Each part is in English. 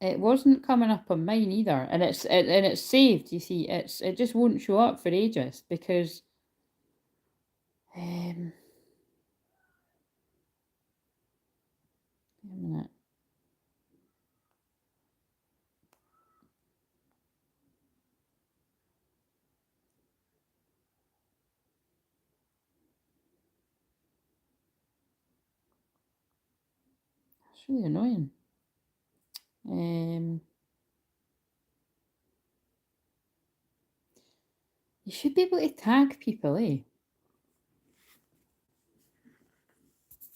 It wasn't coming up on mine either, and it's saved. You see, it just won't show up for ages because um, wait a minute. It's really annoying. You should be able to tag people, eh?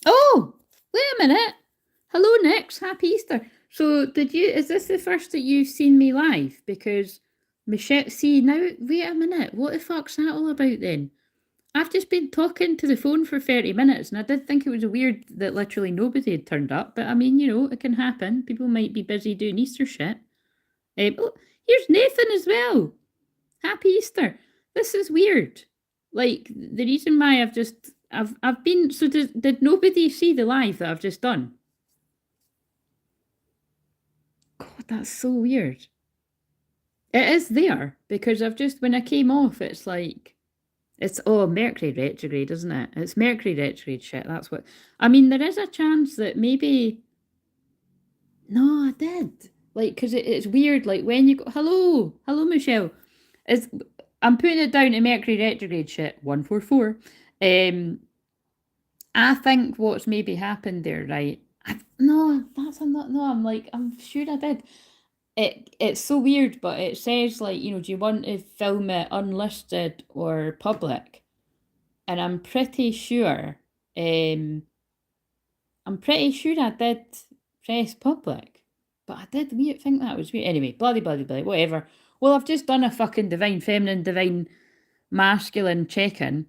Oh, wait a minute. Hello, Nix. Happy Easter. So, is this the first that you've seen me live? Because Michelle, see, now, wait a minute. What the fuck's that all about then? I've just been talking to the phone for 30 minutes and I did think it was weird that literally nobody had turned up. But I mean, it can happen. People might be busy doing Easter shit. Oh, here's Nathan as well. Happy Easter. This is weird. Like, the reason why I've been, so did nobody see the live that I've just done? God, that's so weird. It is there because when I came off, it's like, it's Mercury retrograde, isn't it? It's Mercury retrograde shit. That's what I mean. There is a chance that maybe. No, I did. Like, because it's weird. Like when you go, hello, Michelle. Is I'm putting it down to Mercury retrograde shit. 144. I think what's maybe happened there, right? No, that's not. No, I'm sure I did. It's so weird, but it says like, do you want to film it unlisted or public? And um I'm pretty sure I did press public. But I did think that was weird. Anyway, bloody, whatever. Well, I've just done a fucking divine feminine, divine masculine check-in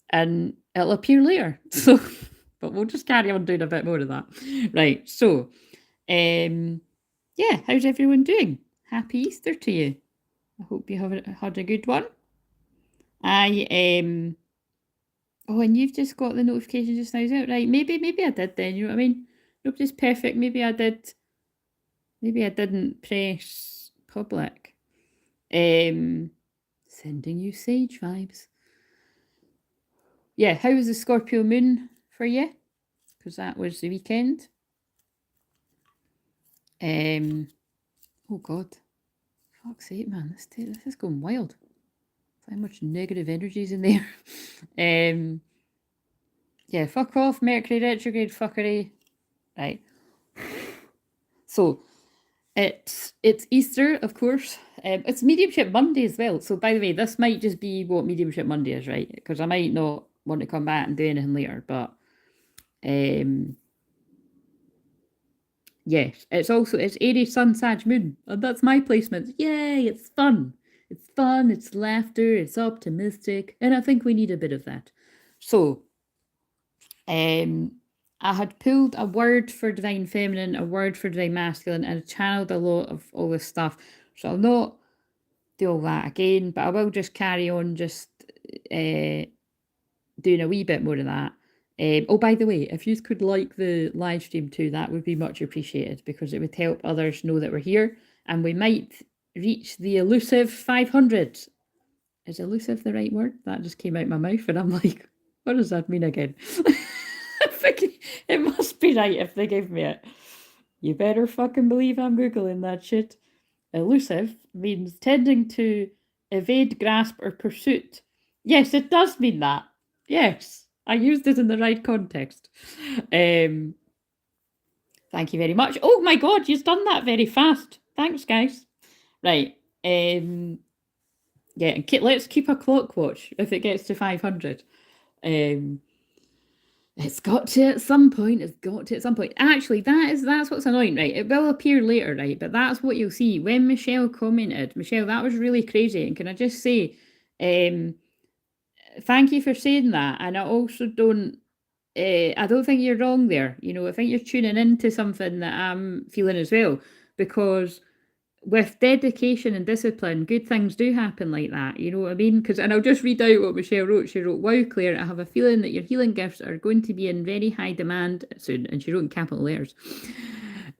and it'll appear later. So but we'll just carry on doing a bit more of that. Right, so yeah, how's everyone doing? Happy Easter to you. I hope you have had a good one. Oh, and you've just got the notification just now, is it? Right, maybe I did then, you know what I mean? Nobody's perfect. Maybe I did. Maybe I didn't press public. Sending you sage vibes. Yeah, how was the Scorpio moon for you? Because that was the weekend. Oh God, fuck's sake, man, this is going wild. So much negative energies in there. Yeah, fuck off, Mercury retrograde fuckery. Right. So it's Easter, of course. It's Mediumship Monday as well. So by the way, this might just be what Mediumship Monday is, right? Because I might not want to come back and do anything later, but yes, it's Aries Sun Sag Moon, and that's my placement. Yay! It's fun. It's fun. It's laughter. It's optimistic, and I think we need a bit of that. So, I had pulled a word for divine feminine, a word for divine masculine, and I channeled a lot of all this stuff. So I'll not do all that again, but I will just carry on just doing a wee bit more of that. Oh, by the way, if you could like the live stream too, that would be much appreciated because it would help others know that we're here and we might reach the elusive 500. Is elusive the right word? That just came out my mouth and I'm like, what does that mean again? It must be right if they give me it. You better fucking believe I'm Googling that shit. Elusive means tending to evade, grasp, or pursuit. Yes, it does mean that. Yes, I used it in the right context. Thank you very much. Oh my God, you've done that very fast. Thanks, guys. Right. Yeah, let's keep a clock watch if it gets to 500. It's got to at some point. It's got to at some point. Actually, that's what's annoying, right? It will appear later, right? But that's what you'll see when Michelle commented. Michelle, that was really crazy. And can I just say, thank you for saying that. And I also I don't think you're wrong there. I think you're tuning into something that I'm feeling as well, because with dedication and discipline, good things do happen like that. You know what I mean? And I'll just read out what Michelle wrote. She wrote, "Wow, Claire, I have a feeling that your healing gifts are going to be in very high demand soon." And she wrote in capital letters.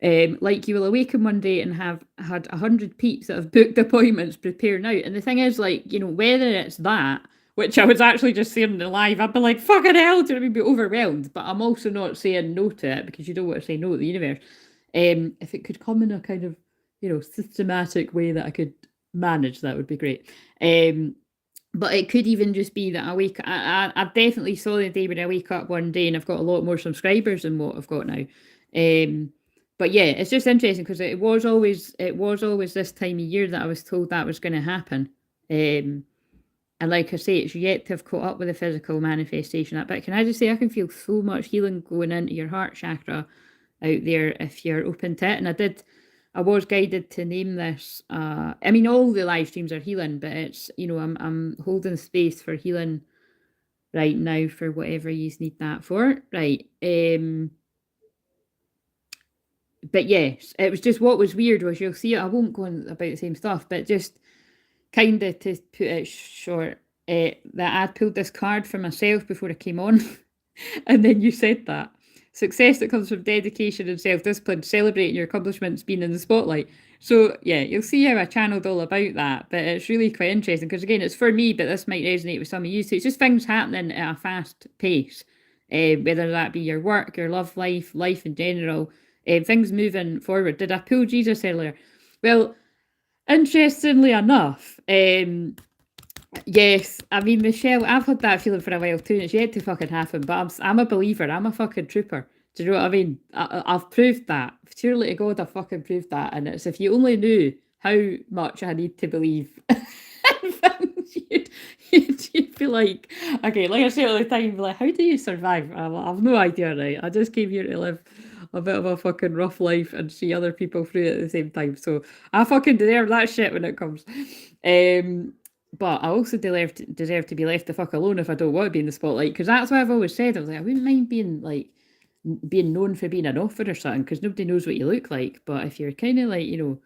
Like you will awaken one day and have had 100 peeps that have booked appointments preparing out. And the thing is, like, you know, whether it's that, which I was actually just saying in the live, I'd be like, fucking hell, do I be overwhelmed? But I'm also not saying no to it because you don't want to say no to the universe. If it could come in a kind of, you know, systematic way that I could manage, that would be great. But it could even just be that I definitely saw the day when I wake up one day and I've got a lot more subscribers than what I've got now. But yeah, it's just interesting because it was always this time of year that I was told that was going to happen. And like I say, it's yet to have caught up with the physical manifestation. But can I just say, I can feel so much healing going into your heart chakra out there if you're open to it. And I was guided to name this. I mean, all the live streams are healing, but it's, you know, I'm holding space for healing right now for whatever you need that for, right? But yes, it was just what was weird was you'll see it. I won't go on about the same stuff, but just kind of to put it short, that I'd pulled this card for myself before I came on, and then you said that success that comes from dedication and self-discipline, celebrating your accomplishments, being in the spotlight. So yeah, you'll see how I channeled all about that, but it's really quite interesting because again, it's for me, but this might resonate with some of you. So it's just things happening at a fast pace, whether that be your work, your love life, life in general, things moving forward. Did I pull Jesus earlier? Well, interestingly enough, yes, I mean, Michelle, I've had that feeling for a while too, and it's yet to fucking happen, but I'm a believer, I'm a fucking trooper. Do you know what I mean? I've proved that. Surely to God, I've fucking proved that. And it's if you only knew how much I need to believe in things, you'd be like, okay, like I say all the time, like, how do you survive? I've no idea, right? I just came here to live a bit of a fucking rough life and see other people through it at the same time. So I fucking deserve that shit when it comes. But I also deserve to be left the fuck alone if I don't want to be in the spotlight, because that's what I've always said. I was like, I wouldn't mind being known for being an author or something, because nobody knows what you look like. But if you're kind of like, you know,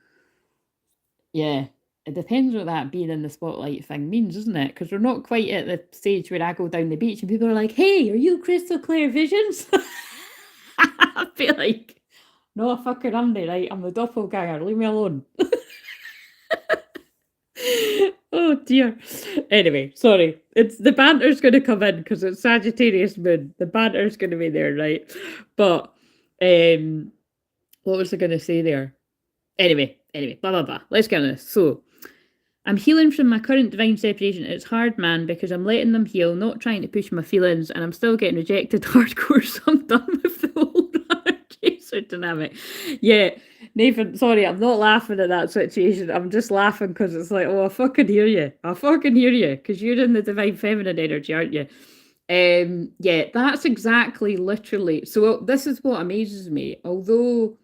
yeah, it depends what that being in the spotlight thing means, doesn't it? Because we're not quite at the stage where I go down the beach and people are like, hey, are you Crystal Clair Visions? I feel like, no, I fucking am there, right? I'm the doppelganger, leave me alone. Oh dear. Anyway, sorry. It's the banter's going to come in because it's Sagittarius moon. The banter's going to be there, right? But what was I going to say there? Anyway, blah blah blah. Let's get on this. So, I'm healing from my current divine separation. It's hard, man, because I'm letting them heal, not trying to push my feelings, and I'm still getting rejected hardcore. So I'm done with the whole chaser dynamic. Yeah, Nathan, sorry, I'm not laughing at that situation. I'm just laughing because it's like, oh, I fucking hear you. I fucking hear you, because you're in the divine feminine energy, aren't you? Yeah, that's exactly literally. So this is what amazes me. Although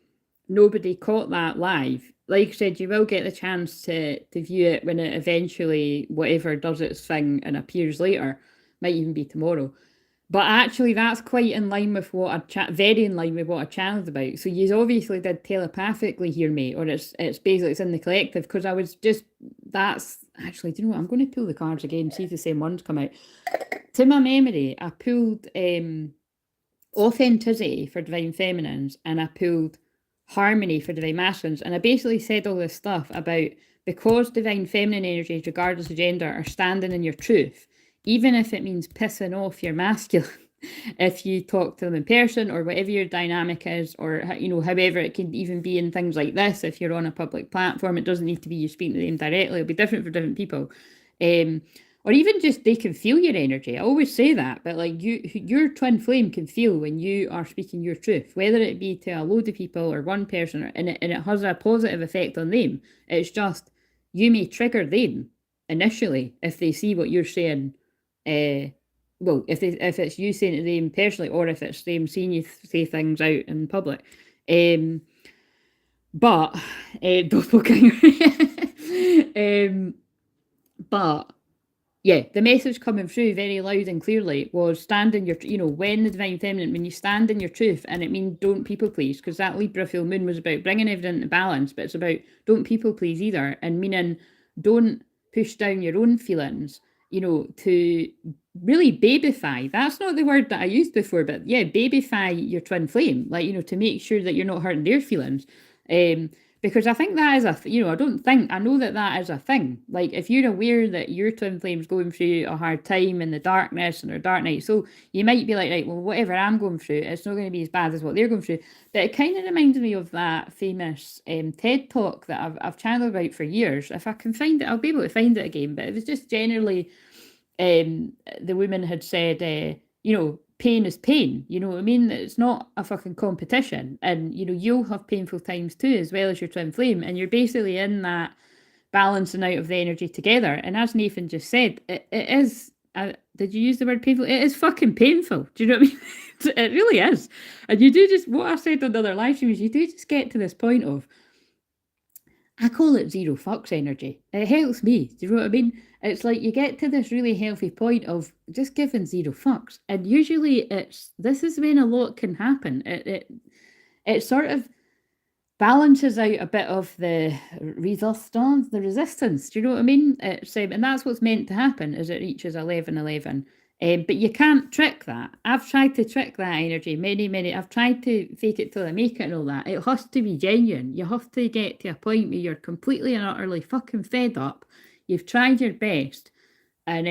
nobody caught that live, like I said, you will get the chance to view it when it eventually, whatever, does its thing and appears later. Might even be tomorrow. But actually, that's quite in line with what very in line with what I channeled about. So you obviously did telepathically hear me, or it's basically it's in the collective, because I was just, that's actually, do you know what? I'm going to pull the cards again, see if the same ones come out. To my memory, I pulled authenticity for divine feminines, and I pulled harmony for divine masculines, and I basically said all this stuff about, because divine feminine energies, regardless of gender, are standing in your truth, even if it means pissing off your masculine, if you talk to them in person or whatever your dynamic is, or, you know, however it can even be in things like this. If you're on a public platform, it doesn't need to be you speaking to them directly. It'll be different for different people. Or even just they can feel your energy. I always say that, but like your twin flame can feel when you are speaking your truth, whether it be to a load of people or one person, and it has a positive effect on them. It's just, you may trigger them initially if they see what you're saying. Well, if it's you saying to them personally, or if it's them seeing you say things out in public. But doppelganger. But yeah, the message coming through very loud and clearly was stand in your, you know, when the divine feminine, when you stand in your truth, and it means don't people please, because that Libra full moon was about bringing everything into balance, but it's about don't people please either, and meaning don't push down your own feelings you know, to really babyfy. That's not the word that I used before, but yeah, babyfy your twin flame, like, you know, to make sure that you're not hurting their feelings. Because I think that is you know, I know that that is a thing. Like, if you're aware that your twin flame's going through a hard time in the darkness and their dark night, so you might be like, right, well, whatever I'm going through, it's not going to be as bad as what they're going through. But it kind of reminds me of that famous TED talk that I've channeled about for years. If I can find it, I'll be able to find it again. But it was just generally, the woman had said, you know, pain is pain. You know what I mean? It's not a fucking competition. And, you know, you'll have painful times too, as well as your twin flame. And you're basically in that balancing out of the energy together. And as Nathan just said, it is. Did you use the word painful? It is fucking painful. Do you know what I mean? It really is. And you do just, what I said on the other live stream is you do just get to this point of, I call it zero fucks energy. It helps me. Do you know what I mean? It's like you get to this really healthy point of just giving zero fucks. And usually this is when a lot can happen. It sort of balances out a bit of the resistance. Do you know what I mean? And that's what's meant to happen as it reaches 11:11. But you can't trick that. I've tried to trick that energy many. I've tried to fake it till I make it and all that. It has to be genuine. You have to get to a point where you're completely and utterly fucking fed up. You've tried your best, and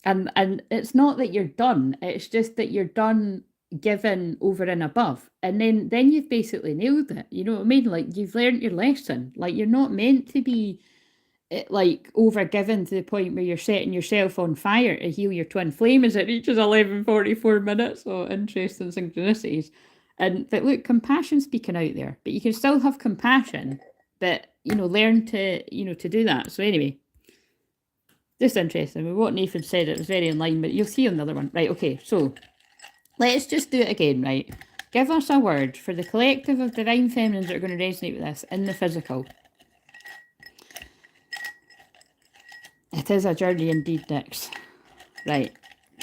it's not that you're done. It's just that you're done given over and above, and then you've basically nailed it. You know what I mean? Like, you've learned your lesson. Like, you're not meant to be like over given to the point where you're setting yourself on fire to heal your twin flame as it reaches 11:44. Oh, interesting synchronicities. But look, compassion speaking out there, but you can still have compassion, but, you know, learn to, you know, to do that. So anyway, just interesting. With what Nathan said, it was very in line, but you'll see on the other one. Right, okay, so let's just do it again, right? Give us a word for the collective of divine feminines that are going to resonate with this in the physical. It is a journey indeed, Nix. Right.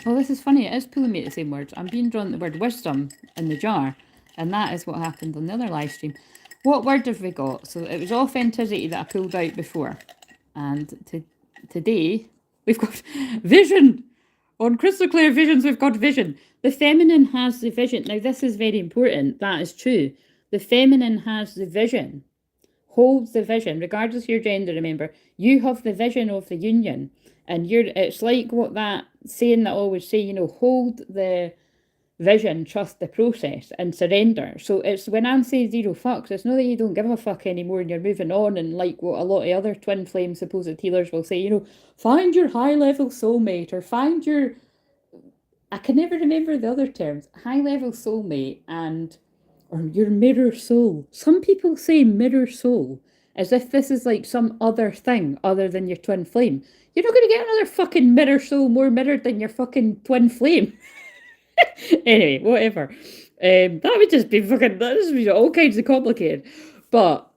Well, this is funny. It is pulling me at the same words. I'm being drawn the word wisdom in the jar, and that is what happened on the other live stream. What word have we got? So it was authenticity that I pulled out before. And today, we've got vision. On Crystal Clear Visions, we've got vision. The feminine has the vision. Now, this is very important. That is true. The feminine has the vision. Holds the vision, regardless of your gender, remember. You have the vision of the union. And it's like what that saying that I always say, you know, hold the vision, trust the process, and surrender. So it's when I'm saying zero fucks, it's not that you don't give a fuck anymore and you're moving on, and like what a lot of other twin flame supposed healers will say, you know, find your high level soulmate, or find your, I can never remember the other terms, high level soulmate or your mirror soul. Some people say mirror soul as if this is like some other thing other than your twin flame. You're not going to get another fucking mirror soul more mirrored than your fucking twin flame. Anyway, whatever. That would just be fucking, that would be all kinds of complicated. But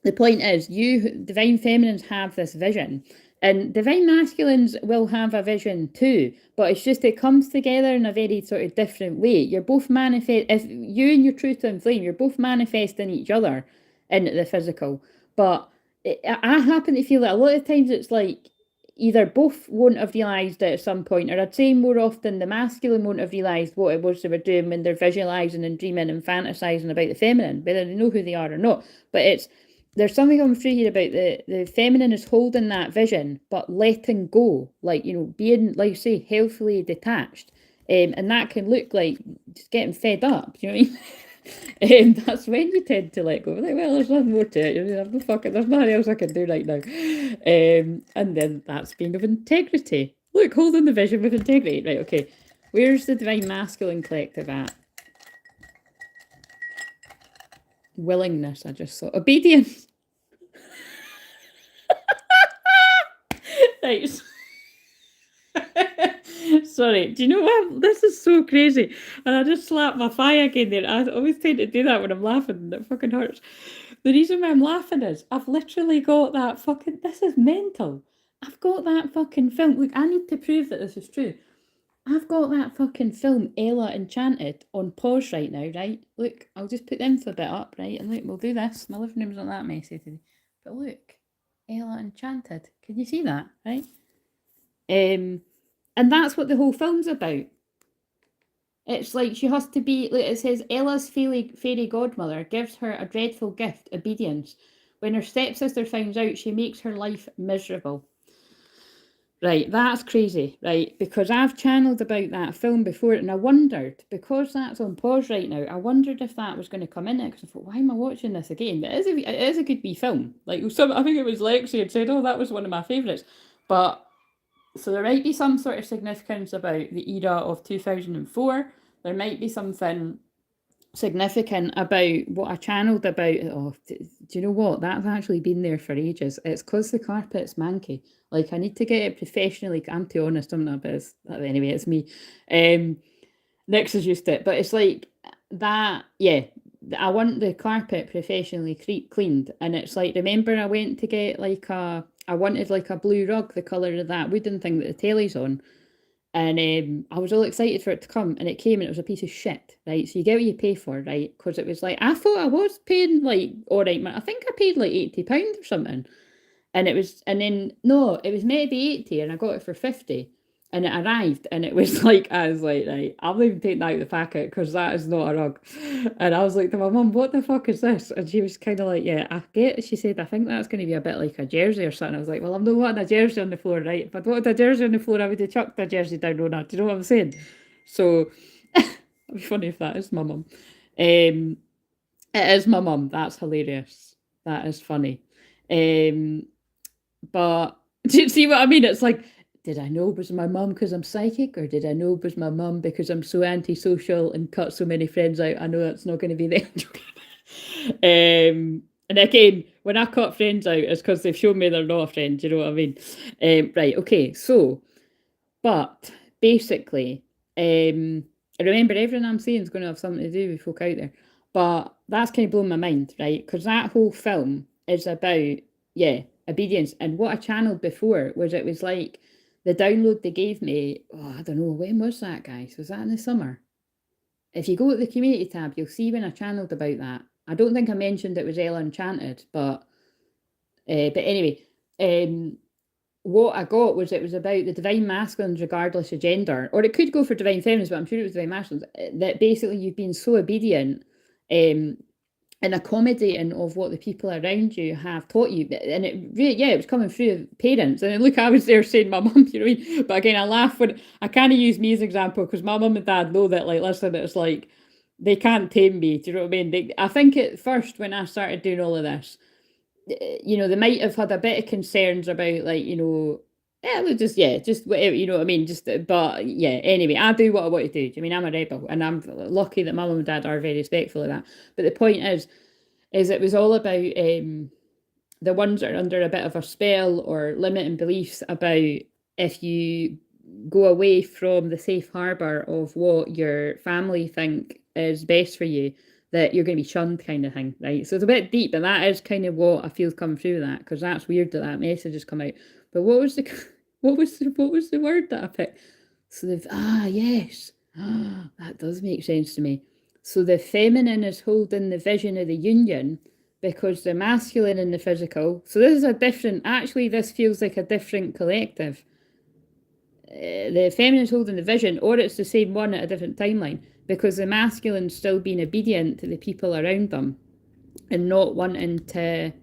the point is, you divine feminines have this vision, and divine masculines will have a vision too, but it's just it comes together in a very sort of different way. You're both if you and your true twin flame, you're both manifesting each other in the physical. But I happen to feel that a lot of times it's like either both won't have realised it at some point, or I'd say more often the masculine won't have realised what it was they were doing when they're visualising and dreaming and fantasising about the feminine, whether they know who they are or not. But there's something coming through here about the feminine is holding that vision, but letting go, like, you know, being, like, say, healthily detached. And that can look like just getting fed up, you know what I mean? That's when you tend to let go. Like, well, there's nothing more to it. There's nothing else I can do right now. And then that's being of integrity. Look, holding the vision with integrity. Right, okay. Where's the divine masculine collective at? Willingness, I just saw. Obedience. Right. Sorry, do you know what? This is so crazy. And I just slapped my thigh again there. I always tend to do that when I'm laughing, and it fucking hurts. The reason why I'm laughing is I've literally got that fucking, this is mental. I've got that fucking film. Look, I need to prove that this is true. I've got that fucking film, Ella Enchanted, on pause right now, right? Look, I'll just put the info bit up, right? And look, we'll do this. My living room's not that messy today. But look, Ella Enchanted. Can you see that, right? And that's what the whole film's about. It's like she has to be, like it says, Ella's fairy godmother gives her a dreadful gift, obedience. When her stepsister finds out, she makes her life miserable. Right, that's crazy, right? Because I've channeled about that film before and I wondered, because that's on pause right now, I wondered if that was going to come in it because I thought, why am I watching this again? But it is a good wee film. Like, I think it was Lexi had said, oh, that was one of my favourites. But, so there might be some sort of significance about the era of 2004. There might be something significant about what I channeled about. Oh, do you know what? That's actually been there for ages. It's because the carpet's manky. Like, I need to get it professionally. I'm too honest, I'm not, but anyway, it's me. Nix has used it, but it's like that. Yeah, I want the carpet professionally cleaned, and it's like, remember I went to get like I wanted like a blue rug, the colour of that wooden thing that the telly's on. And I was all excited for it to come, and it came, and it was a piece of shit, right? So you get what you pay for, right? Because it was like, I thought I was paying like, all right, I think I paid like £80 or something. And it was, and then, no, it was meant to be 80 and I got it for 50. And it arrived, and it was like, I was like, right, I'm not even taking that out of the packet because that is not a rug. And I was like to my mum, what the fuck is this? And she was kind of like, yeah, I get. She said, I think that's going to be a bit like a jersey or something. I was like, well, I'm not wanting a jersey on the floor, right? If I'd wanted a jersey on the floor, I would have chucked a jersey down on her. Do you know what I'm saying? So it'd be funny if that is my mum. It is my mum. That's hilarious. That is funny. But do you see what I mean? It's like, did I know it was my mum because I'm psychic, or did I know it was my mum because I'm so antisocial and cut so many friends out? I know that's not going to be the end. And again, when I cut friends out, it's because they've shown me they're not a friend. You know what I mean? Right. Okay. So, but basically, remember, everything I'm saying is going to have something to do with folk out there. But that's kind of blown my mind, right? Because that whole film is about, yeah, obedience. And what I channeled before was, it was like the download they gave me. Oh, I don't know, when was that, guys? Was that in the summer? If you go to the community tab, you'll see when I channeled about that. I don't think I mentioned it was Ella Enchanted, but anyway, what I got was, it was about the divine masculines regardless of gender, or it could go for divine feminines, but I'm sure it was divine masculines. That basically you've been so obedient, and accommodating of what the people around you have taught you. And it really, yeah, it was coming through parents. And look, I was there saying my mum, you know what I mean? But again, I laugh when I kind of use me as an example, because my mum and dad know that, like, listen, it's like, they can't tame me. Do you know what I mean? I think at first, when I started doing all of this, you know, they might have had a bit of concerns about, like, you know, just whatever, you know what I mean? Just, but yeah, anyway, I do what I want to do. I mean, I'm a rebel, and I'm lucky that my mum and dad are very respectful of that. But the point is it was all about the ones that are under a bit of a spell or limiting beliefs about, if you go away from the safe harbour of what your family think is best for you, that you're going to be shunned, kind of thing, right? So it's a bit deep, but that is kind of what I feel come through that, because that's weird that message has come out. But what was the what was the word that I picked? So yes, that does make sense to me. So the feminine is holding the vision of the union, because the masculine in the physical. So this is a different. Actually, this feels like a different collective. The feminine is holding the vision, or it's the same one at a different timeline, because the masculine's still being obedient to the people around them and not wanting to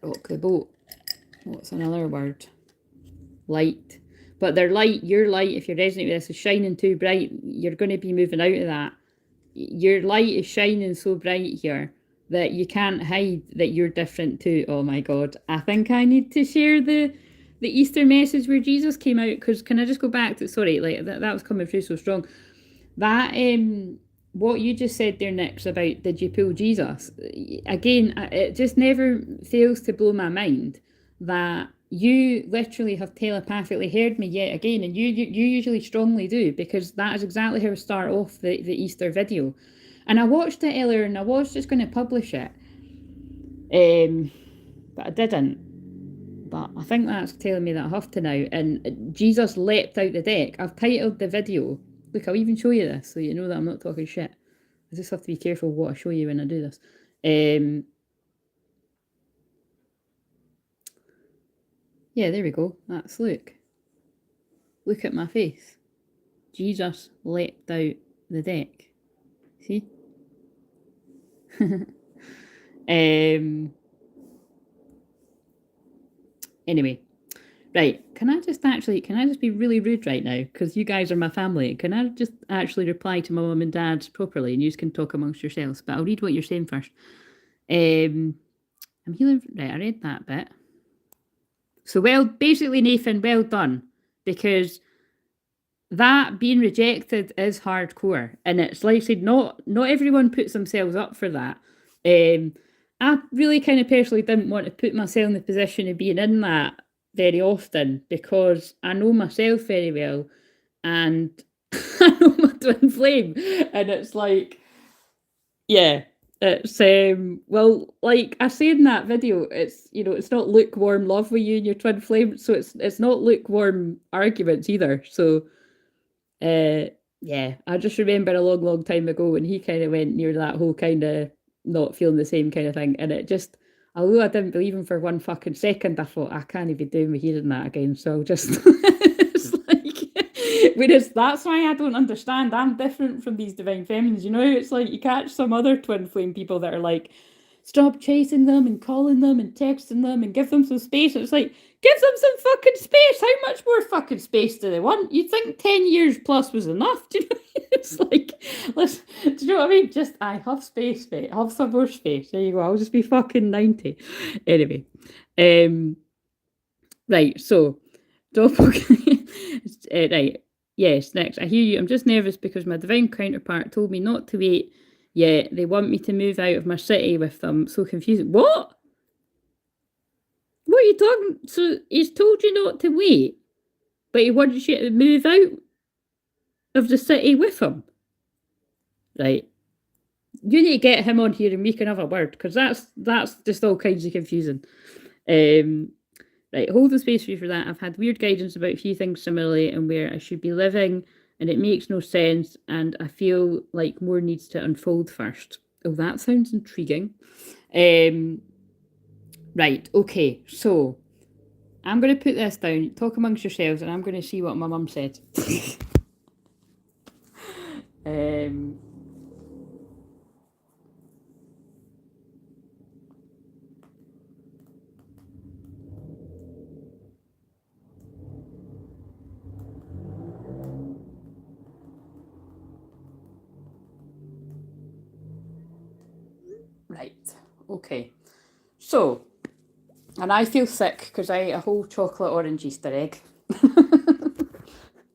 rock the boat. What's another word? Light. But their light, your light, if you resonate with this, is shining too bright. You're going to be moving out of that. Your light is shining so bright here that you can't hide that you're different too. Oh my God. I think I need to share the Easter message where Jesus came out, because can I just go back to, sorry, like that was coming through so strong. That what you just said there, Nix, about did you pull Jesus? Again, it just never fails to blow my mind that you literally have telepathically heard me yet again, and you usually strongly do, because that is exactly how I start off the Easter video. And I watched it earlier, and I was just going to publish it, but I didn't. But I think that's telling me that I have to now. And Jesus leapt out the deck. I've titled the video. Look, I'll even show you this so you know that I'm not talking shit. I just have to be careful what I show you when I do this. Yeah, there we go. That's look. Look at my face. Jesus leapt out the deck. See? Anyway. Right, can I just be really rude right now? Because you guys are my family. Can I just actually reply to my mum and dad properly and you can talk amongst yourselves? But I'll read what you're saying first. I'm healing. Right, I read that bit. So, well, basically, Nathan, well done. Because that being rejected is hardcore. And it's like I said, not everyone puts themselves up for that. I really kind of personally didn't want to put myself in the position of being in that very often because I know myself very well and I know my twin flame. And it's like, yeah, it's well, like I said in that video, it's it's not lukewarm love with you and your twin flame, so it's not lukewarm arguments either. So yeah, I just remember a long time ago when he kind of went near that whole kind of not feeling the same kind of thing, and it just, although I didn't believe him for one fucking second, I thought I can't even do with hearing that again. So I'll just, it's like, whereas that's why I don't understand. I'm different from these divine feminines. You know, it's like you catch some other twin flame people that are like, stop chasing them and calling them and texting them and give them some space. And it's like, give them some fucking space. How much more fucking space do they want? You'd think 10 years plus was enough. Do you know? It's like, listen, do you know what I mean? Just, I have space, mate. Have some more space. There you go. I'll just be fucking 90. Anyway. Right, so, right. Yes, next. I hear you. I'm just nervous because my divine counterpart told me not to wait yet. They want me to move out of my city with them. So confusing. What? What are you talking? So he's told you not to wait, but he wants you to move out of the city with him. Right. You need to get him on here and make another word because that's just all kinds of confusing. Right, hold the space for you for that. I've had weird guidance about a few things similarly and where I should be living, and it makes no sense, and I feel like more needs to unfold first. Oh, that sounds intriguing. Right, okay, so I'm going to put this down, talk amongst yourselves, and I'm going to see what my mum said. Right, okay. So, and I feel sick because I ate a whole chocolate orange Easter egg.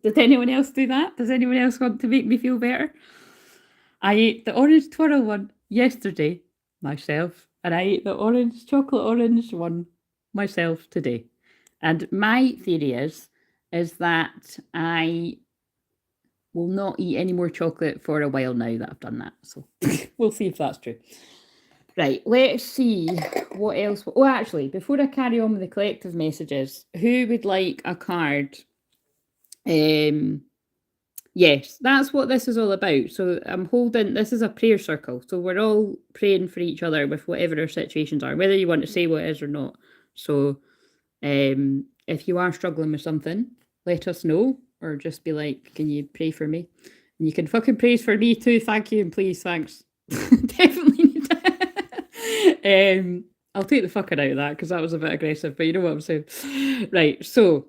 Did anyone else do that? Does anyone else want to make me feel better? I ate the orange twirl one yesterday myself, and I ate the orange chocolate orange one myself today. And my theory is that I will not eat any more chocolate for a while now that I've done that. So we'll see if that's true. Right, let's see what else. Oh, actually, before I carry on with the collective messages, who would like a card? Yes, that's what this is all about. So I'm holding, this is a prayer circle. So we're all praying for each other with whatever our situations are, whether you want to say what it is or not. So if you are struggling with something, let us know, or just be like, can you pray for me? And you can fucking pray for me too. Thank you and please, thanks. Definitely need that. I'll take the fucking out of that because that was a bit aggressive, but you know what I'm saying. Right, so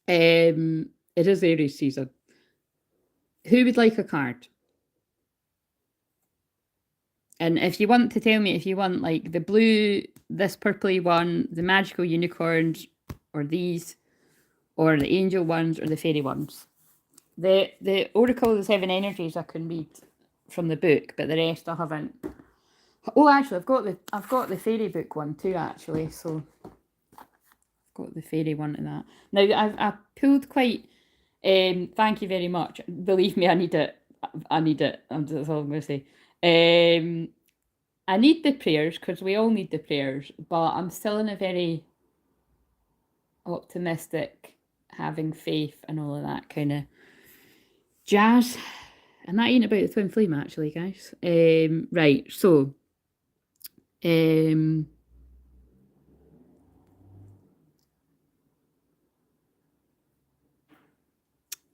it is Aries season. Who would like a card? And if you want to tell me if you want like the blue, this purpley one, the magical unicorns, or these, or the angel ones, or the fairy ones. The Oracle of Seven Energies I can read from the book, but the rest I haven't. Oh, actually, I've got the fairy book one too. Actually, so I've got the fairy one to that. Now I pulled quite. Thank you very much. Believe me, I need it. I need it. That's all I'm going to say. I need the prayers because we all need the prayers, but I'm still in a very optimistic, having faith and all of that kind of jazz. And that ain't about the twin flame, actually, guys. Right, so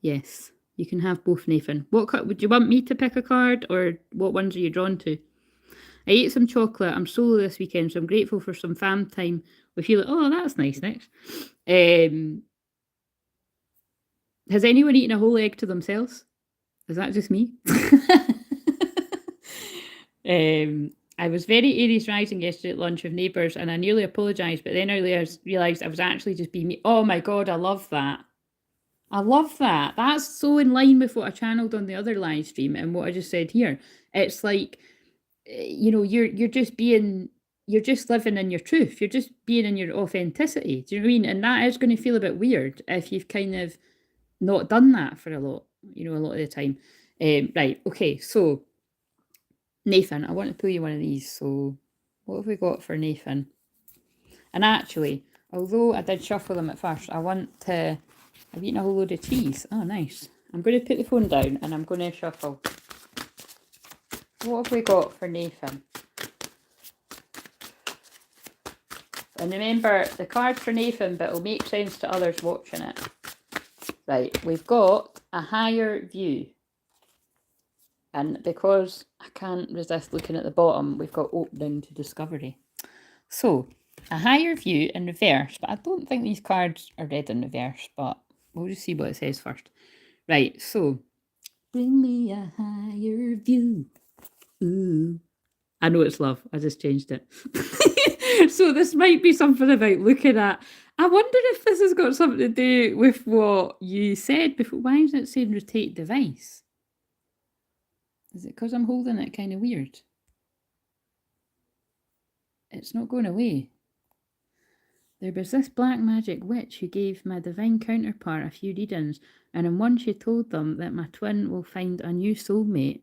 Yes, you can have both, Nathan. What would you want me to pick a card, or what ones are you drawn to? I ate some chocolate. I'm solo this weekend, so I'm grateful for some fam time with you. Oh, that's nice, Nick. Has anyone eaten a whole egg to themselves? Is that just me? I was very Aries rising yesterday at lunch with neighbours, and I nearly apologised, but then I realised I was actually just being me. Oh my god, I love that. I love that. That's so in line with what I channeled on the other live stream and what I just said here. It's like, you know, you're just being, you're just living in your truth. You're just being in your authenticity. Do you know what I mean? And that is going to feel a bit weird if you've kind of not done that for a lot of the time. Right. Okay. So Nathan, I want to pull you one of these. So what have we got for Nathan? And actually, although I did shuffle them at first, I've eaten a whole load of cheese. Oh, nice. I'm going to put the phone down and I'm going to shuffle. What have we got for Nathan? And remember, the card's for Nathan, but it'll make sense to others watching it. Right, we've got a higher view. And because I can't resist looking at the bottom, we've got opening to discovery. So, a higher view in reverse, but I don't think these cards are read in reverse, but we'll just see what it says first. Right, so, bring me a higher view. Ooh. I know it's love, I just changed it. So this might be something about looking at, I wonder if this has got something to do with what you said before. Why is it saying rotate device? Is it because I'm holding it kind of weird? It's not going away. There was this black magic witch who gave my divine counterpart a few readings, and in one she told them that my twin will find a new soulmate.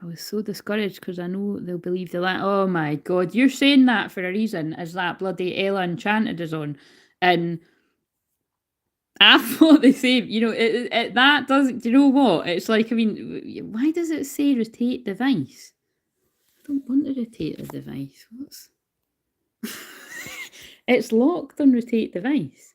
I was so discouraged because I know they'll believe the lie. Oh my god, you're saying that for a reason, as that bloody Ella Enchanted is on. And I thought the same, you know, that doesn't, do you know what? It's like, I mean, why does it say rotate device? I don't want to rotate a device. What's... It's locked on rotate device.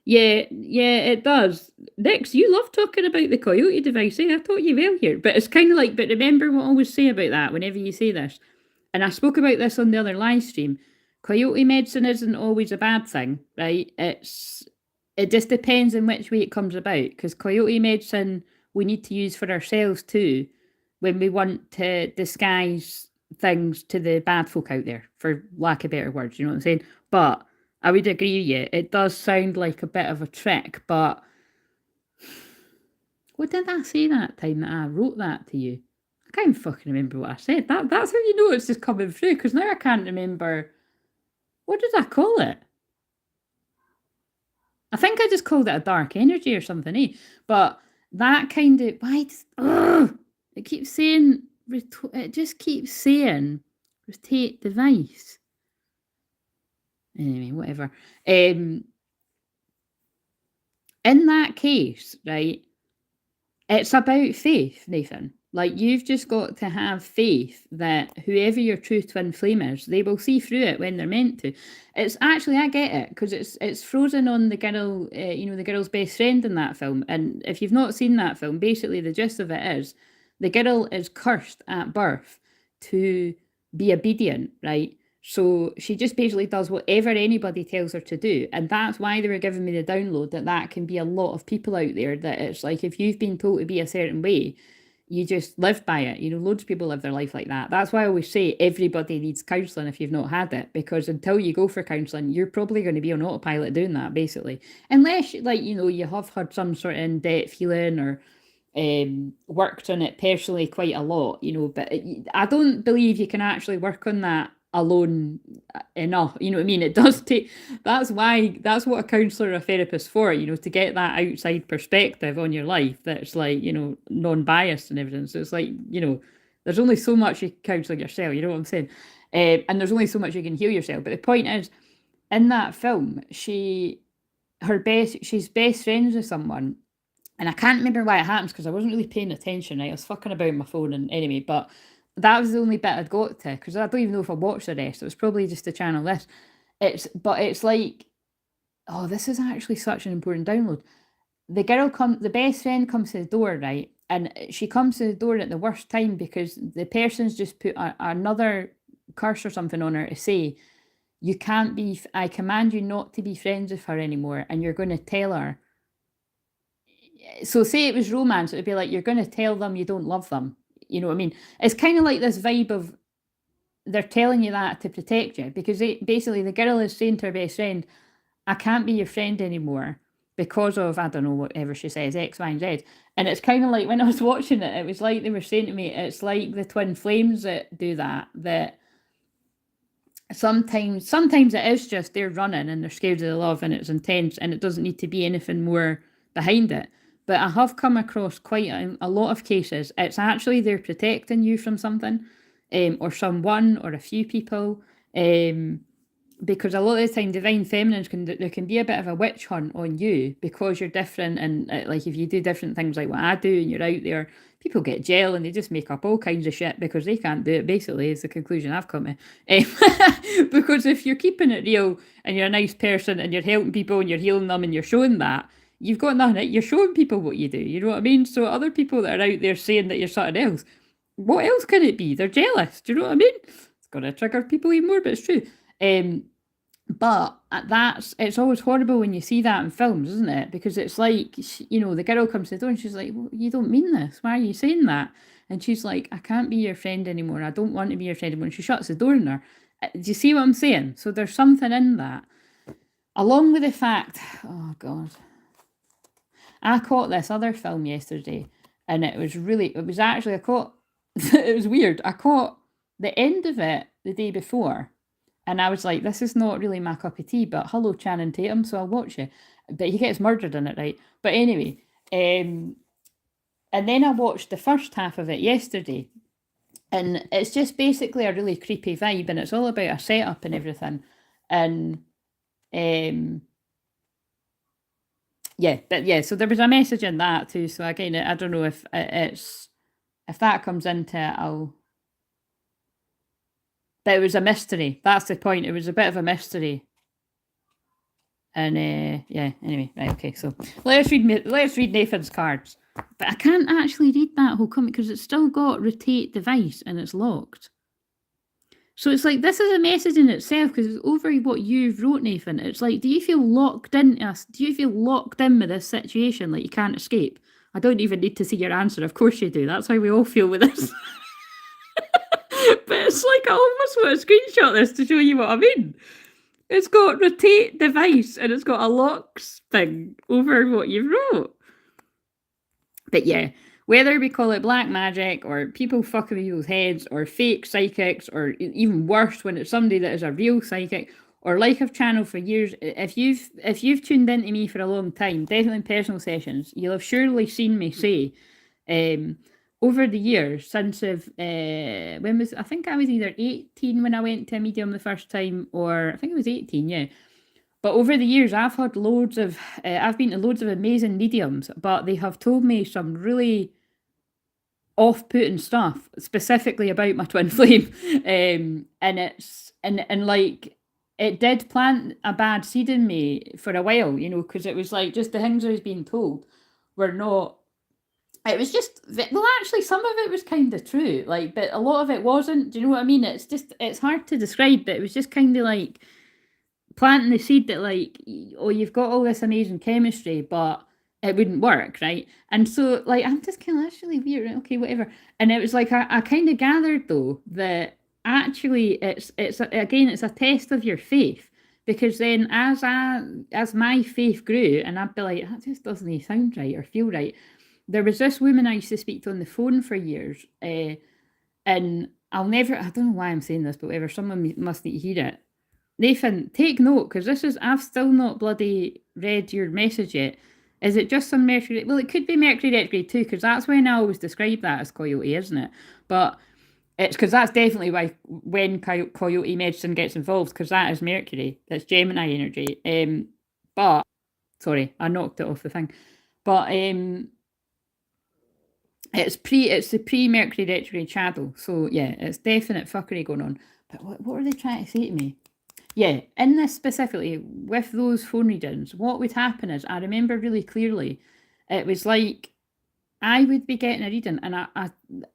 Yeah, it does. Nix, you love talking about the coyote device, eh? I taught you well here. But it's kind of like, but remember what I always say about that whenever you say this. And I spoke about this on the other live stream. Coyote medicine isn't always a bad thing, right? It just depends on which way it comes about. Because coyote medicine we need to use for ourselves too when we want to disguise things to the bad folk out there, for lack of better words, you know what I'm saying? But I would agree with you. It does sound like a bit of a trick, but what did I say that time that I wrote that to you? I can't even fucking remember what I said. That's how you know it's just coming through, because now I can't remember. What did I call it? I think I just called it a dark energy or something, eh? But that kind of, why does, it keeps saying, it just keeps saying rotate device. Anyway, whatever. In that case, right, it's about faith, Nathan. Like, you've just got to have faith that whoever your true twin flame is, they will see through it when they're meant to. It's actually, I get it, because it's frozen on the girl, the girl's best friend in that film. And if you've not seen that film, basically the gist of it is the girl is cursed at birth to be obedient, right? So she just basically does whatever anybody tells her to do. And that's why they were giving me the download that can be a lot of people out there, that it's like, if you've been told to be a certain way, you just live by it. You know, loads of people live their life like that. That's why I always say everybody needs counselling if you've not had it, because until you go for counselling, you're probably going to be on autopilot doing that, basically. Unless, like, you have had some sort of in-depth healing or worked on it personally quite a lot, but I don't believe you can actually work on that alone enough. You know what I mean? It does take, that's what a counsellor or a therapist for, to get that outside perspective on your life that's like, non-biased and everything. So it's like, there's only so much you can counsel yourself, you know what I'm saying? And there's only so much you can heal yourself. But the point is, in that film, she's best friends with someone, and I can't remember why it happens because I wasn't really paying attention, right? I was fucking about my phone, and anyway, but that was the only bit I'd got to, because I don't even know if I watched the rest. It was probably just to channel this. It's like oh, this is actually such an important download. The best friend comes to the door, right? And she comes to the door at the worst time because the person's just put another curse or something on her to say, you can't be, I command you not to be friends with her anymore. And you're going to tell her. So say it was romance, it would be like, you're going to tell them you don't love them. You know what I mean? It's kind of like this vibe of they're telling you that to protect you because basically the girl is saying to her best friend, I can't be your friend anymore because of, I don't know, whatever she says, X, Y, and Z. And it's kind of like when I was watching it, it was like they were saying to me, it's like the twin flames that do that, that sometimes it is just they're running and they're scared of the love and it's intense and it doesn't need to be anything more behind it. But I have come across quite a lot of cases. It's actually they're protecting you from something, or someone, or a few people. Because a lot of the time divine feminines there can be a bit of a witch hunt on you because you're different, and like if you do different things like what I do and you're out there, people get gel and they just make up all kinds of shit because they can't do it, basically, is the conclusion I've come to. Because if you're keeping it real and you're a nice person and you're helping people and you're healing them and you're showing that, you've got nothing, you're showing people what you do, you know what I mean? So other people that are out there saying that you're something else, what else can it be? They're jealous, do you know what I mean? It's going to trigger people even more, but it's true. But it's always horrible when you see that in films, isn't it? Because it's like, the girl comes to the door and she's like, well, you don't mean this. Why are you saying that? And she's like, I can't be your friend anymore. I don't want to be your friend anymore. And she shuts the door on her. Do you see what I'm saying? So there's something in that. Along with the fact, oh God, I caught this other film yesterday and it was actually, it was weird. I caught the end of it the day before. And I was like, this is not really my cup of tea, but hello, Channing Tatum, so I'll watch it. But he gets murdered in it, right? But anyway, and then I watched the first half of it yesterday. And it's just basically a really creepy vibe, and it's all about a setup and everything. And so there was a message in that too. So again, I don't know if that comes into it, but it was a mystery. That's the point. It was a bit of a mystery. And anyway, right, okay. So let's read Nathan's cards. But I can't actually read that whole comment because it's still got rotate device and it's locked. So it's like this is a message in itself because it's over what you've wrote, Nathan. It's like, do you feel locked in us? Do you feel locked in with this situation, like you can't escape? I don't even need to see your answer. Of course you do. That's how we all feel with this. But it's like I almost want to screenshot this to show you what I mean. It's got rotate device and it's got a locks thing over what you wrote. But yeah, whether we call it black magic or people fucking with people's heads or fake psychics or even worse when it's somebody that is a real psychic, or like I've channeled for years, if you've tuned into me for a long time, definitely in personal sessions, you'll have surely seen me say, over the years since I think I was either 18 when I went to a medium the first time, or I think it was 18, yeah. But over the years, I've had I've been to loads of amazing mediums, but they have told me some really off-putting stuff, specifically about my twin flame. And it's, and like, it did plant a bad seed in me for a while, because it was like, just the things I was being told were not, it was just, well, actually, some of it was kind of true, like, but a lot of it wasn't. Do you know what I mean? It's hard to describe, but it was just kind of like planting the seed that, like, oh, you've got all this amazing chemistry, but it wouldn't work, right? And so, like, I'm just kind of, that's really weird, okay, whatever. And it was like, I kind of gathered, though, that actually it's a test of your faith. Because then as my faith grew, and I'd be like, that just doesn't sound right or feel right. There was this woman I used to speak to on the phone for years, and I don't know why I'm saying this, but whatever, someone must need to hear it. Nathan, take note, because I've still not bloody read your message yet. Is it just some Mercury? Well, it could be Mercury retrograde too, because that's when I always describe that as coyote, isn't it? But it's because that's definitely why when coyote medicine gets involved, because that is Mercury. That's Gemini energy. But sorry, I knocked it off the thing. But it's the pre-Mercury retrograde shadow. So yeah, it's definite fuckery going on. But what were they trying to say to me? Yeah, in this specifically, with those phone readings, what would happen is, I remember really clearly, it was like I would be getting a reading, and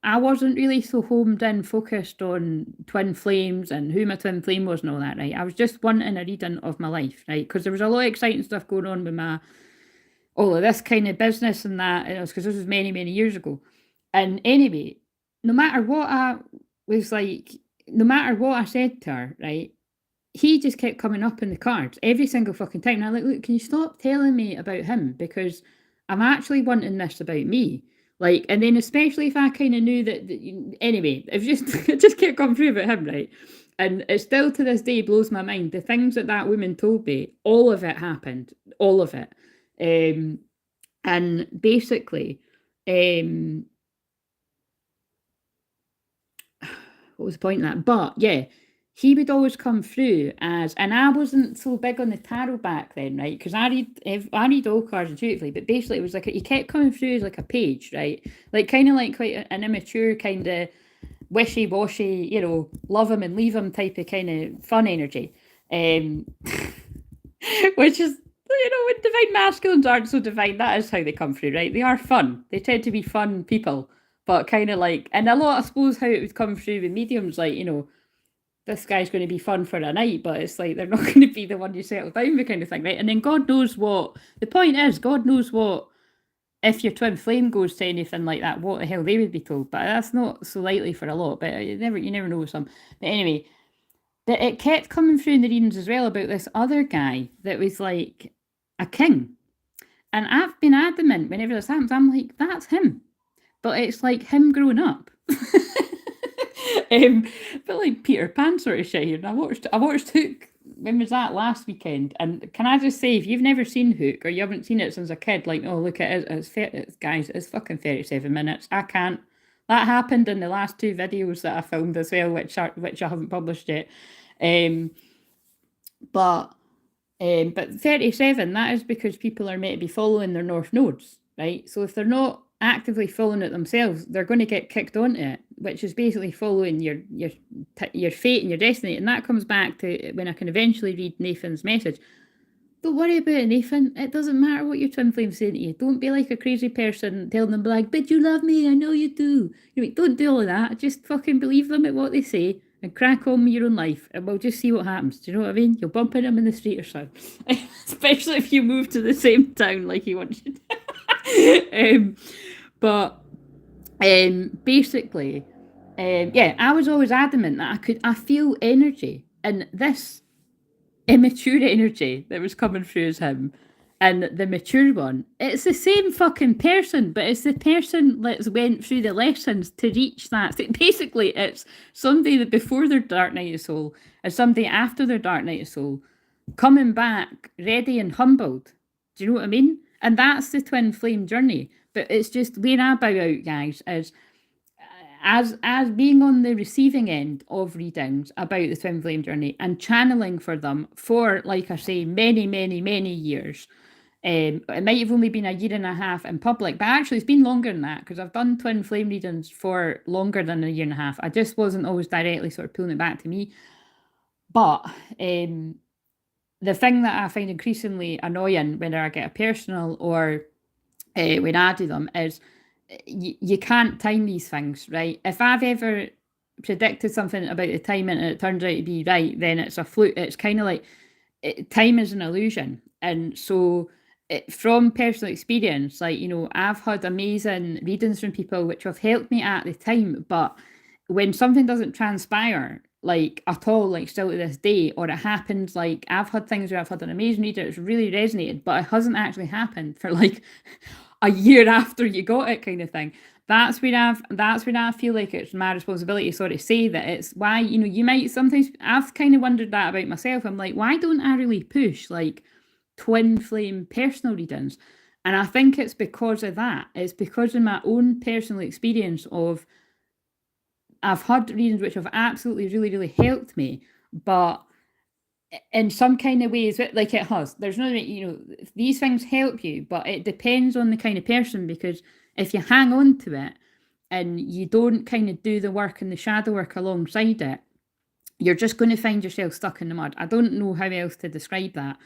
I wasn't really so homed in, focused on twin flames and who my twin flame was and all that, right? I was just wanting a reading of my life, right? Because there was a lot of exciting stuff going on with my all of this kind of business and that, and it was because this was many, many years ago. And anyway, no matter what I was like, no matter what I said to her, right? He just kept coming up in the cards every single fucking time. And I'm like, look, can you stop telling me about him? Because I'm actually wanting this about me. Like, and then especially if I kind of knew anyway, it just it just kept coming through about him, right? And it still to this day blows my mind. The things that that woman told me, all of it happened, all of it. And basically, um, what was the point of that? But yeah, he would always come through as, and I wasn't so big on the tarot back then, right? Because I read all cards intuitively, but basically it was like he kept coming through as like a page, right? Like kind of like quite an immature kind of wishy washy, love him and leave him type of kind of fun energy, which is. When divine masculines aren't so divine, that is how they come through, right? They are fun. They tend to be fun people, but kind of like, and a lot, I suppose, how it would come through with mediums, like, this guy's going to be fun for a night, but it's like they're not going to be the one you settle down with, kind of thing, right? And then God knows what the point is. God knows what if your twin flame goes to anything like that, what the hell they would be told. But that's not so likely for a lot. But you never know with some. But anyway, it kept coming through in the readings as well about this other guy that was like a king. And I've been adamant whenever this happens, I'm like, that's him. But it's like him growing up. But like Peter Pan sort of shit here. And I watched Hook. When was that? Last weekend. And can I just say, if you've never seen Hook or you haven't seen it since a kid, like, oh look at it, it's guys, it's fucking 37 minutes. I can't. That happened in the last two videos that I filmed as well, which I haven't published yet. Um, but but 37, that is because people are meant to be following their north nodes, right? So if they're not actively following it themselves, they're going to get kicked onto it, which is basically following your fate and your destiny. And that comes back to when I can eventually read Nathan's message. Don't worry about it, Nathan. It doesn't matter what your twin flame's saying to you. Don't be like a crazy person telling them like, but you love me, I know you do. Don't do all of that. Just fucking believe them at what they say and crack on with your own life, and we'll just see what happens. Do you know what I mean? You'll bump into him in the street or something. Especially if you move to the same town like he wants you to. But basically, yeah, I was always adamant that I feel energy, and this immature energy that was coming through as him and the mature one, it's the same fucking person, but it's the person that's went through the lessons to reach that. So basically, it's somebody that before their dark night of soul and somebody after their dark night of soul coming back ready and humbled. Do you know what I mean? And that's the twin flame journey. But it's just where I bow out, guys, is as being on the receiving end of readings about the twin flame journey and channeling for them for, like I say, many, many, many years. It might have only been a year and a half in public, but actually it's been longer than that because I've done twin flame readings for longer than a year and a half. I just wasn't always directly sort of pulling it back to me. But the thing that I find increasingly annoying when I get a personal or when I do them is you can't time these things, right? If I've ever predicted something about the timing and it turns out to be right, then it's a fluke. It's kind of like time is an illusion. And so, from personal experience, like, I've had amazing readings from people which have helped me at the time, but when something doesn't transpire, like at all, like still to this day, or it happens, like I've had things where I've had an amazing reader, it's really resonated, but it hasn't actually happened for like a year after you got it, kind of thing. That's when I feel like it's my responsibility to sort of say that it's why, you might sometimes, I've kind of wondered that about myself. I'm like, why don't I really push like twin flame personal readings? And I think it's because of that. It's because of my own personal experience of I've had readings which have absolutely really, really helped me, but in some kind of ways, like it has. There's no, these things help you, but it depends on the kind of person, because if you hang on to it and you don't kind of do the work and the shadow work alongside it, you're just going to find yourself stuck in the mud. I don't know how else to describe that.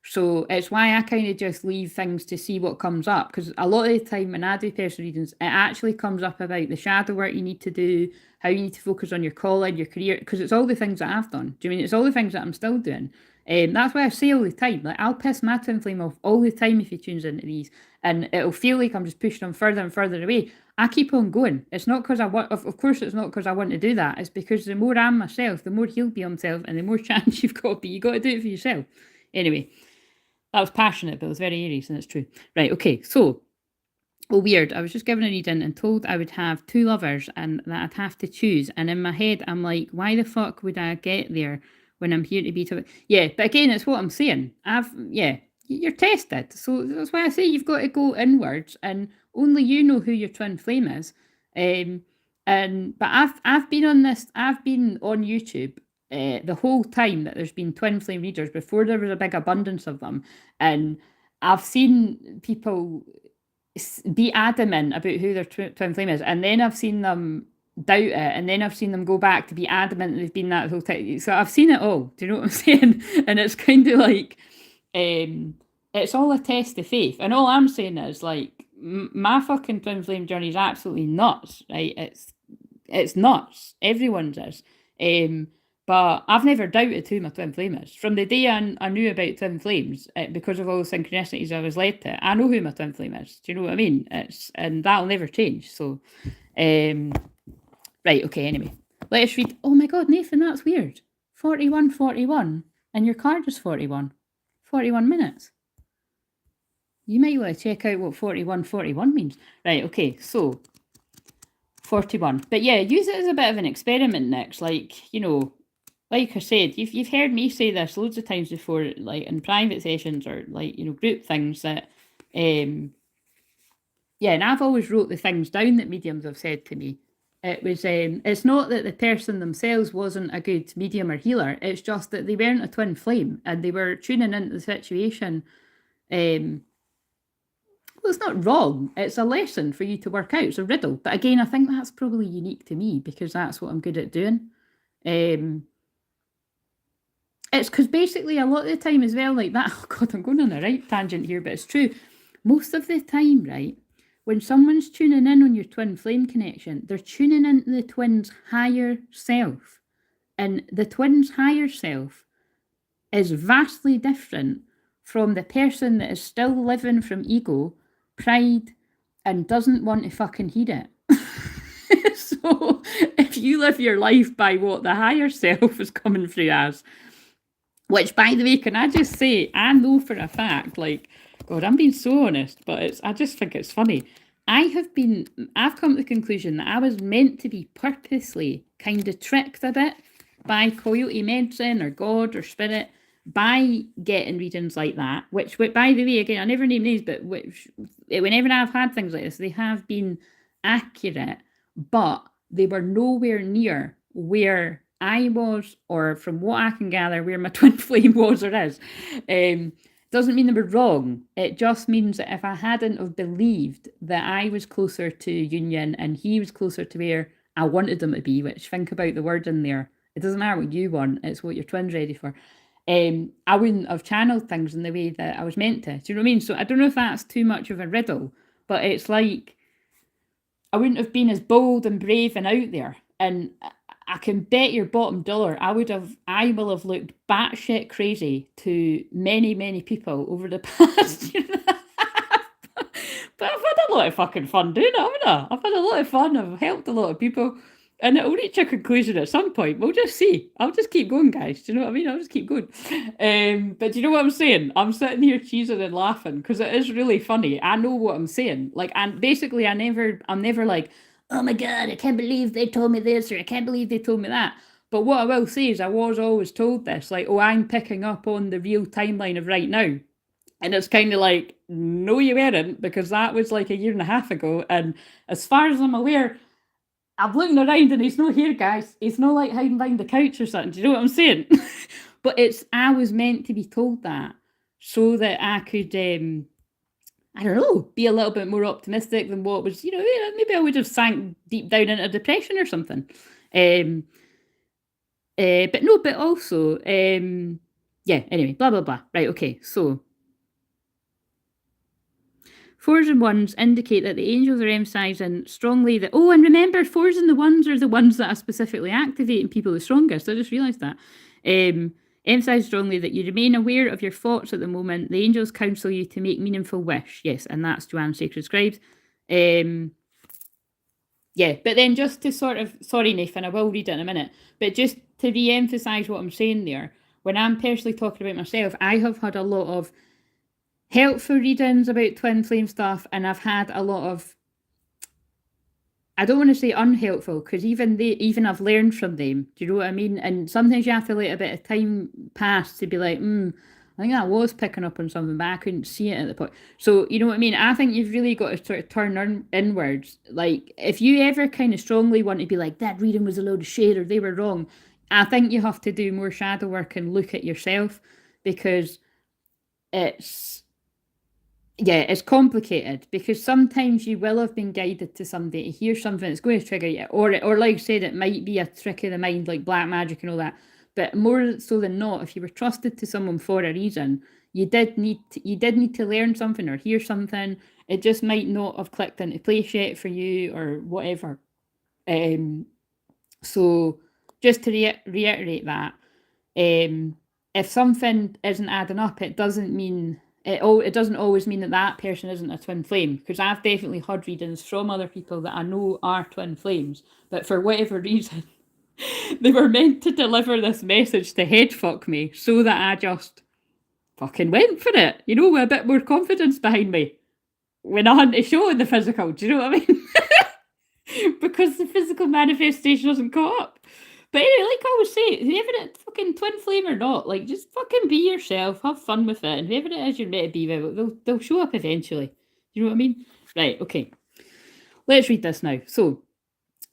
So it's why I kind of just leave things to see what comes up, because a lot of the time when I do personal readings, it actually comes up about the shadow work you need to do, how you need to focus on your calling, your career, because it's all the things that I've done. Do you mean it's all the things that I'm still doing? That's why I say all the time, like I'll piss my twin flame off all the time if he tunes into these, and it'll feel like I'm just pushing him further and further away. I keep on going. It's not because I want, of course, it's not because I want to do that. It's because the more I'm myself, the more he'll be himself, and the more chance you've got to be. You got to do it for yourself. Anyway, that was passionate, but it was very Aries, and it's true. Right, okay, so, oh, weird. I was just given a reading and told I would have 2 lovers and that I'd have to choose. And in my head, I'm like, why the fuck would I get there when I'm here to be to? Yeah, but again, it's what I'm saying. You're tested. So that's why I say you've got to go inwards, and only you know who your twin flame is. But I've been on this. I've been on YouTube the whole time that there's been twin flame readers, before there was a big abundance of them, and I've seen people be adamant about who their twin flame is, and then I've seen them doubt it, and then I've seen them go back to be adamant that they've been that whole time. So I've seen it all. Do you know what I'm saying? And it's kind of like, it's all a test of faith. And all I'm saying is, like, my fucking twin flame journey is absolutely nuts, right? It's nuts. Everyone's is. But I've never doubted who my twin flame is. From the day I knew about twin flames, because of all the synchronicities I was led to, I know who my twin flame is. Do you know what I mean? And that'll never change. So, right, okay, anyway. Let us read. Oh my God, Nathan, that's weird. 41:41, and your card is 41. 41 minutes. You might want to check out what 41:41 means. Right, okay, so 41. But yeah, use it as a bit of an experiment next. Like, you know, like I said, you've heard me say this loads of times before, like in private sessions or like, you know, group things that, and I've always wrote the things down that mediums have said to me. It was, it's not that the person themselves wasn't a good medium or healer. It's just that they weren't a twin flame and they were tuning into the situation. Well, it's not wrong. It's a lesson for you to work out. It's a riddle. But again, I think that's probably unique to me because that's what I'm good at doing. It's because basically a lot of the time as well, like that, oh God, I'm going on a right tangent here, but it's true. Most of the time, right, when someone's tuning in on your twin flame connection, they're tuning into the twin's higher self. And the twin's higher self is vastly different from the person that is still living from ego, pride, and doesn't want to fucking hear it. So if you live your life by what the higher self is coming through as, which, by the way, can I just say, I know for a fact, like, God, I'm being so honest, but I just think it's funny. I've come to the conclusion that I was meant to be purposely kind of tricked a bit by coyote medicine or God or spirit by getting readings like that, which, by the way, again, I never name names, but whenever I've had things like this, they have been accurate, but they were nowhere near where I was, or from what I can gather, where my twin flame was or is. Doesn't mean they were wrong. It just means that if I hadn't have believed that I was closer to union and he was closer to where I wanted them to be, which, think about the word in there. It doesn't matter what you want, it's what your twin's ready for. I wouldn't have channeled things in the way that I was meant to. Do you know what I mean? So I don't know if that's too much of a riddle, but it's like I wouldn't have been as bold and brave and out there. And I can bet your bottom dollar I will have looked batshit crazy to many, many people over the past year. But I've had a lot of fucking fun doing it, haven't I? I've had a lot of fun. I've helped a lot of people. And it'll reach a conclusion at some point. We'll just see. I'll just keep going, guys. Do you know what I mean? I'll just keep going. But do you know what I'm saying? I'm sitting here cheesing and laughing because it is really funny. I know what I'm saying. Like, and basically, I'm never like, oh my God, I can't believe they told me this, or I can't believe they told me that. But what I will say is I was always told this, like, oh, I'm picking up on the real timeline of right now. And it's kind of like, no, you weren't, because that was like a year and a half ago. And as far as I'm aware, I'm looking around and he's not here, guys. He's not like hiding behind the couch or something. Do you know what I'm saying? But I was meant to be told that so that I could, I don't know, be a little bit more optimistic than what was, maybe I would have sank deep down into depression or something. But also, yeah, anyway, blah, blah, blah. Right, okay, so 4s and 1s indicate that the angels are emphasizing strongly that, oh, and remember, 4s and the 1s are the ones that are specifically activating people the strongest. I just realised that. Emphasize strongly that you remain aware of your thoughts at the moment. The angels counsel you to make meaningful wish. Yes, and that's Joanne's Sacred Scribes. Yeah, but then just to sort of, sorry, Nathan, I will read it in a minute, but just to re emphasise what I'm saying there, when I'm personally talking about myself, I have had a lot of helpful readings about twin flame stuff, and I've had a lot of, I don't want to say unhelpful, because even I've learned from them. Do you know what I mean? And sometimes you have to let a bit of time pass to be like, I think I was picking up on something, but I couldn't see it at the point. So, you know what I mean? I think you've really got to sort of turn inwards. Like, if you ever kind of strongly want to be like, that reading was a load of shit or they were wrong, I think you have to do more shadow work and look at yourself, because it's, yeah, it's complicated, because sometimes you will have been guided to somebody to hear something that's going to trigger you, or like I said, it might be a trick of the mind, like black magic and all that. But more so than not, if you were trusted to someone for a reason, you did need to learn something or hear something. It just might not have clicked into place yet for you or whatever. So just to reiterate that, if something isn't adding up, it doesn't mean it doesn't always mean that that person isn't a twin flame, because I've definitely had readings from other people that I know are twin flames, but for whatever reason, they were meant to deliver this message to headfuck me, so that I just fucking went for it, you know, with a bit more confidence behind me when I had to show in the physical. Do you know what I mean? Because the physical manifestation doesn't caught up. But anyway, like I was saying, whoever it fucking twin flame or not, like just fucking be yourself, have fun with it, and whoever it is you're meant to be with, they'll show up eventually. You know what I mean? Right, okay. Let's read this now. So,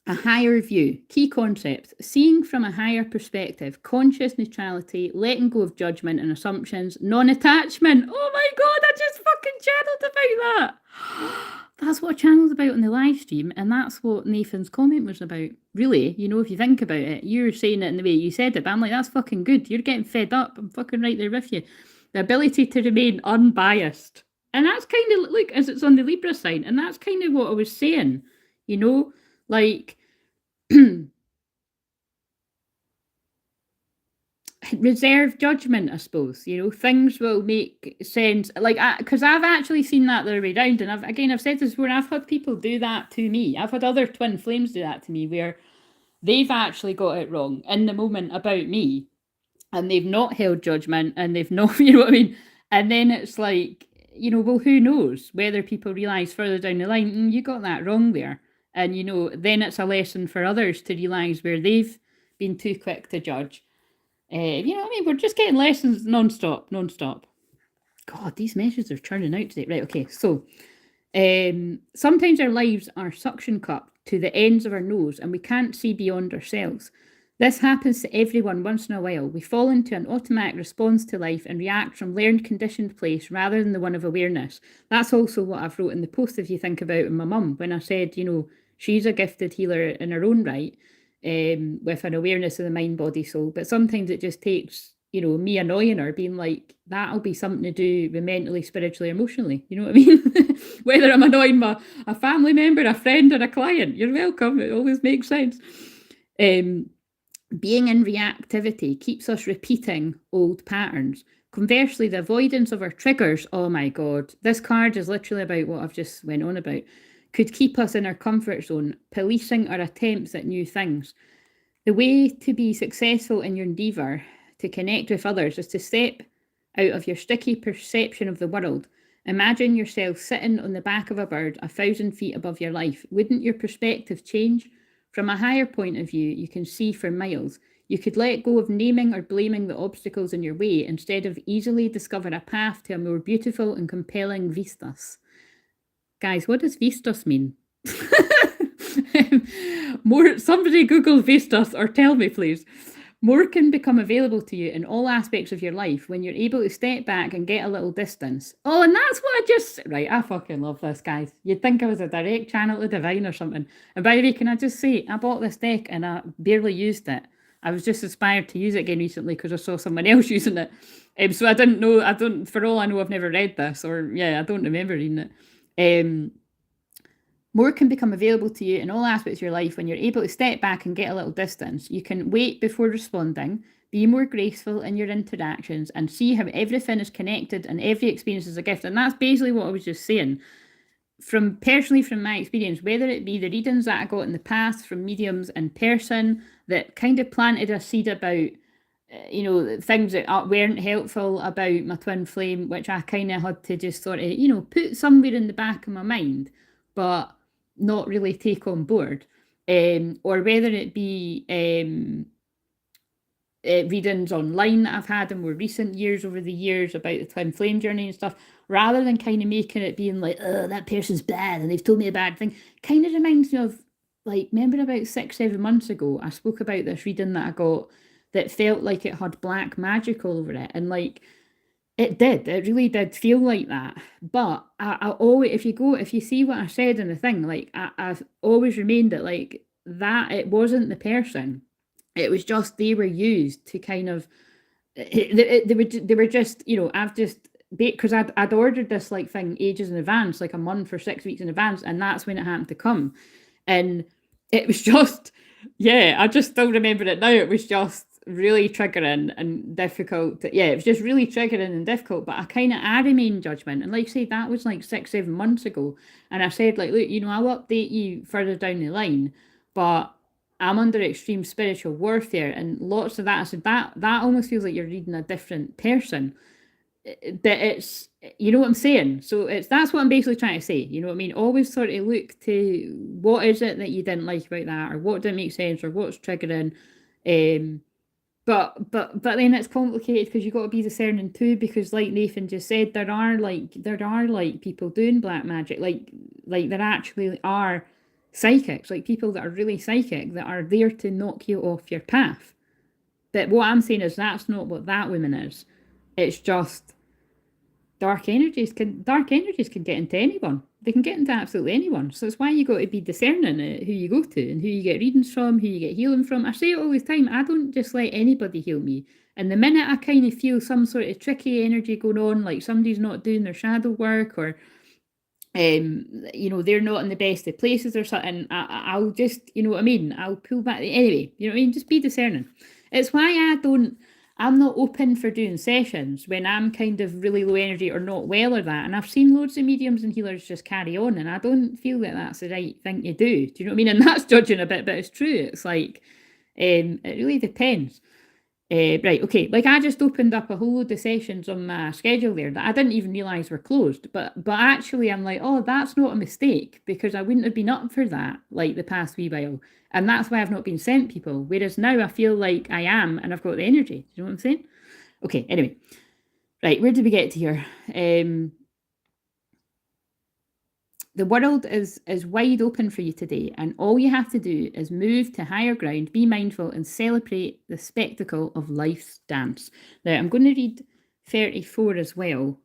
a higher view. Key concepts. Seeing from a higher perspective. Conscious neutrality. Letting go of judgment and assumptions. Non-attachment. Oh my god, I just fucking channeled about that. That's what I channeled about on the live stream, and that's what Nathan's comment was about. Really, you know, if you think about it, you're saying it in the way you said it, but I'm like, that's fucking good. You're getting fed up. I'm fucking right there with you. The ability to remain unbiased. And that's kind of, look, as it's on the Libra sign, and that's kind of what I was saying, you know, like, reserve judgment, I suppose. You know, things will make sense. Like, because I've actually seen that the other way around, and I've said this before. I've had people do that to me. I've had other twin flames do that to me, where they've actually got it wrong in the moment about me, and they've not held judgment, and they've not, you know what I mean. And then it's like, you know, well, who knows whether people realise further down the line, you got that wrong there. And, you know, then it's a lesson for others to realise where they've been too quick to judge. You know what I mean? We're just getting lessons non-stop. God, these messages are churning out today. Right, okay, so sometimes our lives are suction cupped to the ends of our nose and we can't see beyond ourselves. This happens to everyone once in a while. We fall into an automatic response to life and react from learned, conditioned place rather than the one of awareness. That's also what I've wrote in the post, if you think about my mum, when I said, you know, she's a gifted healer in her own right, with an awareness of the mind, body, soul. But sometimes it just takes, you know, me annoying her, being like, that'll be something to do with mentally, spiritually, emotionally. You know what I mean? Whether I'm annoying a family member, a friend, or a client, you're welcome. It always makes sense. Being in reactivity keeps us repeating old patterns. Conversely, the avoidance of our triggers, oh my God, this card is literally about what I've just went on about, could keep us in our comfort zone, policing our attempts at new things. The way to be successful in your endeavour to connect with others is to step out of your sticky perception of the world. Imagine yourself sitting on the back of a bird 1,000 feet above your life. Wouldn't your perspective change? From a higher point of view, you can see for miles. You could let go of naming or blaming the obstacles in your way, instead of easily discover a path to a more beautiful and compelling vistas. Guys, what does vistas mean? Somebody Google vistas or tell me, please. More can become available to you in all aspects of your life when you're able to step back and get a little distance. Oh, and that's what I just... Right, I fucking love this, guys. You'd think I was a direct channel to divine or something. And by the way, can I just say, I bought this deck and I barely used it. I was just inspired to use it again recently because I saw someone else using it. So I didn't know, for all I know, I've never read this, or yeah, I don't remember reading it. More can become available to you in all aspects of your life when you're able to step back and get a little distance. You can wait before responding, be more graceful in your interactions, and see how everything is connected and every experience is a gift. And that's basically what I was just saying. From my experience, whether it be the readings that I got in the past from mediums in person that kind of planted a seed about things that weren't helpful about my twin flame, which I kind of had to just sort of, put somewhere in the back of my mind, but not really take on board. Or whether it be readings online that I've had in more recent years over the years about the twin flame journey and stuff, rather than kind of making it being like, oh, that person's bad and they've told me a bad thing, kind of reminds me of, like, remember about 6-7 months ago, I spoke about this reading that I got that felt like it had black magic all over it. And like, it really did feel like that. But I always, if you see what I said in the thing, like, I've always remained that, like, that it wasn't the person. It was just they were used to kind of, they were just, I've just, because I'd ordered this like thing ages in advance, like a month or 6 weeks in advance, and that's when it happened to come. And it was just, yeah, I just still remember it now. It was just really triggering and difficult. It was just really triggering and difficult. But I remain judgment. And like I say, that was like 6-7 months ago. And I said, like, look, I'll update you further down the line. But I'm under extreme spiritual warfare, and lots of that. I said that almost feels like you're reading a different person. That it's, you know what I'm saying. So that's what I'm basically trying to say. You know what I mean? Always sort of look to what is it that you didn't like about that, or what didn't make sense, or what's triggering. But then it's complicated because you've got to be discerning too, because like Nathan just said, there are like people doing black magic, like there actually are psychics, like people that are really psychic that are there to knock you off your path. But what I'm saying is that's not what that woman is. It's just dark energies can get into anyone. They can get into absolutely anyone. So it's why you got to be discerning who you go to and who you get readings from, who you get healing from. I say it all the time. I don't just let anybody heal me. And the minute I kind of feel some sort of tricky energy going on, like somebody's not doing their shadow work, or they're not in the best of places or something, I'll just, you know what I mean, I'll pull back. Anyway, you know what I mean, just be discerning. It's why I'm not open for doing sessions when I'm kind of really low energy or not well or that. And I've seen loads of mediums and healers just carry on, and I don't feel that that's the right thing to do. Do you know what I mean? And that's judging a bit, but it's true. It's like, it really depends. Right, okay. Like, I just opened up a whole load of sessions on my schedule there that I didn't even realise were closed. But actually, I'm like, oh, that's not a mistake, because I wouldn't have been up for that like the past wee while. And that's why I've not been sent people. Whereas now I feel like I am, and I've got the energy. Do you know what I'm saying? Okay, anyway. Right, where did we get to here? The world is wide open for you today, and all you have to do is move to higher ground, be mindful, and celebrate the spectacle of life's dance. Now, I'm going to read 34 as well.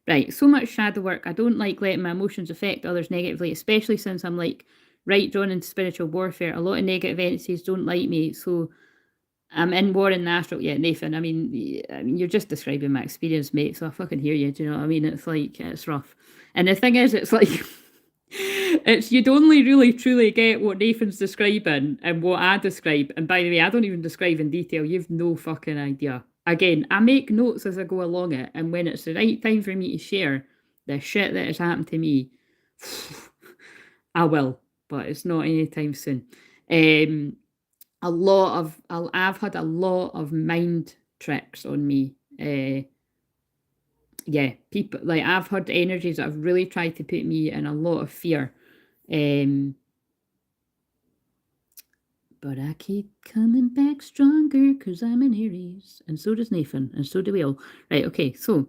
Right, so much shadow work. I don't like letting my emotions affect others negatively, especially since I'm like right drawn into spiritual warfare. A lot of negative entities don't like me, so I'm in war in the astral. Yeah, Nathan, I mean, you're just describing my experience, mate, so I fucking hear you. Do you know what I mean? It's like, it's rough. And the thing is, it's like, you'd only really truly get what Nathan's describing and what I describe. And by the way, I don't even describe in detail. You've no fucking idea. Again, I make notes as I go along it. And when it's the right time for me to share the shit that has happened to me, I will. But it's not anytime soon. I've had a lot of mind tricks on me. People, like, I've had energies that have really tried to put me in a lot of fear. But I keep coming back stronger because I'm an Aries, and so does Nathan, and so do we all. Right, okay, so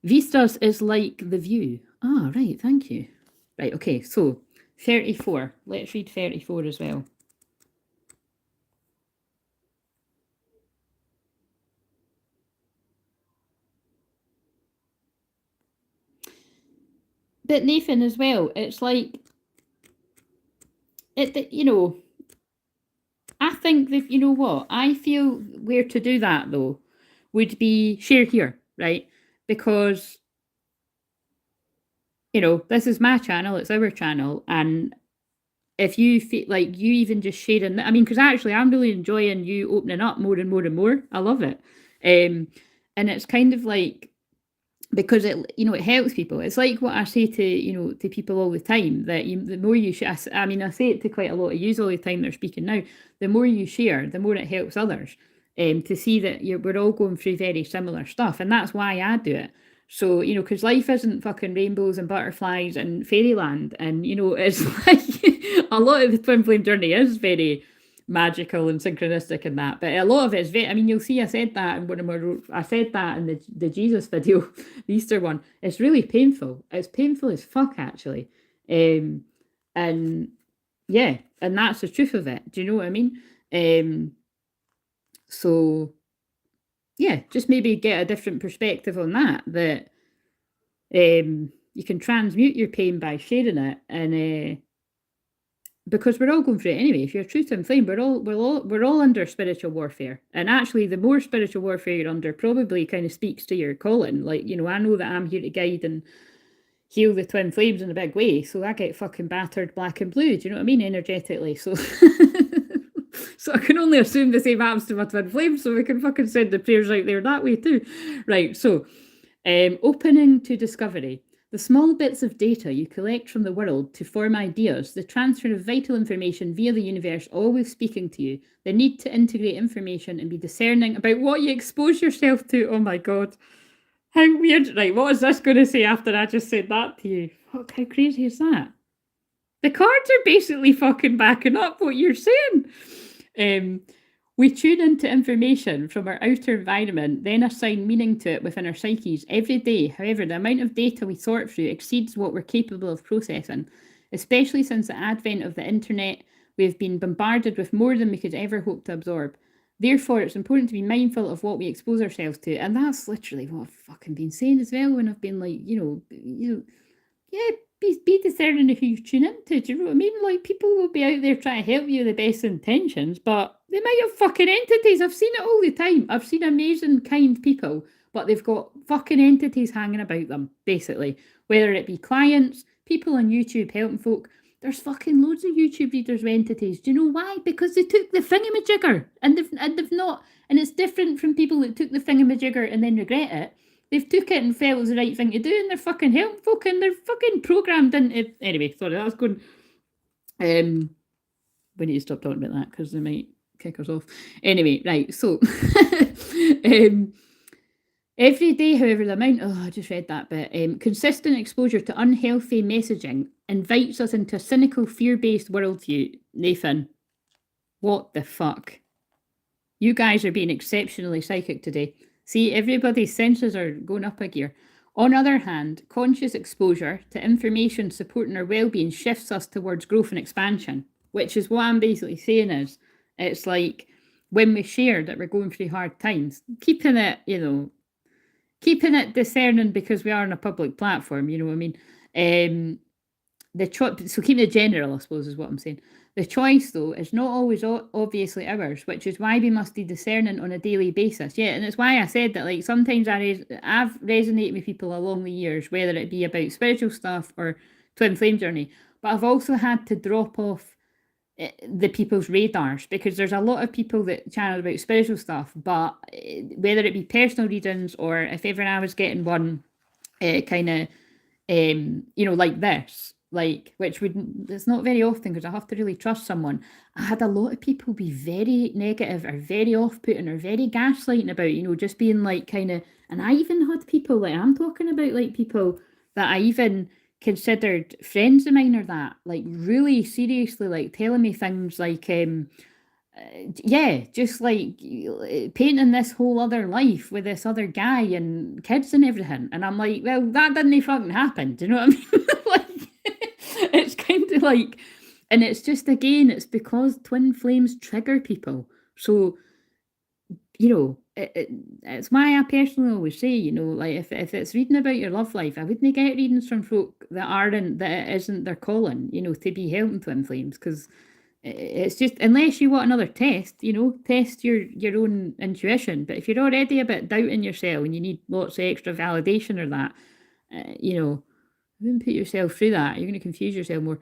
Vistas is like the view. Ah, right, thank you. Right, okay, so 34. Let's read 34 as well. But Nathan as well, it's like, I think that, you know what, I feel where to do that though would be share here, right? Because, this is my channel, it's our channel, and if you feel like you even just sharing, because actually I'm really enjoying you opening up more and more and more. I love it. And it's kind of like, because it helps people. It's like what I say to people all the time, that the more you share, I say it to quite a lot of yous all the time, they're speaking now, the more you share, the more it helps others, to see that we're all going through very similar stuff. And that's why I do it. So, because life isn't fucking rainbows and butterflies and fairyland. And, it's like a lot of the twin flame journey is very magical and synchronistic and that. But a lot of it is very, you'll see I said that in one of my, I said that in the Jesus video, the Easter one. It's really painful. It's painful as fuck, actually. And yeah, and that's the truth of it. Do you know what I mean? So yeah, just maybe get a different perspective on that you can transmute your pain by sharing it, and because we're all going through it anyway. If you're a true twin flame, we're all under spiritual warfare. And actually, the more spiritual warfare you're under, probably kind of speaks to your calling. Like, I know that I'm here to guide and heal the twin flames in a big way, so I get fucking battered black and blue. Do you know what I mean? Energetically, so so I can only assume the same happens to my twin flame. So we can fucking send the prayers out there that way too, right? So, opening to discovery. The small bits of data you collect from the world to form ideas, the transfer of vital information via the universe always speaking to you, the need to integrate information and be discerning about what you expose yourself to. Oh my God. How weird. Right, what is this going to say after I just said that to you? Fuck, how crazy is that? The cards are basically fucking backing up what you're saying. We tune into information from our outer environment, then assign meaning to it within our psyches every day. However, the amount of data we sort through exceeds what we're capable of processing. Especially since the advent of the internet, we have been bombarded with more than we could ever hope to absorb. Therefore, it's important to be mindful of what we expose ourselves to. And that's literally what I've fucking been saying as well, when I've been like, yeah, be discerning of who you tune into. Do you know what I mean? Like, people will be out there trying to help you with the best intentions, but they might have fucking entities. I've seen it all the time. I've seen amazing, kind people, but they've got fucking entities hanging about them, basically. Whether it be clients, people on YouTube helping folk. There's fucking loads of YouTube readers with entities. Do you know why? Because they took the thingamajigger and they've not. And it's different from people that took the thingamajigger and then regret it. They've took it and felt it was the right thing to do, and they're fucking helping folk, and they're fucking programmed into. Anyway, sorry, that's going. We need to stop talking about that because they might kick us off. Anyway, right. So, every day, however, the amount. Oh, I just read that bit. Consistent exposure to unhealthy messaging invites us into a cynical, fear-based worldview. Nathan, what the fuck? You guys are being exceptionally psychic today. See, everybody's senses are going up a gear. On the other hand, conscious exposure to information supporting our well-being shifts us towards growth and expansion, which is what I'm basically saying is, it's like when we share that we're going through hard times, keeping it discerning because we are on a public platform, you know what I mean? So keep it general, I suppose, is what I'm saying. The choice, though, is not always obviously ours, which is why we must be discerning on a daily basis. Yeah, and it's why I said that, like, sometimes I've resonated with people along the years, whether it be about spiritual stuff or twin flame journey, but I've also had to drop off the people's radars, because there's a lot of people that channel about spiritual stuff, but whether it be personal readings or if ever I was getting one kind of, like this, like, which it's not very often because I have to really trust someone. I had a lot of people be very negative or very off-putting or very gaslighting about, just being like kind of, and I even had people, like I'm talking about, like people that I even considered friends of mine, or that, like, really seriously, like telling me things like, just like painting this whole other life with this other guy and kids and everything. And I'm like, well, that didn't fucking happen. Do you know what I mean? Like, it's kind of like, and it's just, again, it's because twin flames trigger people. So you know, it's why I personally always say, you know, like if it's reading about your love life, I wouldn't get readings from folk that it isn't their calling, you know, to be helping twin flames, because it's just, unless you want another test, you know, test your own intuition. But if you're already a bit doubting yourself and you need lots of extra validation or that, you know, I wouldn't put yourself through that. You're going to confuse yourself more.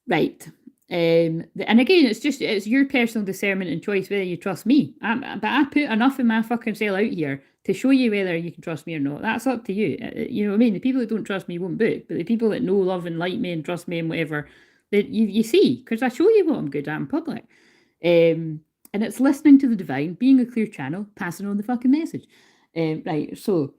Right. And again, it's your personal discernment and choice whether you trust me. But I put enough in my fucking cell out here to show you whether you can trust me or not. That's up to you. You know what I mean? The people that don't trust me won't book, but the people that know, love, and like me and trust me and whatever, that you see, because I show you what I'm good at in public. And it's listening to the divine, being a clear channel, passing on the fucking message. Right. So,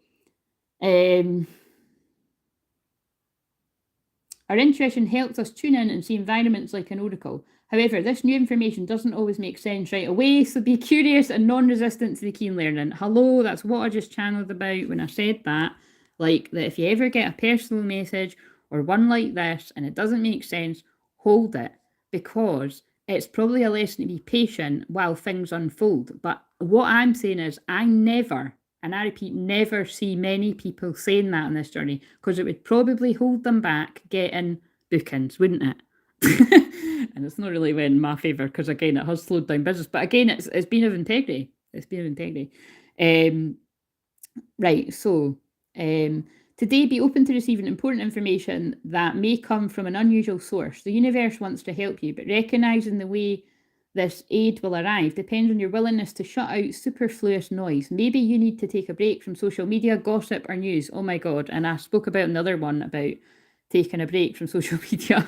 our intuition helps us tune in and see environments like an oracle. However, this new information doesn't always make sense right away, so be curious and non-resistant to the keen learning. Hello, that's what I just channeled about when I said that. Like, that if you ever get a personal message or one like this and it doesn't make sense, hold it, because it's probably a lesson to be patient while things unfold. But what I'm saying is, I never, and I repeat, never see many people saying that on this journey, because it would probably hold them back getting bookings, wouldn't it? And it's not really in my favour, because again, it has slowed down business. But again, it's been of integrity. It's been of integrity. Right, so today, be open to receiving important information that may come from an unusual source. The universe wants to help you, but recognising the way this aid will arrive depends on your willingness to shut out superfluous noise. Maybe you need to take a break from social media, gossip, or news. Oh my God. And I spoke about another one about taking a break from social media.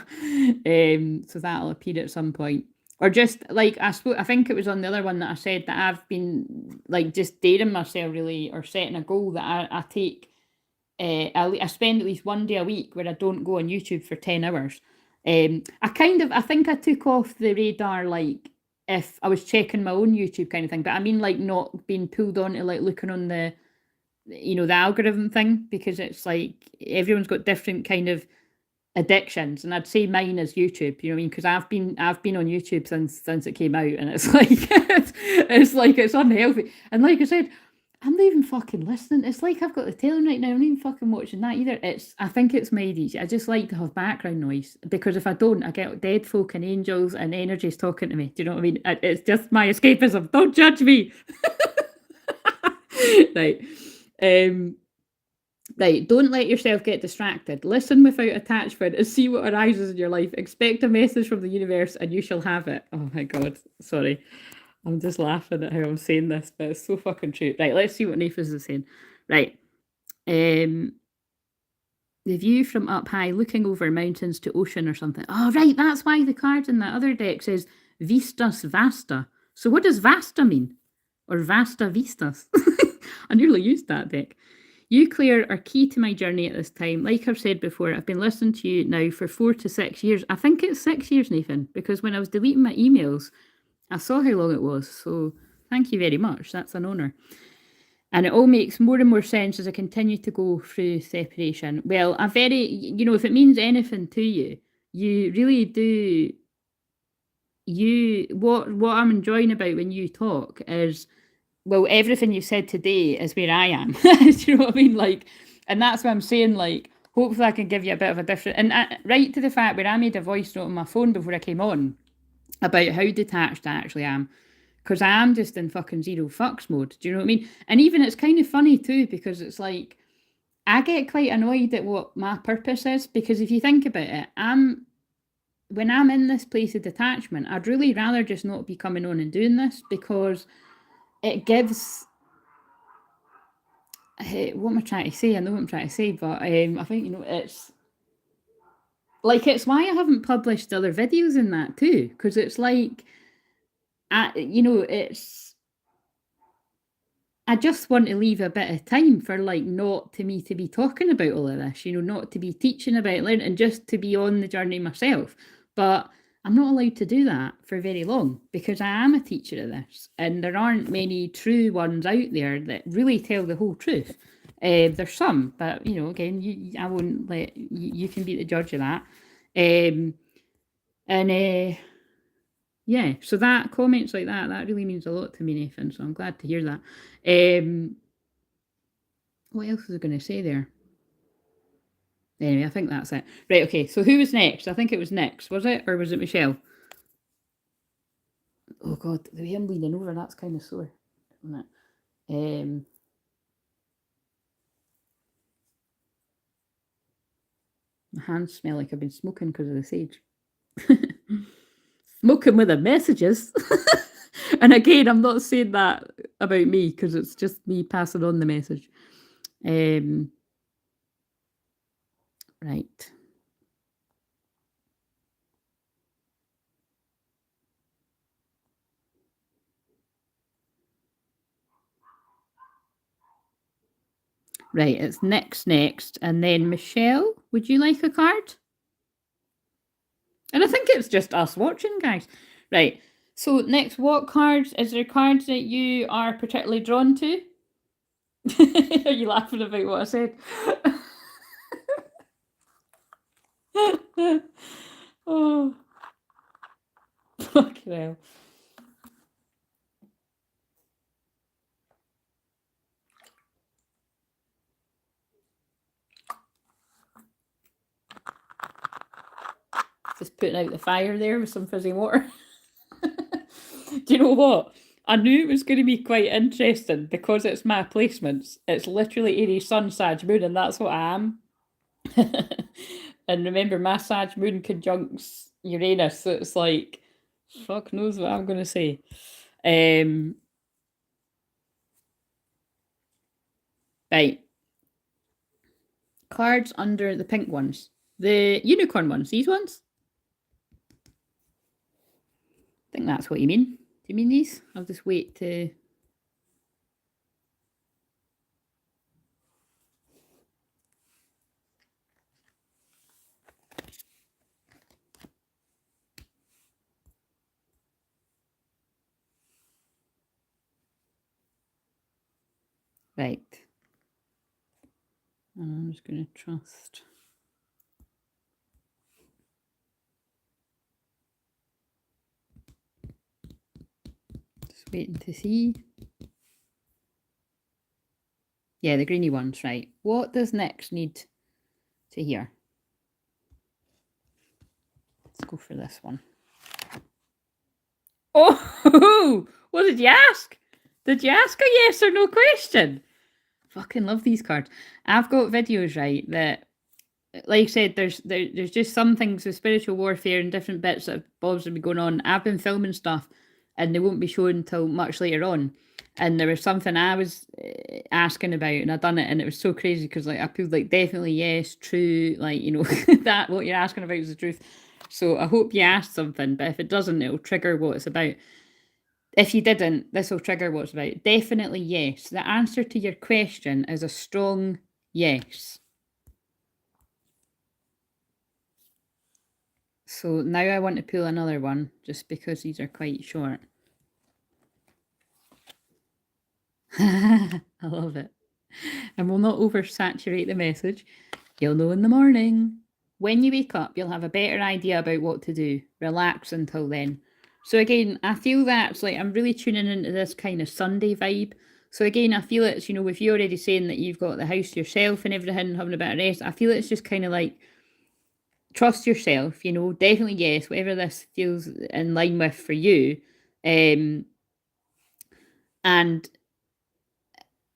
So that'll appear at some point. Or just like I think it was on the other one that I said that I've been like just daring myself really, or setting a goal that I take. I spend at least one day a week where I don't go on YouTube for 10 hours. I think I took off the radar, like if I was checking my own YouTube kind of thing, but I mean like not being pulled on to like looking on the, you know, the algorithm thing, because it's like everyone's got different kind of addictions, and I'd say mine is YouTube. You know what I mean? Because I've been on YouTube since it came out, and it's like it's unhealthy. And like I said, I'm not even fucking listening. It's like I've got the telly right now. I'm not even fucking watching that either. I think it's my ADHD. I just like to have background noise, because if I don't, I get dead folk and angels and energies talking to me. Do you know what I mean? It's just my escapism. Don't judge me. Right. Right, don't let yourself get distracted. Listen without attachment and see what arises in your life. Expect a message from the universe and you shall have it. Oh my God, sorry. I'm just laughing at how I'm saying this, but it's so fucking true. Right, let's see what Nathan's is saying. Right. The view from up high, looking over mountains to ocean or something. Oh, right, that's why the card in that other deck says Vistas Vasta. So what does Vasta mean? Or Vasta Vistas? I nearly used that deck. You, Claire, are key to my journey at this time. Like I've said before, I've been listening to you now for 4 to 6 years. I think it's 6 years, Nathan, because when I was deleting my emails, I saw how long it was. So thank you very much. That's an honour. And it all makes more and more sense as I continue to go through separation. Well, if it means anything to you, you really do. What I'm enjoying about when you talk is, well, everything you've said today is where I am. Do you know what I mean? Like, and that's what I'm saying. Like, hopefully I can give you a bit of a different, and right to the fact where I made a voice note on my phone before I came on about how detached I actually am, because I am just in fucking zero fucks mode. Do you know what I mean? And even it's kind of funny too, because it's like, I get quite annoyed at what my purpose is, because if you think about it, when I'm in this place of detachment, I'd really rather just not be coming on and doing this, because it gives, what am I trying to say? I know what I'm trying to say, but I think, it's like, it's why I haven't published other videos in that too, because it's like, I just want to leave a bit of time for like not to me to be talking about all of this, not to be teaching about learning, and just to be on the journey myself. But I'm not allowed to do that for very long, because I am a teacher of this, and there aren't many true ones out there that really tell the whole truth. There's some, but again, I won't let you can be the judge of that. And Yeah, so that comments like that really means a lot to me, Nathan. So I'm glad to hear that. What else was I going to say there? Anyway, I think that's it. Right, okay, so who was next? I think it was Nix, was it? Or was it Michelle? Oh, God, the way I'm leaning over, that's kind of sore, isn't it? My hands smell like I've been smoking because of the sage. Smoking with the messages. And again, I'm not saying that about me because it's just me passing on the message. Right. Right, it's next, and then Michelle, would you like a card? And I think it's just us watching, guys. Right, so next, what cards, is there cards that you are particularly drawn to? Are you laughing about what I said? Oh, fucking hell. Just putting out the fire there with some fizzy water. Do you know what? I knew it was going to be quite interesting because it's my placements. It's literally Aries Sun, Sag Moon, and that's what I am. And remember, my Sag Moon conjuncts Uranus, so it's like, fuck knows what I'm going to say. Right. Cards under the pink ones. The unicorn ones, these ones? I think that's what you mean. Do you mean these? I'll just wait to... Right. I'm just going to trust. Just waiting to see. Yeah, the greeny ones, right. What does Nyx need to hear? Let's go for this one. Oh, what did you ask? Did you ask a yes or no question? Fucking love these cards. I've got videos, right, that, like I said, there's just some things with spiritual warfare and different bits that bobs will be going on. I've been filming stuff and they won't be shown until much later on. And there was something I was asking about and I done it and it was so crazy because like I pulled like definitely yes, true, like, you know, that what you're asking about is the truth. So I hope you asked something, but if it doesn't, it'll trigger what it's about. If you didn't, this will trigger what it's about. Definitely yes. The answer to your question is a strong yes. So now I want to pull another one just because these are quite short. I love it. And we'll not oversaturate the message. You'll know in the morning. When you wake up, you'll have a better idea about what to do. Relax until then. So again, I feel that's like I'm really tuning into this kind of Sunday vibe. So again, I feel it's, you know, with you already saying that you've got the house yourself and everything, having a bit of rest, I feel it's just kind of like trust yourself, you know, definitely yes, whatever this feels in line with for you. And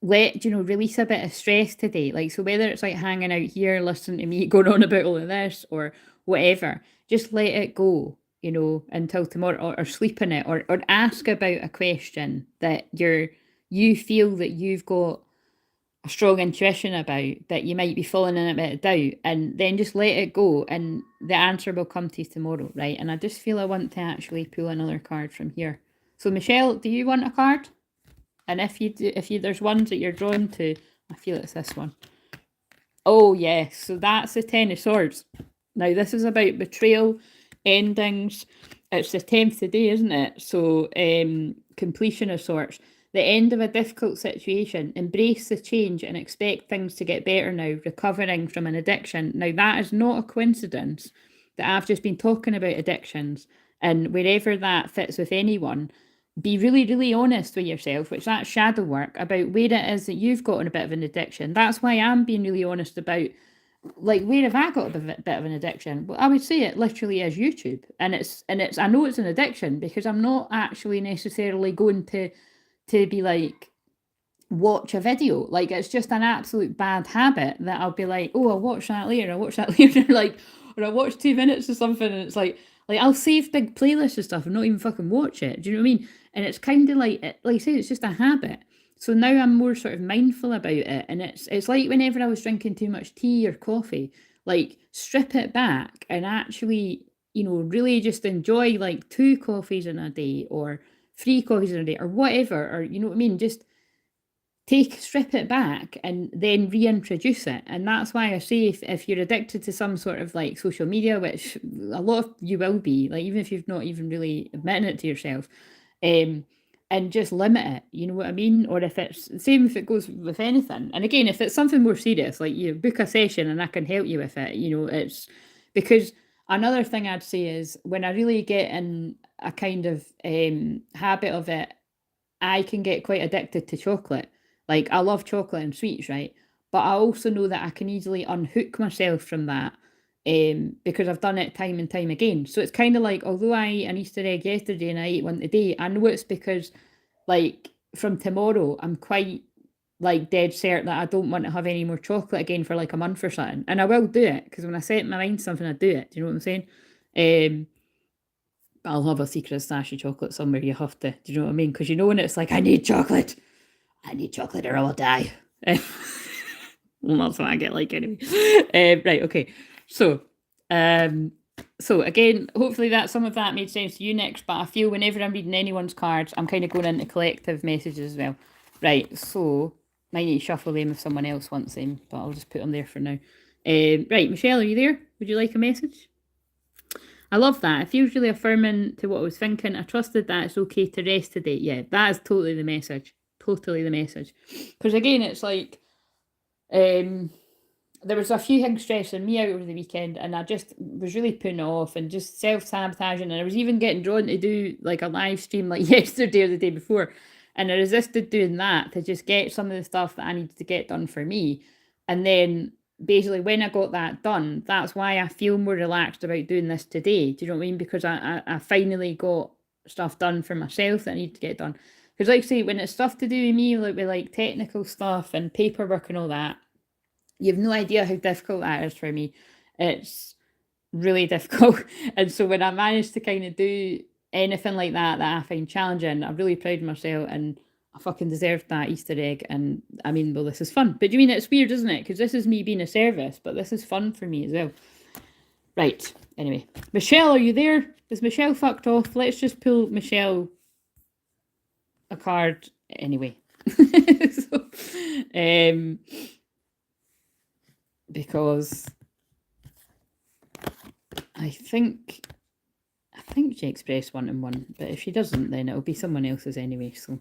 let, you know, release a bit of stress today. Like, so whether it's like hanging out here, listening to me going on about all of this or whatever, just let it go, you know, until tomorrow or sleep in it or ask about a question that you feel that you've got a strong intuition about that you might be falling in a bit of doubt and then just let it go and the answer will come to you tomorrow, right? And I just feel I want to actually pull another card from here. So Michelle, do you want a card? And if you do, there's ones that you're drawn to, I feel it's this one. Oh yes, so that's the Ten of Swords. Now this is about betrayal, endings. It's the 10th today, isn't it? So completion of sorts. The end of a difficult situation. Embrace the change and expect things to get better now. Recovering from an addiction. Now that is not a coincidence that I've just been talking about addictions And wherever that fits with anyone, be really, really honest with yourself, which that's shadow work, about where it is that you've got a bit of an addiction. That's why I'm being really honest about, like, where have I got a bit of an addiction? Well, I would say it literally is YouTube. And it's I know it's an addiction because I'm not actually necessarily going to be like, watch a video. Like, it's just an absolute bad habit that I'll be like, oh, I'll watch that later, I'll watch that later, like, or I'll watch 2 minutes or something, and it's like I'll save big playlists and stuff and not even fucking watch it. Do you know what I mean? And it's kind of like, like I say, it's just a habit. So now I'm more sort of mindful about it, and it's like whenever I was drinking too much tea or coffee, like, strip it back and actually, really just enjoy like 2 coffees in a day or 3 coffees in a day or whatever, or you know what I mean? Just strip it back and then reintroduce it. And that's why I say, if you're addicted to some sort of like social media, which a lot of you will be, like, even if you've not even really admitting it to yourself, and just limit it, you know what I mean? Or if it's same, if it goes with anything, and again, if it's something more serious, like, you book a session and I can help you with it, it's because another thing I'd say is, when I really get in a kind of habit of it, I can get quite addicted to chocolate. Like, I love chocolate and sweets, right? But I also know that I can easily unhook myself from that, because I've done it time and time again. So it's kind of like, although I ate an Easter egg yesterday and I ate one today, I know it's because, like, from tomorrow, I'm quite, like, dead certain that I don't want to have any more chocolate again for like a month or something. And I will do it, because when I set my mind something, I do it. Do you know what I'm saying? But I'll have a secret stash of chocolate somewhere. You have to. Do you know what I mean? Because when it's like, I need chocolate or I'll die. Well, that's what I get like anyway. Right, okay. So, again, hopefully that some of that made sense to you, Nick. But I feel whenever I'm reading anyone's cards, I'm kind of going into collective messages as well. Right, so might need to shuffle them if someone else wants them, but I'll just put them there for now. Right, Michelle, are you there? Would you like a message? I love that. It feels really affirming to what I was thinking. I trusted that it's okay to rest today. Yeah, that is totally the message. Totally the message. Because again, it's like, there was a few things stressing me out over the weekend, and I just was really putting off and just self-sabotaging, and I was even getting drawn to do like a live stream like yesterday or the day before, and I resisted doing that to just get some of the stuff that I needed to get done for me. And then basically, when I got that done, that's why I feel more relaxed about doing this today. Do you know what I mean? Because I finally got stuff done for myself that I need to get done. Because, like I say, when it's stuff to do with me, like with like technical stuff and paperwork and all that, you have no idea how difficult that is for me. It's really difficult. And so when I managed to kind of do anything like that I find challenging, I'm really proud of myself, and I fucking deserved that Easter egg. And I mean, well, this is fun. But you mean, it's weird, isn't it? Because this is me being a service, but this is fun for me as well. Right. Anyway, Michelle, are you there? Is Michelle fucked off? Let's just pull Michelle a card anyway. So, because I think she expressed 1-1, but if she doesn't, then it'll be someone else's anyway. So,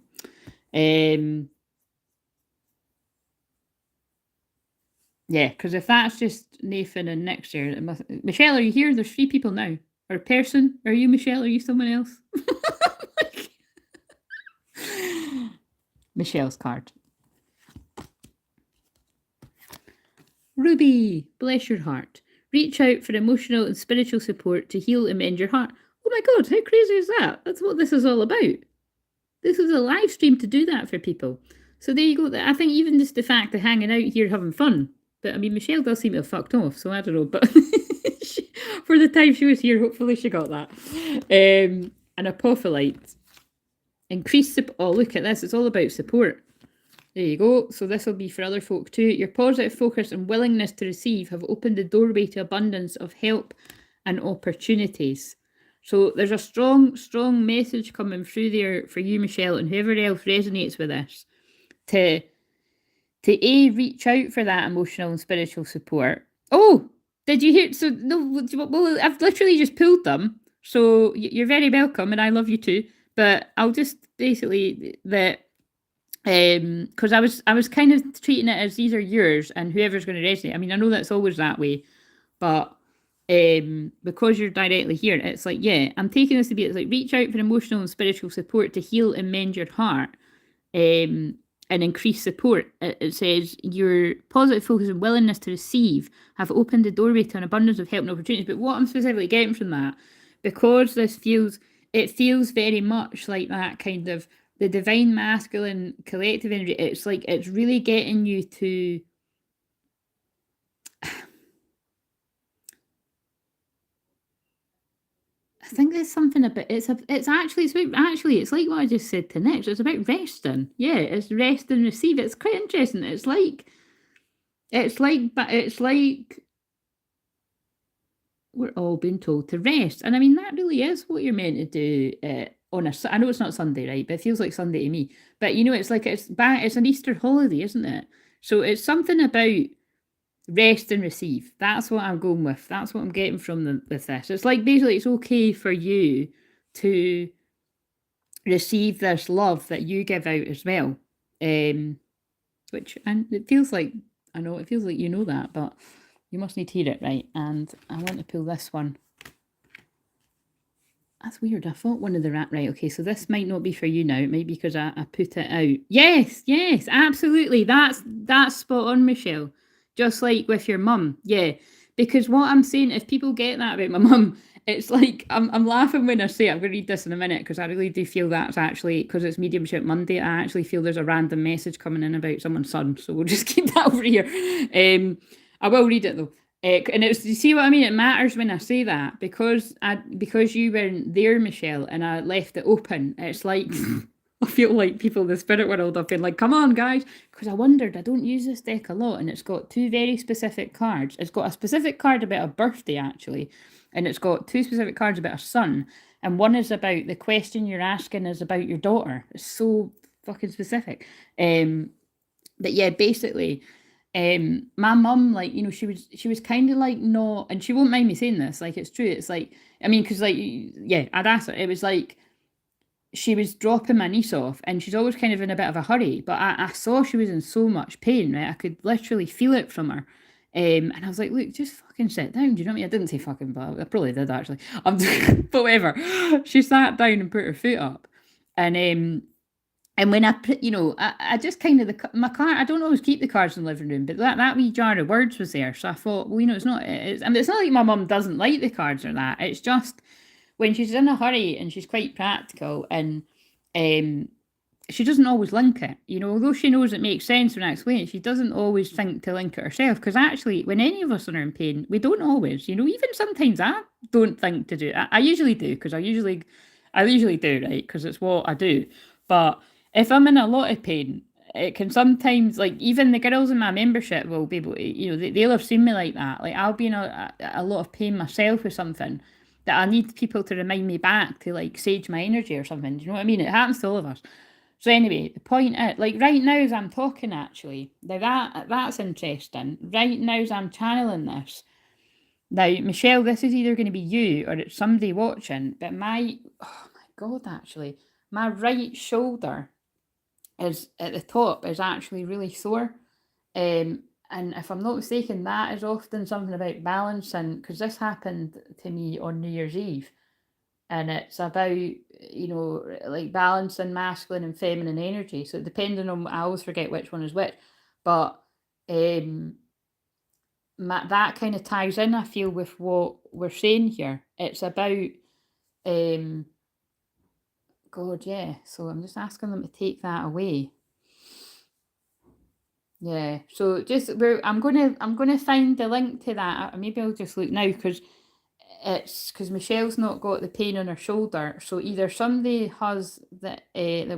yeah, because if that's just Nathan and next year, it must. Michelle, are you here? There's 3 people now. Or person? Are you Michelle? Are you someone else? Michelle's card. Ruby, bless your heart. Reach out for emotional and spiritual support to heal and mend your heart. Oh my God, how crazy is that? That's what this is all about. This is a live stream to do that for people. So there you go. I think even just the fact of hanging out here having fun. But I mean, Michelle does seem to have fucked off, so I don't know. But for the time she was here, hopefully she got that. An apophyllite. Increase oh, look at this. It's all about support. There you go. So this will be for other folk too. Your positive focus and willingness to receive have opened the doorway to abundance of help and opportunities. So there's a strong, strong message coming through there for you, Michelle, and whoever else resonates with this, to reach out for that emotional and spiritual support. Oh, did you hear? So no, well, I've literally just pulled them. So you're very welcome, and I love you too. But I'll just basically that. Because I was kind of treating it as these are yours and whoever's going to resonate. I mean, I know that's always that way, but because you're directly here, it's like, yeah, I'm taking this to be, it's like, reach out for emotional and spiritual support to heal and mend your heart, and increase support. It says your positive focus and willingness to receive have opened the doorway to an abundance of help and opportunities. But what I'm specifically getting from that, because it feels very much like that kind of the divine masculine collective energy. It's like it's really getting you to, I think there's something about it's like what I just said to Nick. It's about resting. Yeah, it's rest and receive. It's quite interesting. But it's like we're all being told to rest, and I mean that really is what you're meant to do. On a, I know it's not Sunday, right? But it feels like Sunday to me. But you know, it's like it's back. It's an Easter holiday, isn't it? So it's something about rest and receive. That's what I'm going with. That's what I'm getting from with this. It's like basically it's okay for you to receive this love that you give out as well. Which, and it feels like, I know it feels like you know that, but you must need to hear it, right? And I want to pull this one. That's weird. I thought one of the right. Okay, so this might not be for you now. It might be because I put it out. Yes, absolutely. That's spot on, Michelle. Just like with your mum, yeah. Because what I'm saying, if people get that about my mum, it's like I'm laughing when I say it. I'm going to read this in a minute because I really do feel that's actually, because it's Mediumship Monday, I actually feel there's a random message coming in about someone's son. So we'll just keep that over here. I will read it though. And it's, you see what I mean? It matters when I say that because you weren't there, Michelle, and I left it open. It's like I feel like people in the spirit world have been like, "Come on, guys," because I wondered. I don't use this deck a lot, and it's got two very specific cards. It's got a specific card about a birthday, actually, and it's got two specific cards about a son, and one is about the question you're asking is about your daughter. It's so fucking specific. But yeah, basically my mum, like, you know, she was kind of like not, and she won't mind me saying this, like it's true, it's like, I mean, because like, yeah, I'd ask her, it was like she was dropping my niece off and she's always kind of in a bit of a hurry, but I saw she was in so much pain, right? I could literally feel it from her. And I was like, look, just fucking sit down. Do you know what I mean? I didn't say fucking, but I probably did actually. But whatever. She sat down and put her foot up. And when I put, you know, I just kind of, my car, I don't always keep the cards in the living room, but that wee jar of words was there. So I thought, well, you know, I mean, it's not like my mum doesn't like the cards or that. It's just when she's in a hurry and she's quite practical and she doesn't always link it. You know, although she knows it makes sense when I explain it, she doesn't always think to link it herself. Because actually, when any of us are in pain, we don't always, you know, even sometimes I don't think to do it. I usually do, because I usually do, right? Because it's what I do. But if I'm in a lot of pain, it can sometimes, like, even the girls in my membership will be able to, you know, they'll have seen me like that. Like, I'll be in a lot of pain myself with something that I need people to remind me back to, like, sage my energy or something. Do you know what I mean? It happens to all of us. So anyway, the point is, like, right now as I'm talking, actually, now that's interesting. Right now as I'm channeling this, now, Michelle, this is either going to be you or it's somebody watching, but oh my God, actually, my right shoulder is at the top is actually really sore. And if I'm not mistaken, that is often something about balancing, because this happened to me on New Year's Eve. And it's about, you know, like balancing masculine and feminine energy. So depending on, I always forget which one is which, but that kind of ties in, I feel, with what we're saying here. It's about, God, yeah. So I'm just asking them to take that away. Yeah. So just I'm gonna find the link to that. Maybe I'll just look now because Michelle's not got the pain on her shoulder. So either somebody has that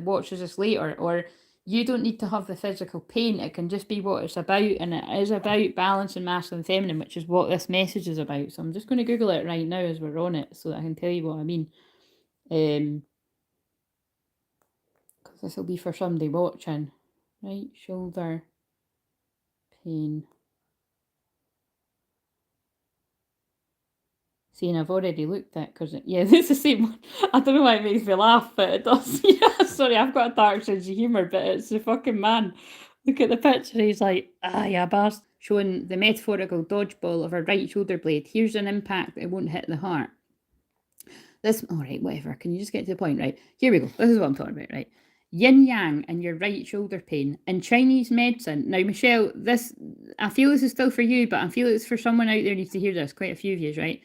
watches this later, or you don't need to have the physical pain. It can just be what it's about, and it is about balance and masculine and feminine, which is what this message is about. So I'm just going to Google it right now as we're on it, so that I can tell you what I mean. Because this will be for somebody watching. Right shoulder pain. See, and I've already looked at, because yeah, it's the same one. I don't know why it makes me laugh, but it does. Yeah, sorry, I've got a dark sense of humour, but it's the fucking man. Look at the picture, he's like, ah, yeah, bastard. Showing the metaphorical dodgeball of a right shoulder blade. Here's an impact that won't hit the heart. This, all right, whatever. Can you just get to the point, right? Here we go. This is what I'm talking about, right? Yin yang and your right shoulder pain. In Chinese medicine, now, Michelle, this, I feel this is still for you, but I feel it's for someone out there who needs to hear this. Quite a few of you, right?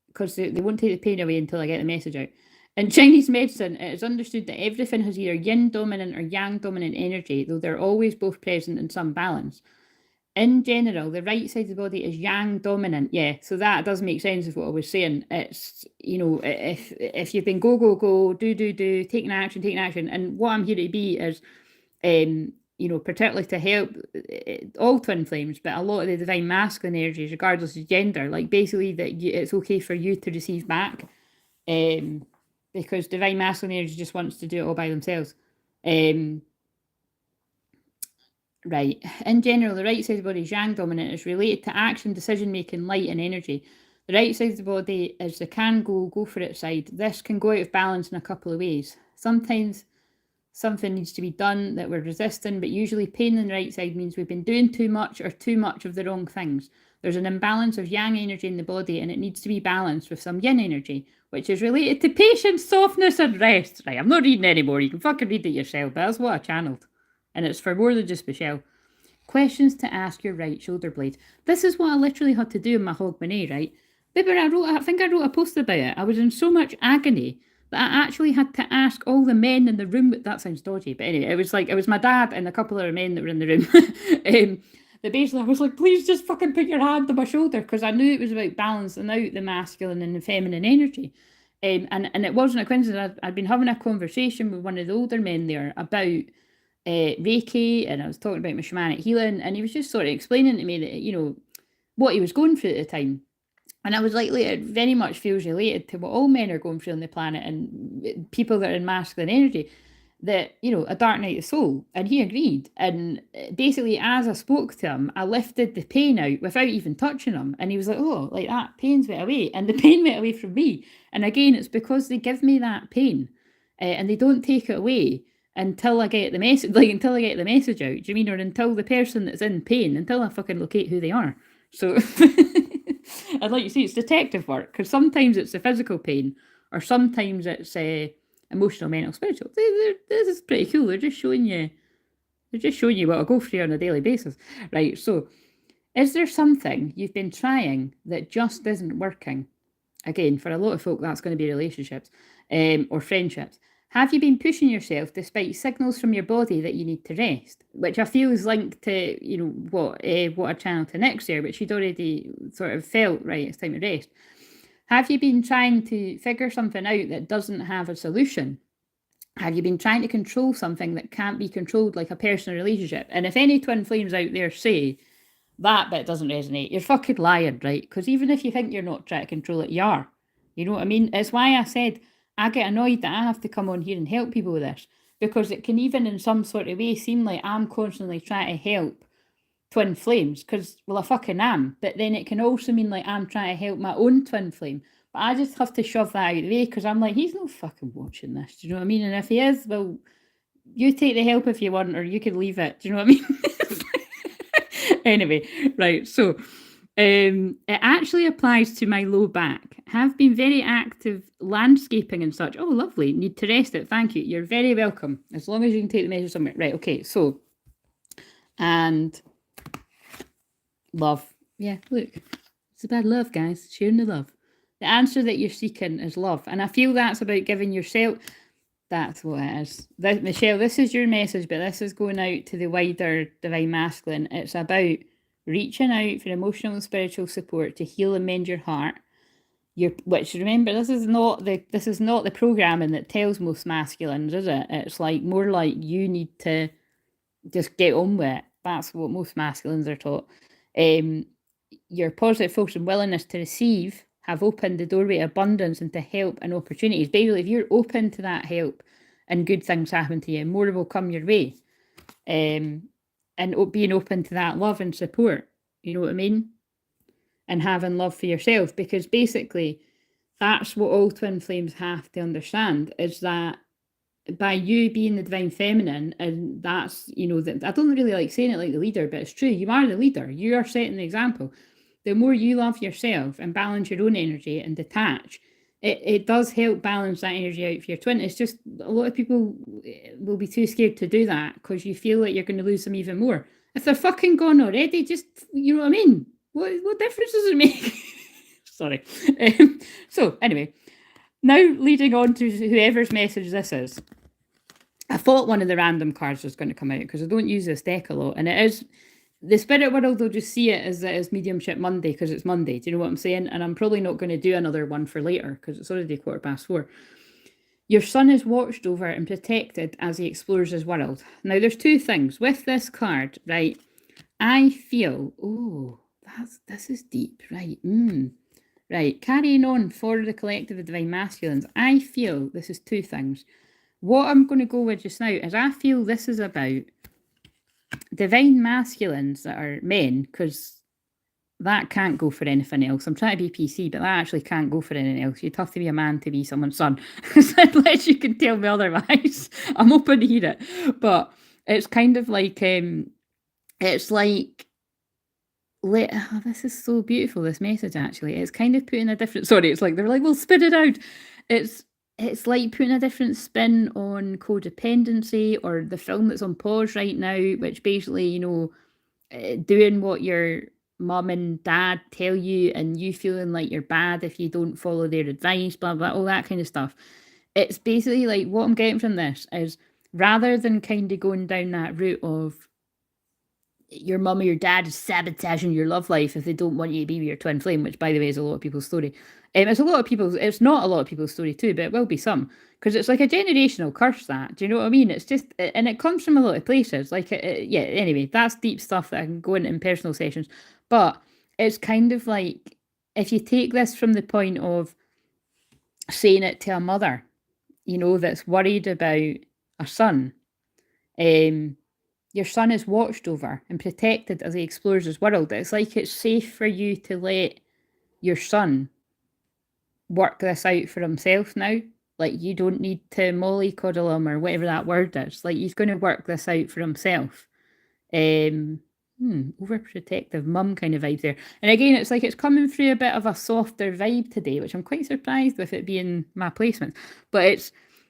Because they won't take the pain away until I get the message out. In Chinese medicine, it is understood that everything has either yin dominant or yang dominant energy, though they're always both present in some balance. In general, the right side of the body is yang dominant. Yeah, so that does make sense of what I was saying. It's, you know, if you've been go, go, go, do, taking action, and what I'm here to be is, you know, particularly to help all twin flames, but a lot of the divine masculine energies, regardless of gender, like basically that it's okay for you to receive back, because divine masculine energy just wants to do it all by themselves. Right. In general, the right side of the body is yang dominant. It's related to action, decision making, light, and energy. The right side of the body is the can go for it side. This can go out of balance in a couple of ways. Sometimes something needs to be done that we're resisting, but usually pain in the right side means we've been doing too much or too much of the wrong things. There's an imbalance of yang energy in the body, and it needs to be balanced with some yin energy, which is related to patience, softness, and rest. Right, I'm not reading anymore. You can fucking read it yourself, but that's what I channeled. And it's for more than just Michelle. Questions to ask your right shoulder blade. This is what I literally had to do in my Hogmanay, right? Maybe I think I wrote a post about it. I was in so much agony that I actually had to ask all the men in the room. That sounds dodgy, but anyway, it was my dad and a couple of men that were in the room. That basically I was like, please just fucking put your hand on my shoulder, because I knew it was about balancing out the masculine and the feminine energy. And it wasn't a coincidence. I'd been having a conversation with one of the older men there about Reiki, and I was talking about my shamanic healing, and he was just sort of explaining to me that, you know, what he was going through at the time. And I was like, it very much feels related to what all men are going through on the planet, and people that are in masculine energy, that, you know, a dark night of soul. And he agreed. And basically, as I spoke to him, I lifted the pain out without even touching him. And he was like, oh, like that pain's went away. And the pain went away from me. And again, it's because they give me that pain, and they don't take it away until I get the message, like until I get the message out. Do you mean, or until the person that's in pain, until I fucking locate who they are? So, I'd like you to see, it's detective work, because sometimes it's the physical pain, or sometimes it's emotional, mental, spiritual. This is pretty cool. They're just showing you what I go through on a daily basis, right? So, is there something you've been trying that just isn't working? Again, for a lot of folk, that's going to be relationships, or friendships. Have you been pushing yourself despite signals from your body that you need to rest? Which I feel is linked to, you know, what I channeled to Nick's there, but she'd already sort of felt, right, it's time to rest. Have you been trying to figure something out that doesn't have a solution? Have you been trying to control something that can't be controlled, like a personal relationship? And if any twin flames out there say that bit doesn't resonate, you're fucking lying, right? Because even if you think you're not trying to control it, you are. You know what I mean? It's why I said I get annoyed that I have to come on here and help people with this, because it can even in some sort of way seem like I'm constantly trying to help twin flames, because, well, I fucking am, but then it can also mean like I'm trying to help my own twin flame. But I just have to shove that out of the way, because I'm like, he's not fucking watching this, do you know what I mean? And if he is, well, you take the help if you want, or you could leave it, do you know what I mean? Anyway, right, so it actually applies to my low back. Have been very active landscaping and such. Oh, lovely. Need to rest it. Thank you. You're very welcome. As long as you can take the measure somewhere. Right, okay, so, and love. Yeah, look. It's about love, guys. Sharing the love. The answer that you're seeking is love. And I feel that's about giving yourself. That's what it is. Michelle, this is your message, but this is going out to the wider divine masculine. It's about reaching out for emotional and spiritual support to heal and mend your heart. Which, remember, this is not the programming that tells most masculines, is it? It's like more like you need to just get on with it. That's what most masculines are taught. Your positive focus and willingness to receive have opened the doorway to abundance and to help and opportunities. Basically, if you're open to that help and good things happen to you, more will come your way. And being open to that love and support, you know what I mean? And having love for yourself, because basically that's what all twin flames have to understand, is that by you being the divine feminine, and that's, that I don't really like saying it like the leader, but it's true. You are the leader. You are setting the example. The more you love yourself and balance your own energy and detach, it does help balance that energy out for your twin. It's just a lot of people will be too scared to do that because you feel like you're going to lose them even more. If they're fucking gone already, just, you know what I mean? What difference does it make? Sorry. So, anyway, now leading on to whoever's message this is. I thought one of the random cards was going to come out because I don't use this deck a lot, and it is the spirit world will just see it as mediumship Monday because it's Monday. Do you know what I'm saying? And I'm probably not going to do another one for later because it's already 4:15. Your son is watched over and protected as he explores his world. Now, there's two things with this card, right? I feel, this is deep, right? Right, carrying on for the collective of divine masculines, I feel this is two things. What I'm going to go with just now is I feel this is about divine masculines that are men, because that can't go for anything else. I'm trying to be PC, but that actually can't go for anything else. You'd have to be a man to be someone's son. Unless you can tell me otherwise. I'm open to hear it. But it's kind of like, it's like, this is so beautiful, this message, actually. It's kind of putting a different, sorry, it's like, they're like, we'll spit it out. It's like putting a different spin on codependency, or the film that's on pause right now, which basically, doing what your mum and dad tell you and you feeling like you're bad if you don't follow their advice, blah, blah, all that kind of stuff. It's basically like what I'm getting from this is rather than kind of going down that route of your mum or your dad is sabotaging your love life if they don't want you to be with your twin flame, which by the way is a lot of people's story. It's not a lot of people's story too, but it will be some, because it's like a generational curse. That, do you know what I mean? It's just, and it comes from a lot of places. Like, yeah. Anyway, that's deep stuff that I can go into in personal sessions. But it's kind of like if you take this from the point of saying it to a mother, that's worried about a son. Your son is watched over and protected as he explores his world. It's like it's safe for you to let your son work this out for himself now. Like, you don't need to mollycoddle him or whatever that word is. Like, he's going to work this out for himself. Overprotective mum kind of vibe there. And again, it's like it's coming through a bit of a softer vibe today, which I'm quite surprised with it being my placement. But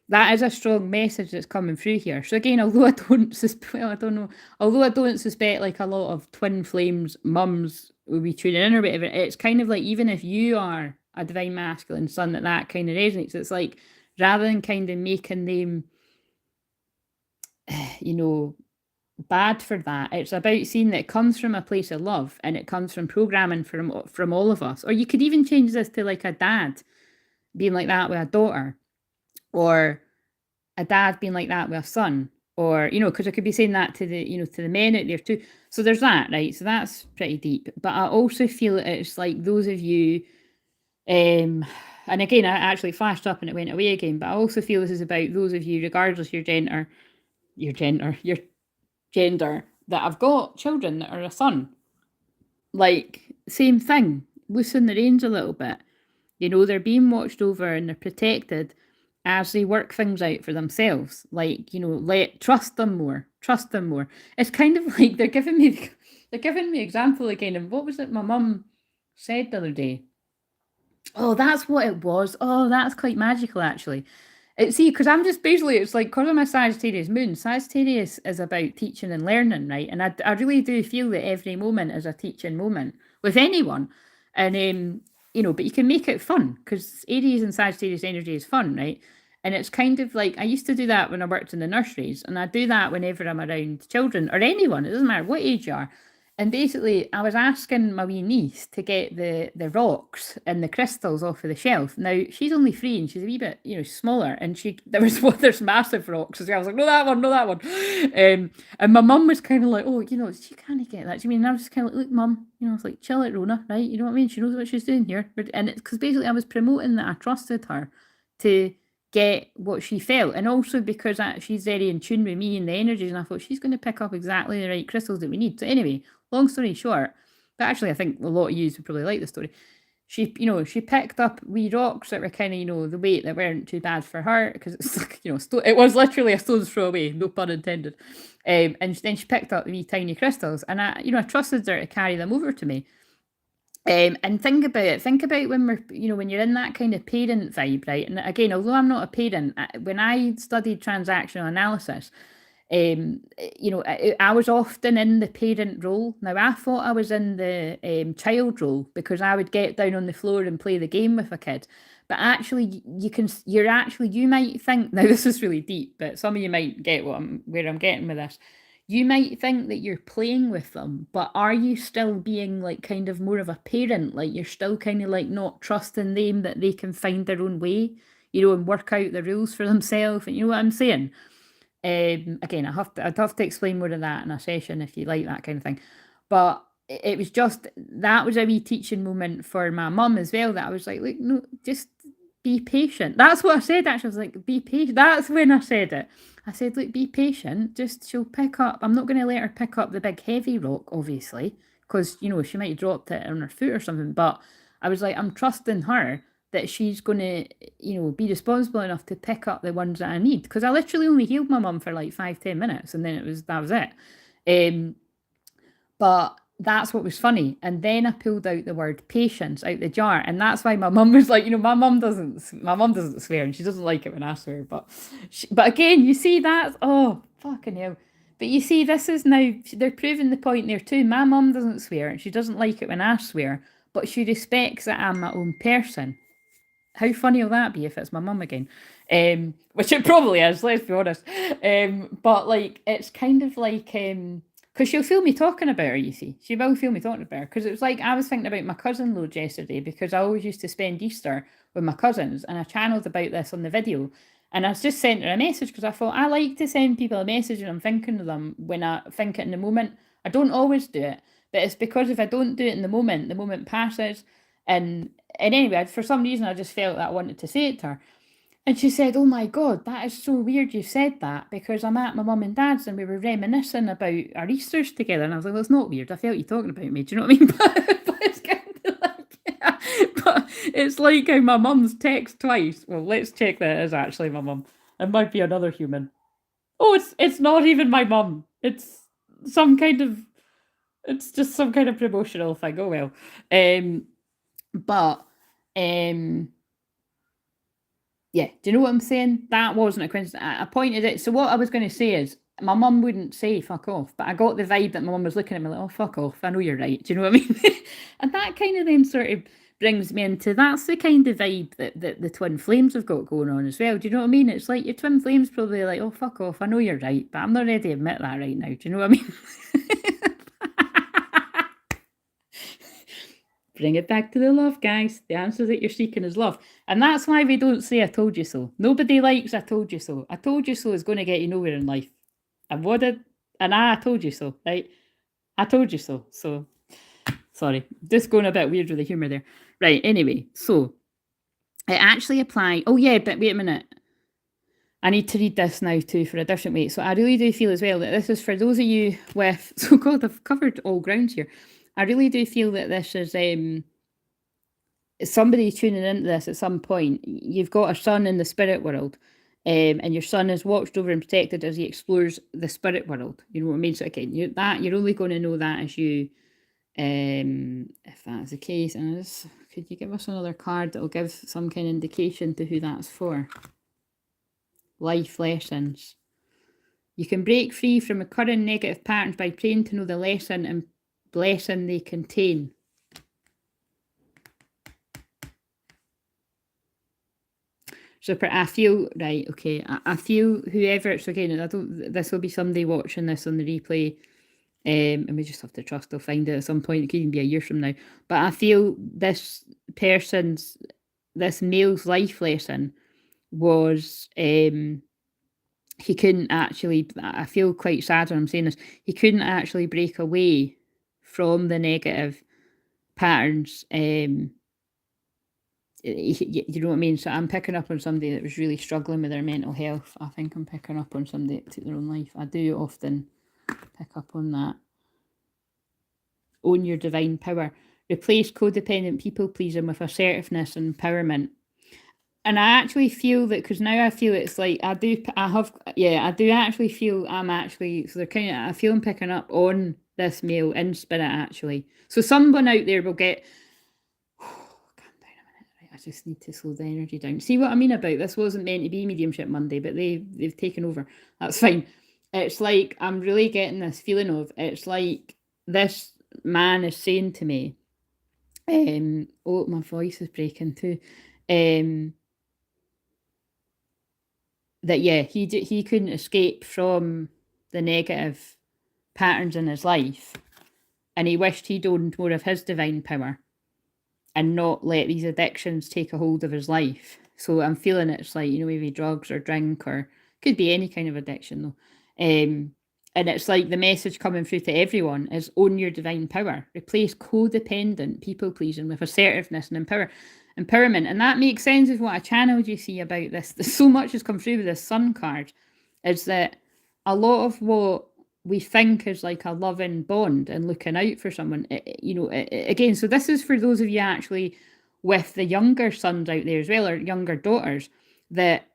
that is a strong message that's coming through here. So again, although I don't suspect like a lot of twin flames mums will be tuning in or whatever, it's kind of like, even if you are a divine masculine son, that kind of resonates. It's like, rather than kind of making them, bad for that, it's about seeing that it comes from a place of love and it comes from programming from all of us. Or you could even change this to like a dad being like that with a daughter, or a dad being like that with a son, or because I could be saying that to the men out there too. So there's that, right? So that's pretty deep. But I also feel that it's like those of you, and again, I actually flashed up and it went away again, but I also feel this is about those of you, regardless your gender, that have got children that are a son. Like, same thing, loosen the reins a little bit. They're being watched over and they're protected as they work things out for themselves. Like, trust them more. It's kind of like they're giving me example again. And what was it my mum said the other day? Oh, that's what it was. Oh, that's quite magical, actually. Because I'm just basically, it's like, because of my Sagittarius moon, Sagittarius is about teaching and learning, right? And I really do feel that every moment is a teaching moment with anyone. And, but you can make it fun, because Aries and Sagittarius energy is fun, right? And it's kind of like, I used to do that when I worked in the nurseries, and I do that whenever I'm around children or anyone, it doesn't matter what age you are. And basically, I was asking my wee niece to get the rocks and the crystals off of the shelf. Now, she's only 3 and she's a wee bit, smaller. And there's massive rocks as well. I was like, no, that one, no, that one. And my mum was kind of like, oh, she can't get that. Do you mean? And I was just kind of like, look, mum, I was like, chill it, Rona, right? You know what I mean? She knows what she's doing here. And it's because basically I was promoting that I trusted her to get what she felt, and also because she's very in tune with me and the energies, and I thought she's going to pick up exactly the right crystals that we need. So anyway, long story short, but actually I think a lot of you would probably like the story. she, you know, she picked up wee rocks that were kind of, you know, the weight that weren't too bad for her because it's like, you know, it was literally a stone's throw away, no pun intended. And then she picked up wee tiny crystals, and I, you know, I trusted her to carry them over to me. And think about it. Think about when we're, you know, when you're in that kind of parent vibe, right? And again, although I'm not a parent, when I studied transactional analysis, you know, I was often in the parent role. Now, I thought I was in the child role because I would get down on the floor and play the game with a kid. But actually, you might think, now this is really deep, but some of you might get where I'm getting with this. You might think that you're playing with them, but are you still being like kind of more of a parent? Like you're still kind of like not trusting them that they can find their own way, you know, and work out the rules for themselves. And you know what I'm saying? Again, I'd have to explain more of that in a session if you like that kind of thing. But it was just, that was a wee teaching moment for my mum as well, that I was like, look, no, just be patient. That's what I said, actually. I was like, be patient. That's when I said it. I said, look, be patient. Just, she'll pick up. I'm not going to let her pick up the big heavy rock, obviously, because, you know, she might have dropped it on her foot or something. But I was like, I'm trusting her that she's going to, you know, be responsible enough to pick up the ones that I need. Because I literally only healed my mum for like 5-10 minutes, and then that was it. But that's what was funny. And then I pulled out the word patience out the jar, and that's why my mum was like, you know, my mum doesn't swear, and she doesn't like it when I swear. But again, you see that? Oh, fucking hell. But you see, this is now, they're proving the point there too. My mum doesn't swear, and she doesn't like it when I swear, but she respects that I'm my own person. How funny will that be if it's my mum again? Which it probably is, let's be honest. But like, it's kind of like, because she'll feel me talking about her, you see. She will feel me talking about her. Because it was like, I was thinking about my cousin loads yesterday, because I always used to spend Easter with my cousins, and I channeled about this on the video. And I just sent her a message because I thought I like to send people a message and I'm thinking of them when I think it in the moment. I don't always do it, but it's because if I don't do it in the moment passes. And anyway, for some reason, I just felt that I wanted to say it to her. And she said, oh my God, that is so weird you said that, because I'm at my mum and dad's and we were reminiscing about our Easters together. And I was like, well, it's not weird. I felt you talking about me. Do you know what I mean? But it's kind of like, yeah. But it's like how my mum's text twice. Well, let's check that it is actually my mum. It might be another human. Oh, it's not even my mum. It's just some kind of promotional thing. Oh well. But yeah, do you know what I'm saying? That wasn't a coincidence. I pointed it. So what I was going to say is, my mum wouldn't say fuck off, but I got the vibe that my mum was looking at me like, oh, fuck off. I know you're right. Do you know what I mean? And that kind of then sort of brings me into, that's the kind of vibe that the twin flames have got going on as well. Do you know what I mean? It's like your twin flames probably like, oh, fuck off. I know you're right, but I'm not ready to admit that right now. Do you know what I mean? Bring it back to the love, guys. The answer that you're seeking is love. And that's why we don't say I told you so. Nobody likes I told you so. I told you so is going to get you nowhere in life. And I told you so, right? I told you so. So, sorry. Just going a bit weird with the humour there. Right, anyway. So, it actually applied. Oh, yeah, but wait a minute. I need to read this now too for a different way. So, I really do feel as well that this is for those of you with... So, God, I've covered all grounds here. I really do feel that this is somebody tuning into this at some point. You've got a son in the spirit world, and your son is watched over and protected as he explores the spirit world. You know what I mean? So again, you're only going to know that as you, if that's the case. And could you give us another card that will give some kind of indication to who that's for? Life lessons. You can break free from recurring negative patterns by praying to know the lesson and blessing they contain. So I feel, right, okay, I feel whoever, so again, this will be somebody watching this on the replay, and we just have to trust they'll find it at some point. It could even be a year from now. But I feel this male's life lesson was, he couldn't actually, I feel quite sad when I'm saying this, he couldn't actually break away from the negative patterns. You know what I mean? So I'm picking up on somebody that was really struggling with their mental health. I think I'm picking up on somebody that took their own life. I do often pick up on that. Own your divine power. Replace codependent people pleasing with assertiveness and empowerment. And I actually feel that, because now I feel it's like I do actually feel I'm actually, so they're kind of, I feel I'm picking up on this male in spirit actually. So someone out there will get, calm down a minute, right? I just need to slow the energy down. See what I mean about this? Wasn't meant to be Mediumship Monday, but they've taken over. That's fine. It's like I'm really getting this feeling of, it's like this man is saying to me, oh, my voice is breaking too. That he couldn't escape from the negative patterns in his life, and he wished he'd owned more of his divine power and not let these addictions take a hold of his life. So I'm feeling it's like, maybe drugs or drink, or could be any kind of addiction though. And it's like the message coming through to everyone is own your divine power. Replace codependent people pleasing with assertiveness and empowerment. And that makes sense with what I channeled you see about this. So much has come through with this Sun card, is that a lot of what we think is like a loving bond and looking out for someone, again, so this is for those of you actually with the younger sons out there as well, or younger daughters, that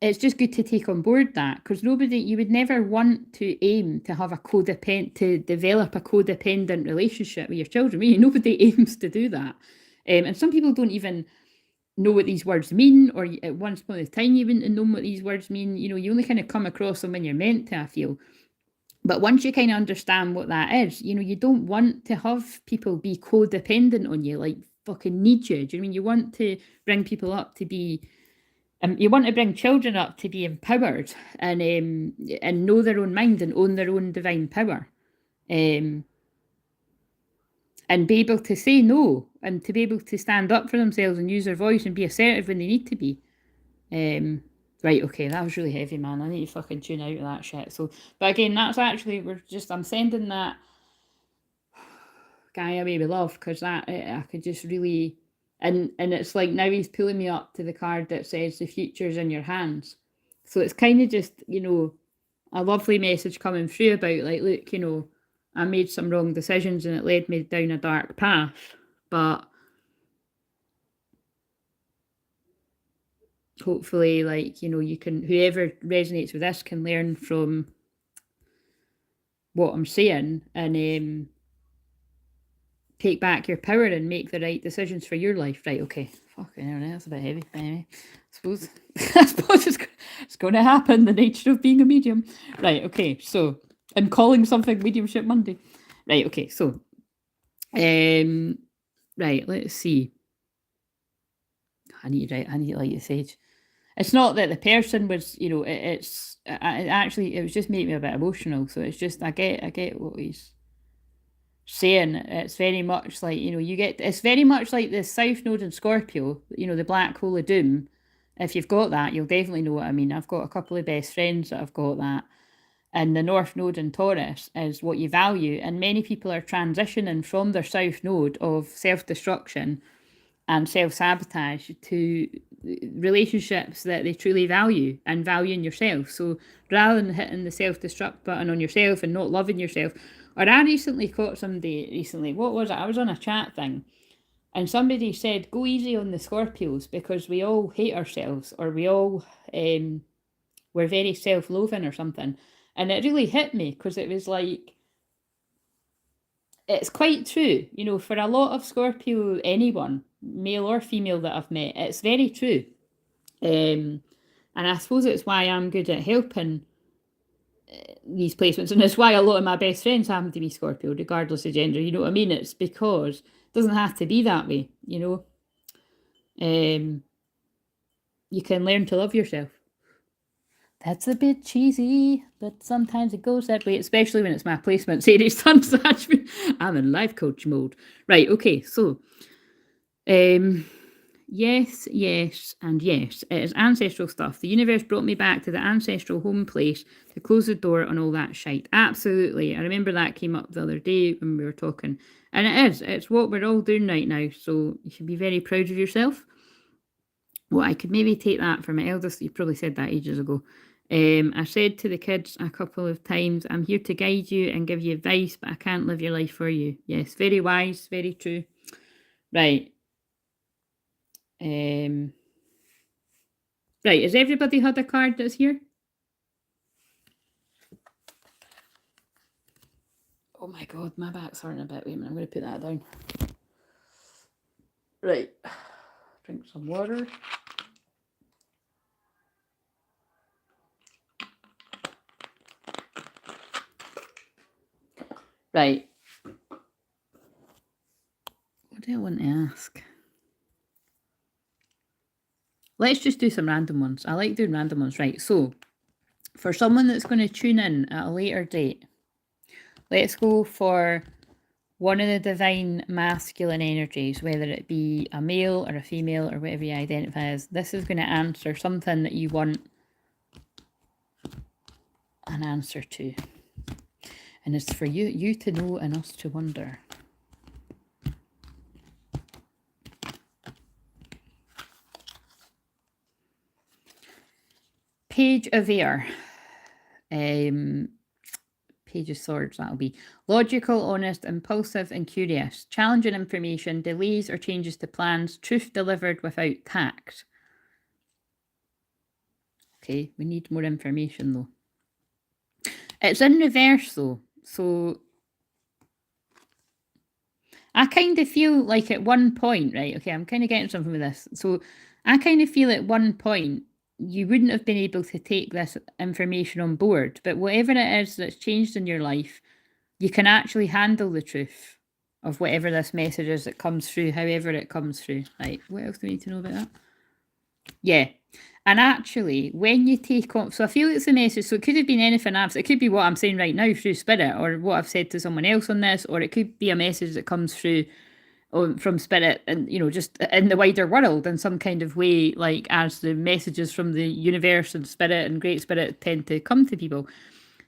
it's just good to take on board that, because you would never want to aim to have to develop a codependent relationship with your children. Really, nobody aims to do that. And some people don't even know what these words mean, or at one point in time you wouldn't know what these words mean. You only kind of come across them when you're meant to, I feel. But once you kind of understand what that is, you don't want to have people be codependent on you, like fucking need you. Do you know what I mean? You want to bring people up to be, you want to bring children up to be empowered and know their own mind and own their own divine power. And be able to say no, and to be able to stand up for themselves and use their voice and be assertive when they need to be. Right, okay, that was really heavy, man. I need to fucking tune out of that shit. So, but again, that's actually, I'm sending that guy away with love, because that, I could just really, and it's like now he's pulling me up to the card that says the future's in your hands. So it's kind of just, a lovely message coming through about like, look, I made some wrong decisions and it led me down a dark path, but hopefully, like, you can, whoever resonates with this can learn from what I'm saying and take back your power and make the right decisions for your life. Right, okay. Fucking hell, that's a bit heavy. Anyway, I suppose it's going to happen, the nature of being a medium. Right, okay, so, and calling something Mediumship Monday. Right, okay, so, right, let's see. I need to light the sage. It's not that the person was, it was just making me a bit emotional. So it's just, I get what he's saying. It's very much like, it's very much like the South Node in Scorpio, the black hole of doom. If you've got that, you'll definitely know what I mean. I've got a couple of best friends that have got that. And the North Node in Taurus is what you value. And many people are transitioning from their South Node of self-destruction and self-sabotage to relationships that they truly value and value in yourself. So rather than hitting the self-destruct button on yourself and not loving yourself, or I recently caught somebody what was it? I was on a chat thing and somebody said, go easy on the Scorpios because we all hate ourselves, or we all, we're very self-loathing or something. And it really hit me because it was like, it's quite true, for a lot of Scorpio, anyone, male or female that I've met, it's very true. And I suppose it's why I'm good at helping these placements, and it's why a lot of my best friends happen to be Scorpio, regardless of gender. You know what I mean? It's because it doesn't have to be that way, you can learn to love yourself. That's a bit cheesy, but sometimes it goes that way, especially when it's my placement. Aries Sun Sag. I'm in life coach mode. Right, okay, so yes, and yes. It is ancestral stuff. The universe brought me back to the ancestral home place to close the door on all that shite. Absolutely. I remember that came up the other day when we were talking. And it's what we're all doing right now. So you should be very proud of yourself. Well, I could maybe take that from my eldest. You probably said that ages ago. I said to the kids a couple of times, I'm here to guide you and give you advice, but I can't live your life for you. Yes, very wise, very true. Right. Right, has everybody had a card that's here? Oh my god, my back's hurting a bit. Wait a minute, I'm going to put that down. Right. Drink some water. Right. What do I want to ask? Let's just do some random ones. I like doing random ones. Right, so for someone that's going to tune in at a later date, let's go for one of the divine masculine energies, whether it be a male or a female or whatever you identify as. This is going to answer something that you want an answer to. And it's for you to know and us to wonder. Page of Air. Page of Swords, that'll be. Logical, honest, impulsive and curious. Challenging information, delays or changes to plans. Truth delivered without tact. Okay, we need more information though. It's in reverse though. So I kind of feel like at one point, right, okay, I'm kind of getting something with this. So I kind of feel at one point you wouldn't have been able to take this information on board, but whatever it is that's changed in your life, you can actually handle the truth of whatever this message is that comes through, however it comes through. Right, what else do we need to know about that? Yeah. And actually, when you take on, so I feel it's a message, so it could have been anything else. It could be what I'm saying right now through spirit, or what I've said to someone else on this, or it could be a message that comes through from spirit and, you know, just in the wider world in some kind of way, like as the messages from the universe and spirit and great spirit tend to come to people.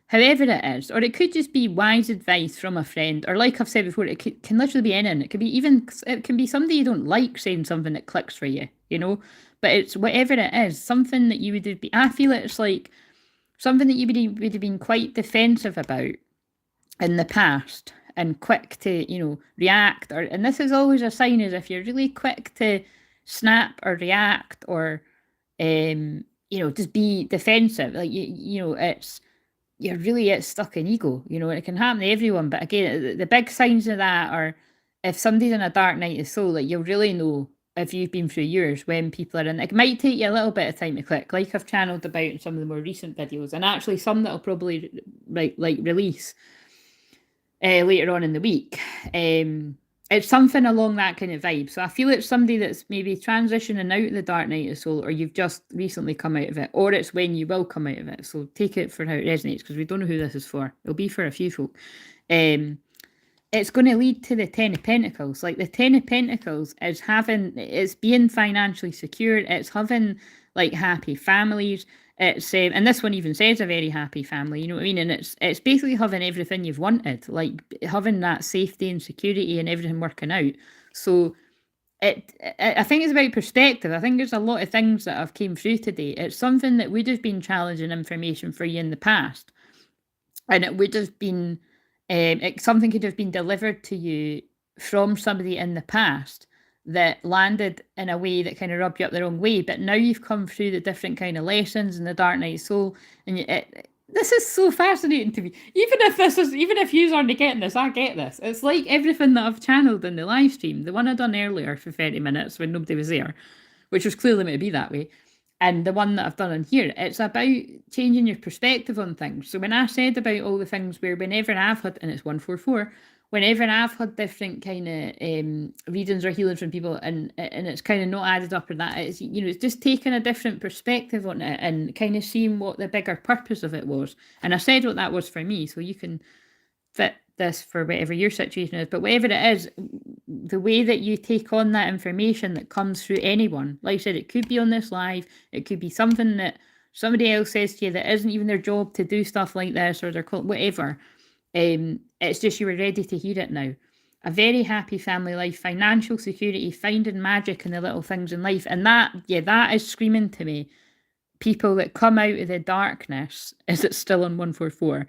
However it is, or it could just be wise advice from a friend, or like I've said before, it can literally be anything. It could be it can be somebody you don't like saying something that clicks for you, you know. But it's whatever it is, something that you would have been. I feel it's like something that you would have been quite defensive about in the past, and quick to, you know, react. And this is always a sign, as if you're really quick to snap or react, or you know, just be defensive. Like you know, it's stuck in ego, you know, and it can happen to everyone. But again, the big signs of that are if somebody's in a dark night of soul, like you'll really know if you've been through yours when people are in. It might take you a little bit of time to click, like I've channeled about in some of the more recent videos, and actually some that'll probably release later on in the week. It's something along that kind of vibe. So I feel it's somebody that's maybe transitioning out of the dark night of soul, or you've just recently come out of it, or it's when you will come out of it. So take it for how it resonates, because we don't know who this is for. It'll be for a few folk. It's going to lead to the Ten of Pentacles. Like the Ten of Pentacles is it's being financially secure. It's having like happy families. It's and this one even says a very happy family, you know what I mean? And it's basically having everything you've wanted, like having that safety and security and everything working out. So I think it's about perspective. I think there's a lot of things that have came through today. It's something that would have been challenging information for you in the past, and it would have been something could have been delivered to you from somebody in the past that landed in a way that kind of rubbed you up the wrong way. But now you've come through the different kind of lessons in the Dark Night Soul, and this is so fascinating to me. Even if you aren't getting this, I get this. It's like everything that I've channeled in the live stream, the one I done earlier for 30 minutes when nobody was there, which was clearly meant to be that way. And the one that I've done on here, it's about changing your perspective on things. So when I said about all the things where whenever I've had, and it's 144, whenever I've had different kind of readings or healings from people, and it's kind of not added up or that, it's, you know, it's just taking a different perspective on it and kind of seeing what the bigger purpose of it was. And I said what that was for me, so you can fit this for whatever your situation is. But whatever it is, the way that you take on that information that comes through anyone, like I said, it could be on this live, it could be something that somebody else says to you that isn't even their job to do stuff like this, or they're called whatever. It's just you were ready to hear it now. A very happy family life, financial security, finding magic in the little things in life. And that is screaming to me. People that come out of the darkness, is it still on 144?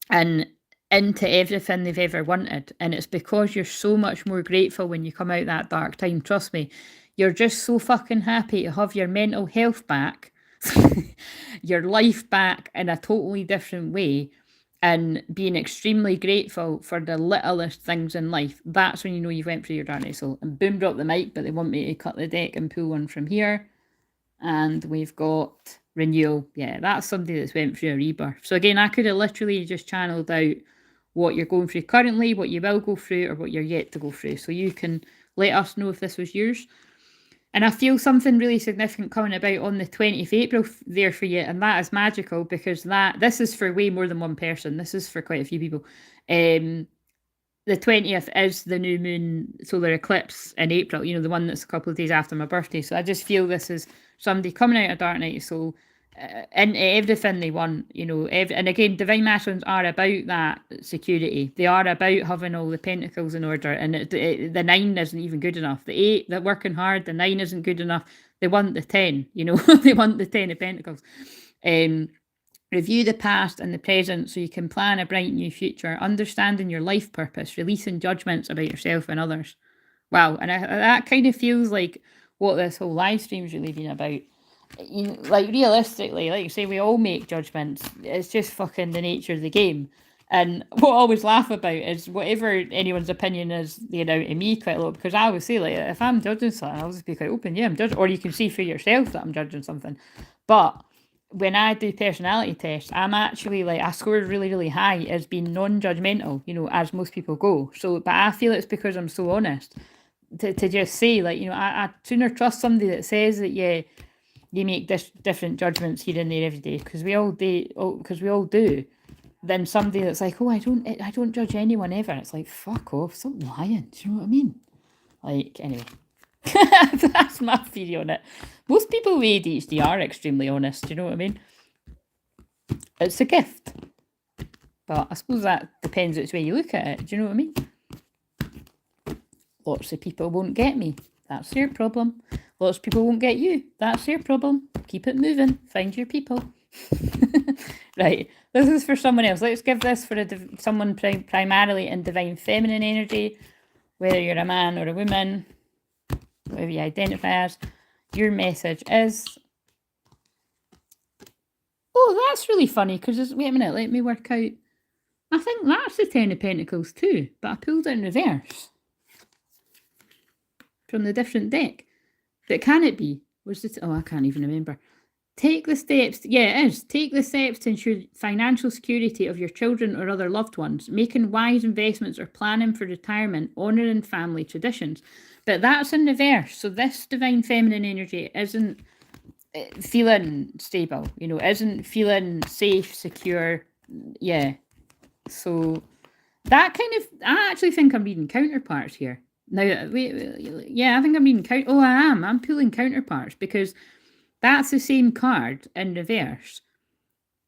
And into everything they've ever wanted. And it's because you're so much more grateful when you come out that dark time. Trust me, you're just so fucking happy to have your mental health back, your life back in a totally different way, and being extremely grateful for the littlest things in life. That's when you know you've went through your dark night soul. And boom, drop the mic, but they want me to cut the deck and pull one from here. And we've got renewal. Yeah, that's somebody that's went through a rebirth. So again, I could have literally just channeled out what you're going through currently, what you will go through, or what you're yet to go through. So you can let us know if this was yours. And I feel something really significant coming about on the 20th of April there for you. And that is magical because this is for way more than one person. This is for quite a few people. The 20th is the new moon solar eclipse in April, you know, the one that's a couple of days after my birthday. So I just feel this is somebody coming out of dark night of soul into everything they want, you know. And again, divine masculines are about that security. They are about having all the pentacles in order. And the 9 isn't even good enough. The 8, they're working hard. The 9 isn't good enough. They want the 10, you know. They want the 10 of pentacles. Review the past and the present so you can plan a bright new future, understanding your life purpose, releasing judgments about yourself and others. Wow, and that kind of feels like what this whole live stream's really been about. You know, like realistically, like you say, we all make judgments. It's just fucking the nature of the game. And what I always laugh about is whatever anyone's opinion is, they know to me quite a lot, because I always say, like, if I'm judging something, I'll just be quite open. Yeah, I'm judging, or you can see for yourself that I'm judging something. But when I do personality tests, I'm actually like, I scored really, really high as being non-judgmental, you know, as most people go. So, but I feel it's because I'm so honest to just say, like, you know, I sooner trust somebody that says that, yeah, you make different judgments here and there every day, because we all do, than somebody that's like, oh, I don't judge anyone ever. It's like, fuck off, stop lying. Do you know what I mean? Like, anyway. That's my theory on it. Most people with ADHD are extremely honest, do you know what I mean? It's a gift. But I suppose that depends which way you look at it, do you know what I mean? Lots of people won't get me. That's their problem. Lots of people won't get you. That's their problem. Keep it moving. Find your people. Right. This is for someone else. Let's give this for someone primarily in divine feminine energy, whether you're a man or a woman, whatever you identify as. Your message is... Oh, that's really funny, because... Wait a minute, let me work out. I think that's the 10 of Pentacles too, but I pulled it in reverse from the different deck. But can it be? Was it? Oh, I can't even remember. Take the steps. Yeah, it is. Take the steps to ensure financial security of your children or other loved ones, making wise investments or planning for retirement, honouring family traditions. But that's in reverse. So this divine feminine energy isn't feeling stable, you know, isn't feeling safe, secure. Yeah. So that kind of... I actually think I'm reading counterparts here. Now, yeah, I think I'm reading... Oh, I am. I'm pulling counterparts, because that's the same card in reverse.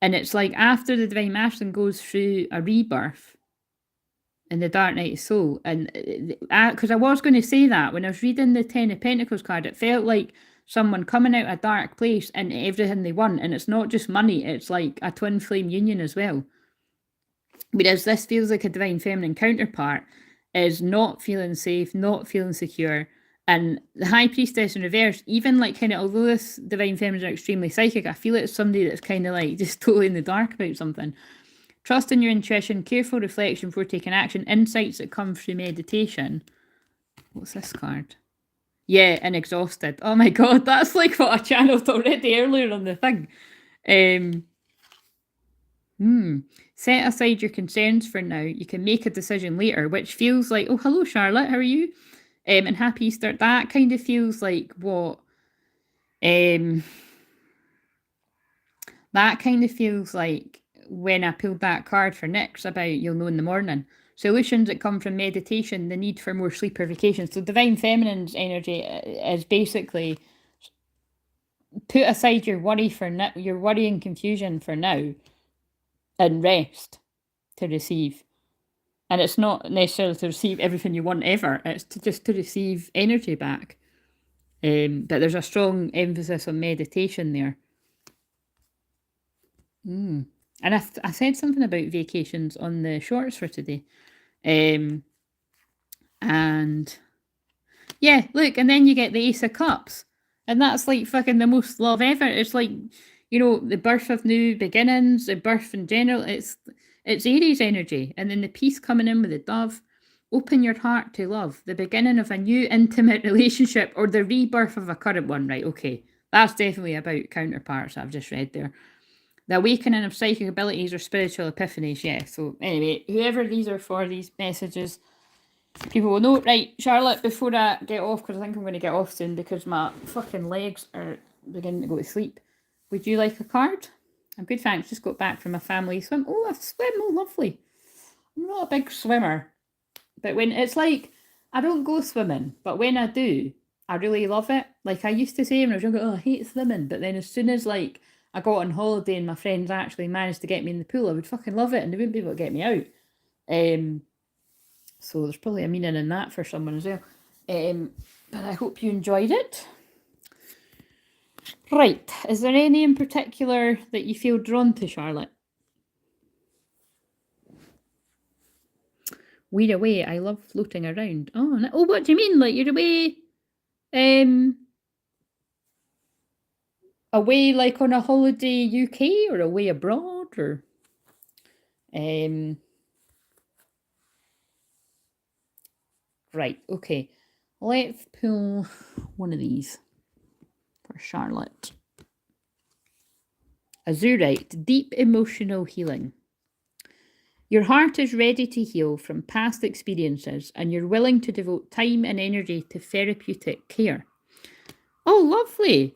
And it's like after the Divine Masculine goes through a rebirth in the Dark Night of Soul. And because I was going to say that when I was reading the 10 of Pentacles card, it felt like someone coming out of a dark place into everything they want. And it's not just money, it's like a twin flame union as well. Whereas this feels like a divine feminine counterpart is not feeling safe, not feeling secure. And the High Priestess in reverse, even like kind of, although this divine feminines are extremely psychic, I feel it's somebody that's kind of like just totally in the dark about something. Trust in your intuition, careful reflection before taking action, insights that come through meditation. What's this card? Yeah, and exhausted. Oh my god, that's like what I channeled already earlier on the thing. Set aside your concerns for now. You can make a decision later, which feels like, oh, hello, Charlotte, how are you? And happy Easter. That kind of feels like what... that kind of feels like when I pulled that card for Nyx about you'll know in the morning. Solutions that come from meditation, the need for more sleep or vacation. So Divine Feminine's energy is basically put aside your worry for now, your worry and confusion for now, and rest to receive. And it's not necessarily to receive everything you want ever. It's just to receive energy back. But there's a strong emphasis on meditation there. And I said something about vacations on the shorts for today. And yeah, look, and then you get the Ace of Cups. And that's like fucking the most love ever. It's like, you know, the birth of new beginnings, the birth in general. It's Aries energy. And then the peace coming in with the dove. Open your heart to love. The beginning of a new intimate relationship or the rebirth of a current one. Right, okay. That's definitely about counterparts I've just read there. The awakening of psychic abilities or spiritual epiphanies. Yeah. So anyway, whoever these are for, these messages, people will know. Right, Charlotte, before I get off, because I think I'm going to get off soon because my fucking legs are beginning to go to sleep. Would you like a card? I'm good, thanks. Just got back from a family swim. Oh, a swim. Oh, lovely. I'm not a big swimmer. But when it's like, I don't go swimming, but when I do, I really love it. Like I used to say when I was younger, oh, I hate swimming. But then as soon as like I got on holiday and my friends actually managed to get me in the pool, I would fucking love it and they wouldn't be able to get me out. So there's probably a meaning in that for someone as well. But I hope you enjoyed it. Right, is there any in particular that you feel drawn to, Charlotte? We're away. I love floating around. Oh, what do you mean? Like you're away, away like on a holiday UK or away abroad or, right, okay. Let's pull one of these for Charlotte. Azurite, deep emotional healing. Your heart is ready to heal from past experiences and you're willing to devote time and energy to therapeutic care. Oh, lovely.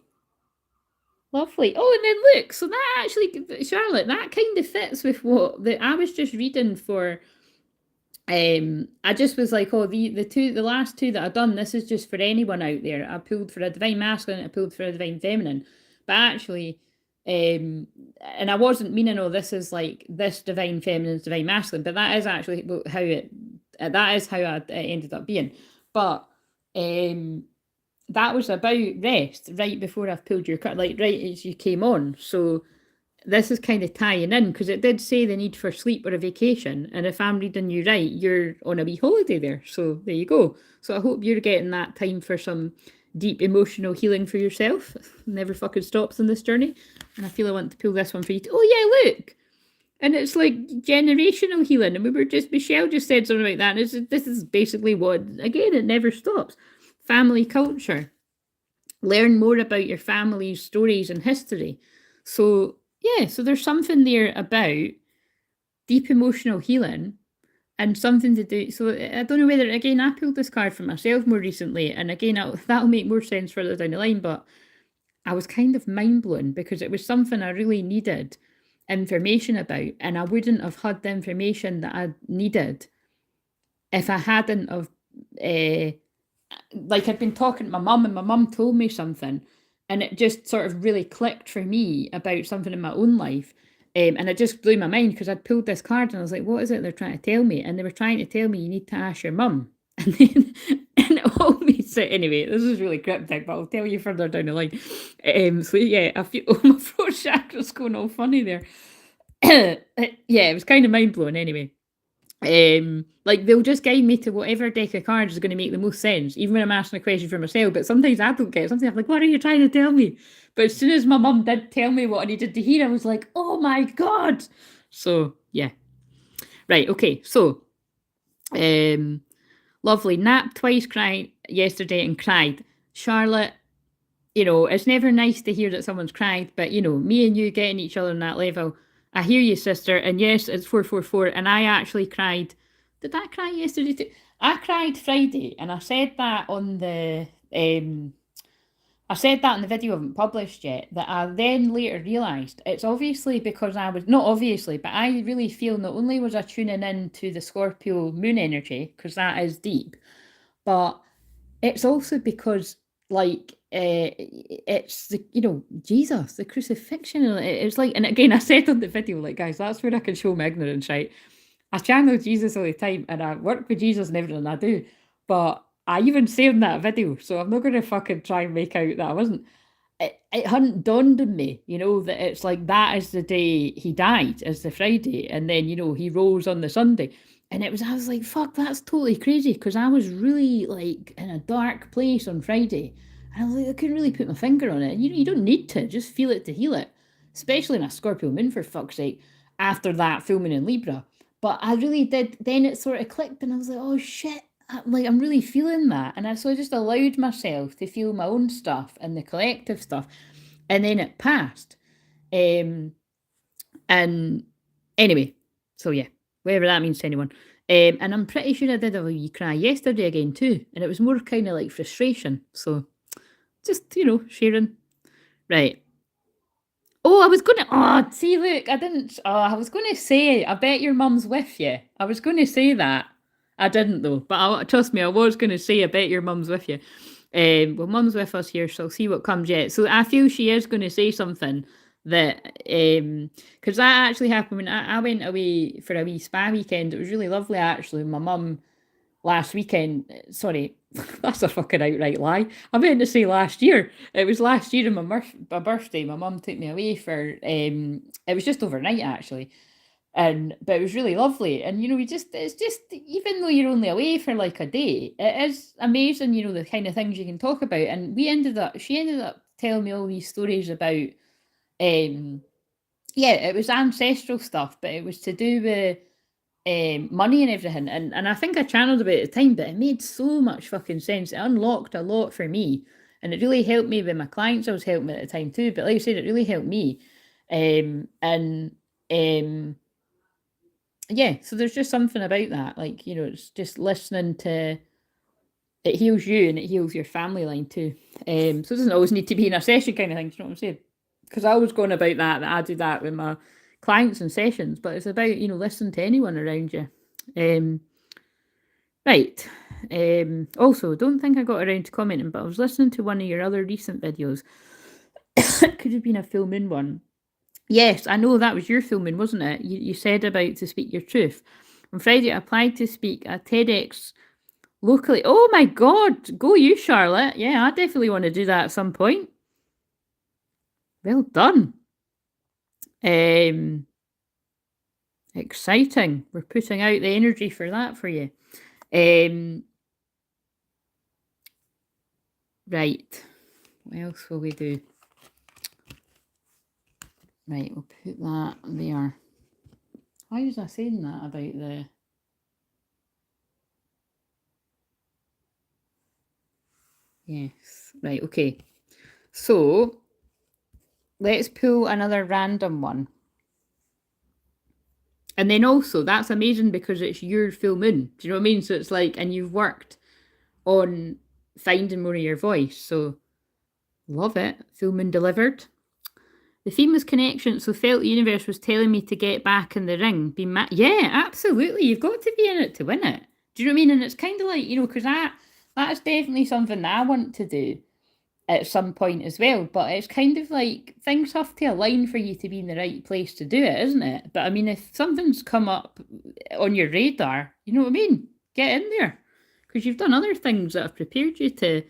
Lovely. Oh, and then look, so that actually, Charlotte, that kind of fits with what I was just reading for. I just was like, oh, the last two that I've done, this is just for anyone out there. I pulled for a divine masculine, I pulled for a divine feminine. But actually, and I wasn't meaning, oh, this is like this divine feminine's divine masculine, but that is actually how it ended up being. But that was about rest right before I've pulled your card, like right as you came on. So this is kind of tying in because it did say the need for sleep or a vacation. And if I'm reading you right, you're on a wee holiday there. So there you go. So I hope you're getting that time for some deep emotional healing for yourself. Never fucking stops on this journey. And I feel I want to pull this one for you. Oh, yeah, look. And it's like generational healing. And Michelle just said something like that. And this is basically what, again, it never stops. Family culture. Learn more about your family's stories and history. So, yeah, so there's something there about deep emotional healing and something to do. So I don't know whether, again, I pulled this card for myself more recently. And again, that'll make more sense further down the line. But I was kind of mind blown because it was something I really needed information about. And I wouldn't have had the information that I needed if I hadn't have, like I'd been talking to my mum and my mum told me something and it just sort of really clicked for me about something in my own life. And it just blew my mind because I'd pulled this card and I was like, what is it they're trying to tell me? And they were trying to tell me you need to ask your mum. And then and it all made sense. Anyway, this is really cryptic, but I'll tell you further down the line. So yeah, I feel my throat chakra's going all funny there. Yeah, it was kind of mind blowing anyway. Like they'll just guide me to whatever deck of cards is going to make the most sense, even when I'm asking a question for myself. But sometimes I don't get it. Sometimes I'm like, what are you trying to tell me? But as soon as my mum did tell me what I needed to hear, I was like, oh my God. So yeah. Right, okay. So lovely. Napped twice, cried yesterday and cried. Charlotte, you know, it's never nice to hear that someone's cried, but you know, me and you getting each other on that level. I hear you, sister. And yes, it's 444. And I actually cried. Did I cry yesterday too? I cried Friday, and I said that on the I said that in the video I haven't published yet, that I then later realised it's obviously because I was, not obviously, but I really feel not only was I tuning in to the Scorpio moon energy, because that is deep, but it's also because like it's the, you know, Jesus, the crucifixion. It's like, and again, I said on the video, like, guys, that's where I can show my ignorance, right? I channel Jesus all the time and I work with Jesus and everything I do, but I even say in that video, so I'm not going to fucking try and make out that I wasn't. it hadn't dawned on me, you know, that it's like that is the day he died, is the Friday, and then, you know, he rose on the Sunday. And I was like, fuck, that's totally crazy, because I was really like in a dark place on Friday. And I was like, I couldn't really put my finger on it. And you don't need to, just feel it to heal it. Especially in a Scorpio moon, for fuck's sake, after that full moon in Libra. But I really did, then it sort of clicked, and I was like, oh shit, I'm really feeling that. And so I just allowed myself to feel my own stuff and the collective stuff. And then it passed. And anyway, so yeah, whatever that means to anyone. And I'm pretty sure I did a wee cry yesterday again too. And it was more kind of like frustration. So just, you know, sharing. Right. Oh, I was going to, see, look, I was going to say, I bet your mum's with you. I was going to say that. I didn't though, but trust me, I was going to say, I bet your mum's with you. Well, mum's with us here, so I'll see what comes yet. So I feel she is going to say something that, because that actually happened when I went away for a wee spa weekend. It was really lovely, actually. My mum last weekend, sorry, that's a fucking outright lie. I meant to say last year. It was last year on my birthday. My mum took me away for, it was just overnight actually. But it was really lovely. And, you know, it's just, even though you're only away for like a day, it is amazing, you know, the kind of things you can talk about. And she ended up telling me all these stories about, yeah, it was ancestral stuff, but it was to do with money and everything. And I think I channeled about it at the time, but it made so much fucking sense. It unlocked a lot for me. And it really helped me with my clients I was helping at the time too. But like I said, it really helped me. Yeah, so there's just something about that. Like, you know, it's just listening to, it heals you and it heals your family line too. So it doesn't always need to be in a session kind of thing. Do you know what I'm saying? Because I was going about that I do that with my clients and sessions, but it's about, you know, listening to anyone around you. Right. Also, don't think I got around to commenting, but I was listening to one of your other recent videos. It could have been a full moon one. Yes, I know that was your full moon, wasn't it? You said about to speak your truth. On Friday, I applied to speak at TEDx locally. Oh my God, go you, Charlotte. Yeah, I definitely want to do that at some point. Well done. Exciting. We're putting out the energy for that for you. Right. What else will we do? Right, we'll put that there. Why was I saying that about the... Yes. Right, okay. So, let's pull another random one. And then also, that's amazing because it's your full moon. Do you know what I mean? So it's like, and you've worked on finding more of your voice. So, love it. Full moon delivered. The theme was connection, so felt the universe was telling me to get back in the ring. Yeah, absolutely. You've got to be in it to win it. Do you know what I mean? And it's kind of like, you know, because that's definitely something that I want to do at some point as well. But it's kind of like things have to align for you to be in the right place to do it, isn't it? But I mean, if something's come up on your radar, you know what I mean? Get in there. Because you've done other things that have prepared you to,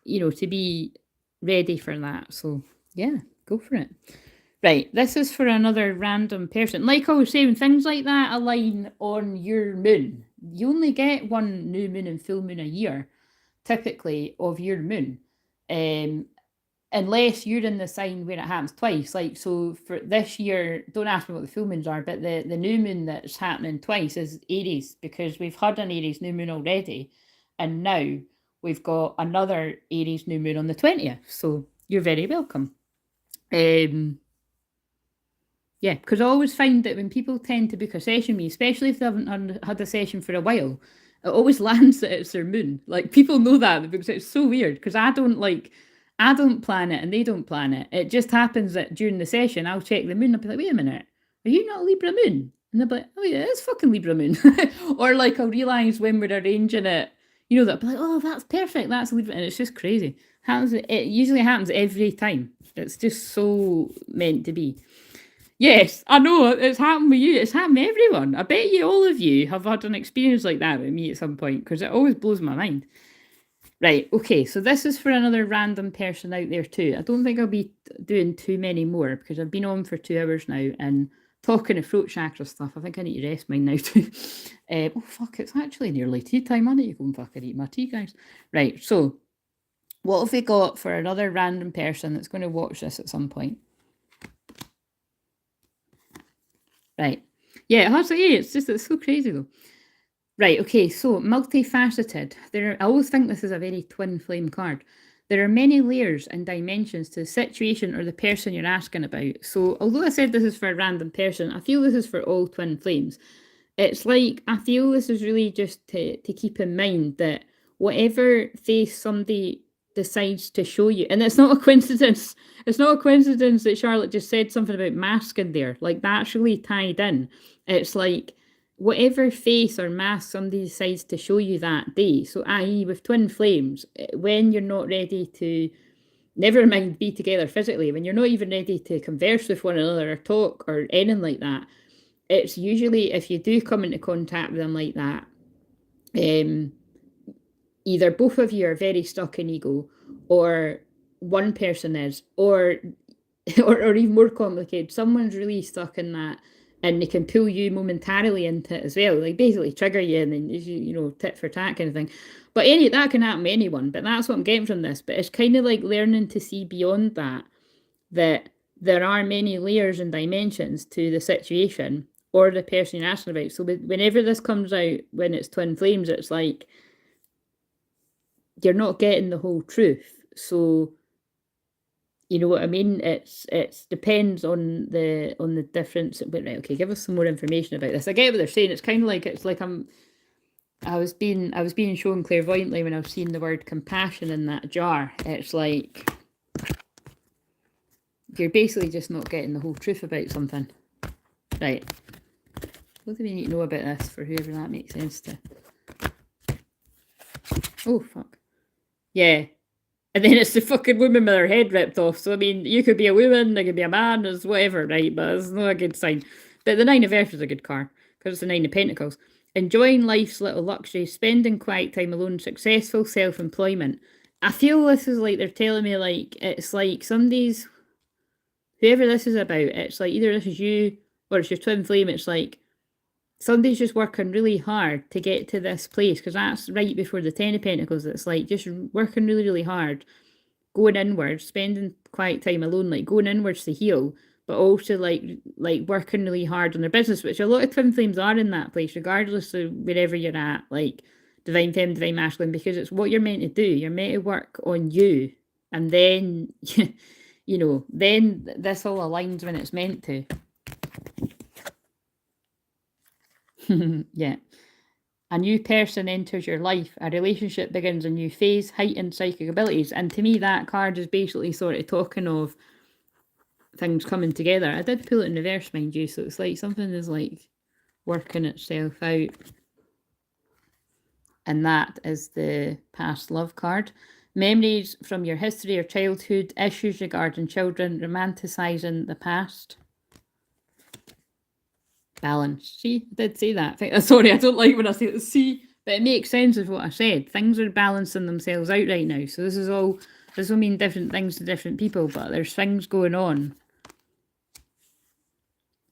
you know, to be ready for that. So, yeah. Go for it. Right, this is for another random person. Like I was saying, things like that align on your moon. You only get one new moon and full moon a year, typically, of your moon. Unless you're in the sign where it happens twice. Like, so for this year, don't ask me what the full moons are, but the new moon that's happening twice is Aries, because we've had an Aries new moon already. And now we've got another Aries new moon on the 20th. So you're very welcome. Yeah, because I always find that when people tend to book a session with me, especially if they haven't had a session for a while, it always lands that it's their moon. Like, people know that because it's so weird, because I don't plan it and they don't plan it. It just happens that during the session, I'll check the moon. I'll be like, wait a minute, are you not Libra moon? And they'll be like, oh yeah, it's fucking Libra moon. Or like, I'll realise when we're arranging it, you know, that I'll be like, oh, that's perfect, that's Libra. And it's just crazy. It usually happens every time. It's just so meant to be. Yes, I know, it's happened with you. It's happened with everyone. I bet you all of you have had an experience like that with me at some point, because it always blows my mind. Right, okay, so this is for another random person out there too. I don't think I'll be doing too many more because I've been on for 2 hours now and talking of throat chakra stuff. I think I need to rest mine now too. Oh fuck, it's actually nearly tea time. I need to go and fucking eat my tea, guys. Right, so what have we got for another random person that's going to watch this at some point? Right. Yeah, hard to say. It's so crazy though. Right, okay, so multifaceted. I always think this is a very twin flame card. There are many layers and dimensions to the situation or the person you're asking about. So, although I said this is for a random person, I feel this is for all twin flames. It's like, I feel this is really just to keep in mind that whatever face somebody decides to show you, and it's not a coincidence. It's not a coincidence that Charlotte just said something about masking there. Like, that's really tied in. It's like, whatever face or mask somebody decides to show you that day, so i.e. with twin flames, when you're not ready to, never mind be together physically, when you're not even ready to converse with one another or talk or anything like that, it's usually if you do come into contact with them like that, either both of you are very stuck in ego, or one person is, or or even more complicated, someone's really stuck in that and they can pull you momentarily into it as well, like basically trigger you and then tit for tat kind of thing. But that can happen to anyone, but that's what I'm getting from this. But it's kind of like learning to see beyond that there are many layers and dimensions to the situation or the person you're asking about. So whenever this comes out, when it's twin flames, it's like you're not getting the whole truth. So you know what I mean? It's depends on the difference. But right, okay, give us some more information about this. I get what they're saying. It's kind of like I was being shown clairvoyantly when I was seeing the word compassion in that jar. It's like you're basically just not getting the whole truth about something. Right. What do we need to know about this for whoever that makes sense to? Oh fuck. Yeah. And then it's the fucking woman with her head ripped off. So, I mean, you could be a woman, there could be a man, it's whatever, right? But it's not a good sign. But the Nine of Earth is a good card, because it's the Nine of Pentacles. Enjoying life's little luxuries, spending quiet time alone, successful self-employment. I feel this is like they're telling me, like, it's like somebody's, whoever this is about, it's like either this is you or it's your twin flame. It's like somebody's just working really hard to get to this place, because that's right before the Ten of Pentacles. It's like just working really, really hard, going inwards, spending quiet time alone, like going inwards to heal, but also like working really hard on their business, which a lot of twin flames are in that place, regardless of wherever you're at, like divine femme, divine masculine, because it's what you're meant to do. You're meant to work on you, and then then this all aligns when it's meant to. Yeah. A new person enters your life. A relationship begins a new phase, heightened psychic abilities. And to me, that card is basically sort of talking of things coming together. I did pull it in reverse, mind you, so it's like something is like working itself out. And that is the past love card. Memories from your history or childhood, issues regarding children, romanticising the past. Balance. See, I did say that. Sorry, I don't like when I say it. See, but it makes sense of what I said. Things are balancing themselves out right now. So this will mean different things to different people, but there's things going on.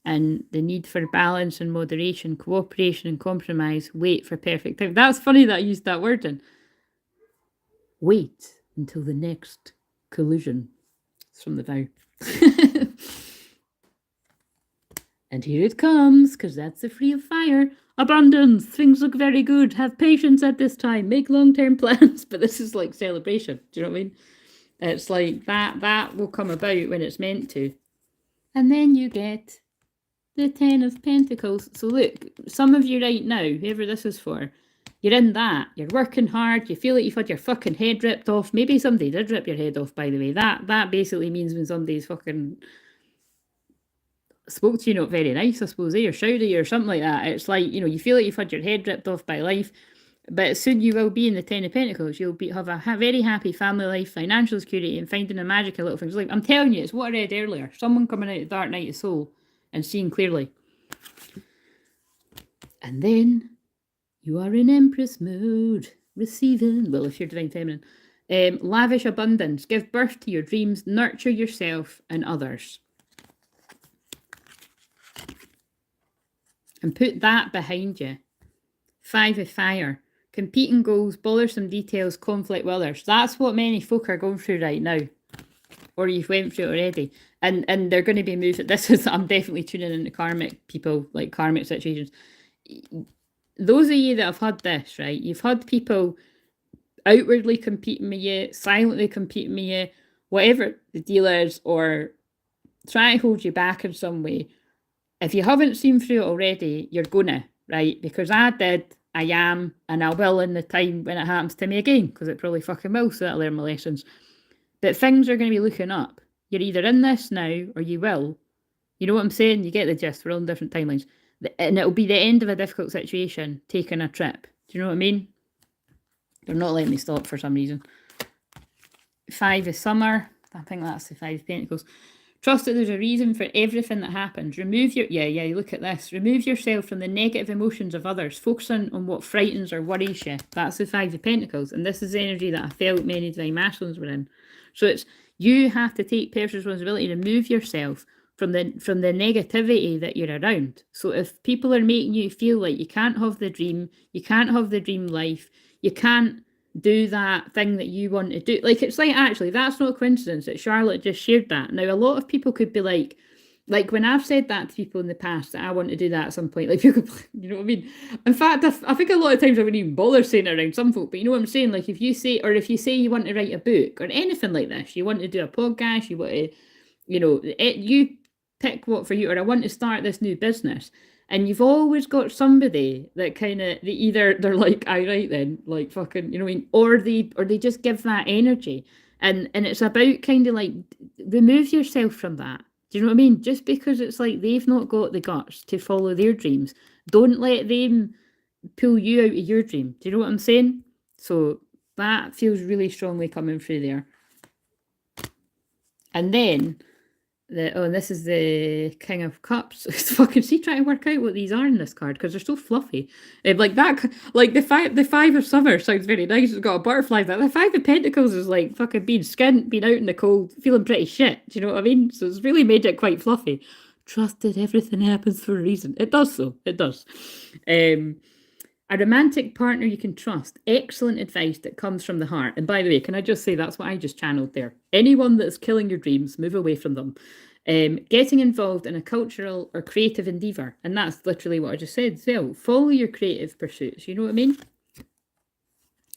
And the need for balance and moderation, cooperation and compromise, wait for perfect time. That's funny that I used that word in. Wait until the next collision. It's from the vow. And here it comes, because that's the Free of Fire. Abundance. Things look very good. Have patience at this time. Make long-term plans. But this is like celebration. Do you know what I mean? It's like that will come about when it's meant to. And then you get the Ten of Pentacles. So look, some of you right now, whoever this is for, you're in that. You're working hard. You feel like you've had your fucking head ripped off. Maybe somebody did rip your head off, by the way. That basically means when somebody's fucking spoke to you not very nice, I suppose, or shouted you or something like that. It's like, you feel like you've had your head ripped off by life, but soon you will be in the Ten of Pentacles. You'll have a very happy family life, financial security, and finding the magic of little things. Like, I'm telling you, it's what I read earlier. Someone coming out of the dark night of soul and seeing clearly. And then you are in Empress mode. receiving, well, if you're divine feminine, lavish abundance, give birth to your dreams, nurture yourself and others. And put that behind you. 5 of fire, competing goals, bothersome details, conflict with others. That's what many folk are going through right now. Or you've went through it already. And they're going to be moved. This is, I'm definitely tuning into karmic people, like karmic situations. Those of you that have had this, right, you've had people outwardly competing with you, silently competing with you, whatever the deal is, or trying to hold you back in some way. If you haven't seen through it already, you're gonna, right? Because I did, I am, and I will in the time when it happens to me again, because it probably fucking will, so I'll learn my lessons. But things are going to be looking up. You're either in this now, or you will. You know what I'm saying? You get the gist. We're all in different timelines. And it'll be the end of a difficult situation, taking a trip. Do you know what I mean? They're not letting me stop for some reason. 5 of summer. I think that's the 5 of pentacles. Trust that there's a reason for everything that happens. Remove your... Yeah, look at this. Remove yourself from the negative emotions of others. Focusing on what frightens or worries you. That's the 5 of pentacles. And this is the energy that I felt many divine masculines were in. So it's... You have to take personal responsibility to remove yourself from the negativity that you're around. So if people are making you feel like you can't have the dream, you can't have the dream life, you can't do that thing that you want to do. Like, it's like, actually, that's not a coincidence that Charlotte just shared that. Now, a lot of people could be like when I've said that to people in the past, that I want to do that at some point, like, people could, you know what I mean? In fact, I think a lot of times I wouldn't even bother saying it around some folk, but you know what I'm saying? Like, if you say you want to write a book or anything like this, you want to do a podcast, you want to, you know, you pick what for you, or I want to start this new business. And you've always got somebody that kind of, they're like, I right then, like fucking, you know what I mean? Or they just give that energy. And it's about kind of like, remove yourself from that. Do you know what I mean? Just because it's like they've not got the guts to follow their dreams, don't let them pull you out of your dream. Do you know what I'm saying? So that feels really strongly coming through there. And then... and this is the King of Cups. It's fucking, see, trying to work out what these are in this card because they're so fluffy. Like that, like the five of summer sounds very nice. It's got a butterfly. The 5 of pentacles is like fucking being skint, being out in the cold, feeling pretty shit. Do you know what I mean? So it's really made it quite fluffy. Trust that everything happens for a reason. It does so. It does. A romantic partner you can trust. Excellent advice that comes from the heart. And by the way, can I just say that's what I just channeled there. Anyone that's killing your dreams, move away from them. Getting involved in a cultural or creative endeavour. And that's literally what I just said as well. Follow your creative pursuits. You know what I mean?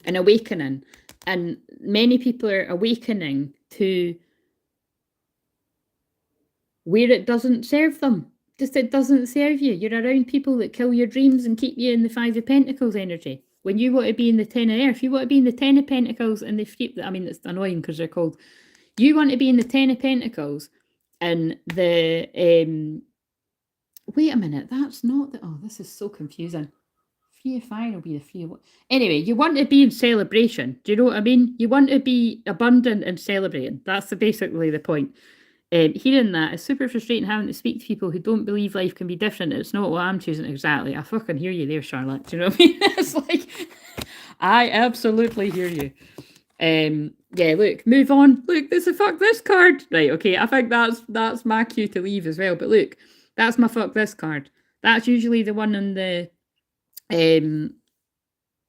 An awakening. And many people are awakening to where it doesn't serve them. Just it doesn't serve you. You're around people that kill your dreams and keep you in the 5 of pentacles energy. When you want to be in the 10 of earth, you want to be in the 10 of pentacles and the 3, I mean, it's annoying because they're called. You want to be in the 10 of pentacles and the, wait a minute, that's not the, oh, this is so confusing. 3 of fire will be the 3 of what? Anyway, you want to be in celebration. Do you know what I mean? You want to be abundant and celebrating. That's basically the point. Hearing that is super frustrating, having to speak to people who don't believe life can be different. It's not what I'm choosing exactly. I fucking hear you there, Charlotte. Do you know what I mean? It's like, I absolutely hear you. Yeah, look, move on. Look, this is fuck this card. Right, okay, I think that's my cue to leave as well. But look, that's my fuck this card. That's usually the one in the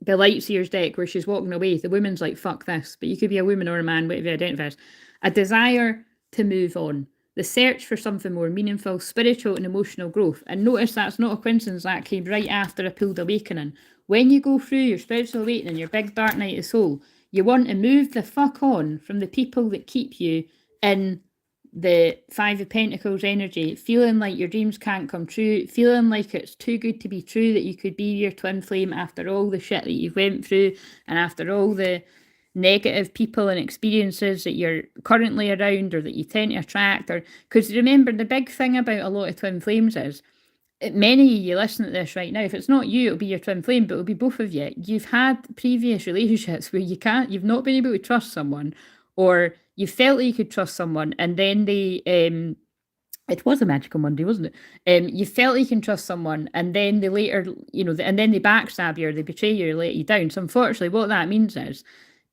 Lightseer's deck where she's walking away. The woman's like, fuck this. But you could be a woman or a man, whatever you identify as. A desire to move on. The search for something more meaningful, spiritual and emotional growth. And notice that's not a coincidence, that came right after a pulled awakening. When you go through your spiritual awakening, your big dark night of soul, you want to move the fuck on from the people that keep you in the 5 of pentacles energy, feeling like your dreams can't come true, feeling like it's too good to be true that you could be your twin flame after all the shit that you've went through and after all the negative people and experiences that you're currently around or that you tend to attract. Or because remember, the big thing about a lot of twin flames is many of you listening to this right now, if it's not you, it'll be your twin flame, but it'll be both of you. You've had previous relationships where you've not been able to trust someone, or you felt that you could trust someone and then they It was a magical Monday, wasn't it? You felt you can trust someone, and then they later, and then they backstab you or they betray you or let you down. So unfortunately, what that means is,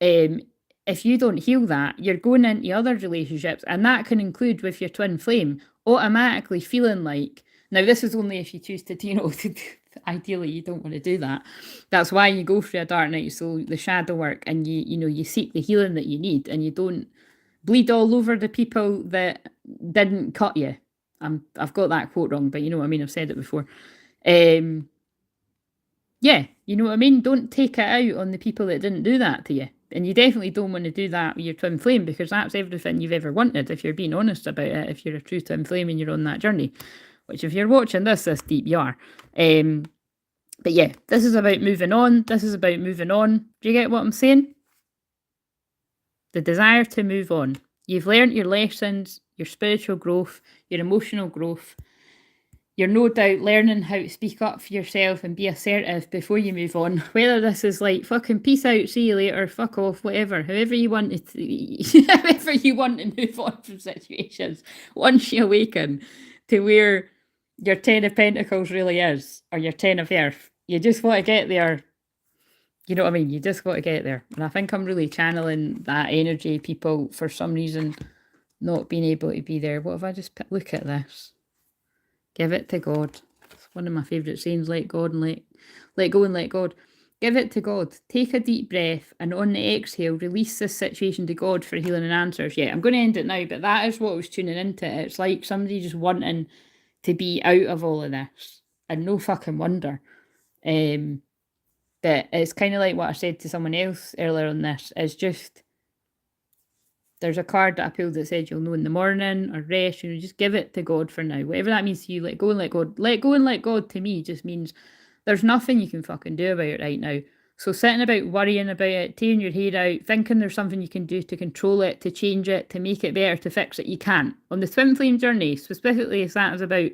um, if you don't heal that, you're going into other relationships, and that can include with your twin flame, automatically feeling like. Now, this is only if you choose to, ideally you don't want to do that. That's why you go through a dark night, so the shadow work, and you seek the healing that you need, and you don't bleed all over the people that didn't cut you. I've got that quote wrong, but you know what I mean. I've said it before. Yeah, you know what I mean. Don't take it out on the people that didn't do that to you, and you definitely don't want to do that with your twin flame, because that's everything you've ever wanted. If you're being honest about it, if you're a true twin flame and you're on that journey, which if you're watching this deep, you are. But yeah, this is about moving on. This is about moving on. Do you get what I'm saying? The desire to move on. You've learned your lessons, your spiritual growth, your emotional growth. You're no doubt learning how to speak up for yourself and be assertive before you move on. Whether this is like fucking peace out, see you later, fuck off, whatever. However you want however you want to move on from situations. Once you awaken to where your 10 of Pentacles really is, or your 10 of Earth, you just want to get there. You know what I mean? You just got to get there. And I think I'm really channeling that energy, people, for some reason, not being able to be there. What if I just look at this? Give it to God. It's one of my favourite sayings, let God and let go and let God. Give it to God. Take a deep breath, and on the exhale, release this situation to God for healing and answers. Yeah, I'm going to end it now, but that is what I was tuning into. It's like somebody just wanting to be out of all of this. And no fucking wonder. But it's kind of like what I said to someone else earlier on this. It's just, there's a card that I pulled that said you'll know in the morning, or rest. Just give it to God for now. Whatever that means to you, let go and let God. Let go and let God to me just means there's nothing you can fucking do about it right now. So sitting about worrying about it, tearing your head out, thinking there's something you can do to control it, to change it, to make it better, to fix it, you can't. On the twin flame journey, specifically, that is about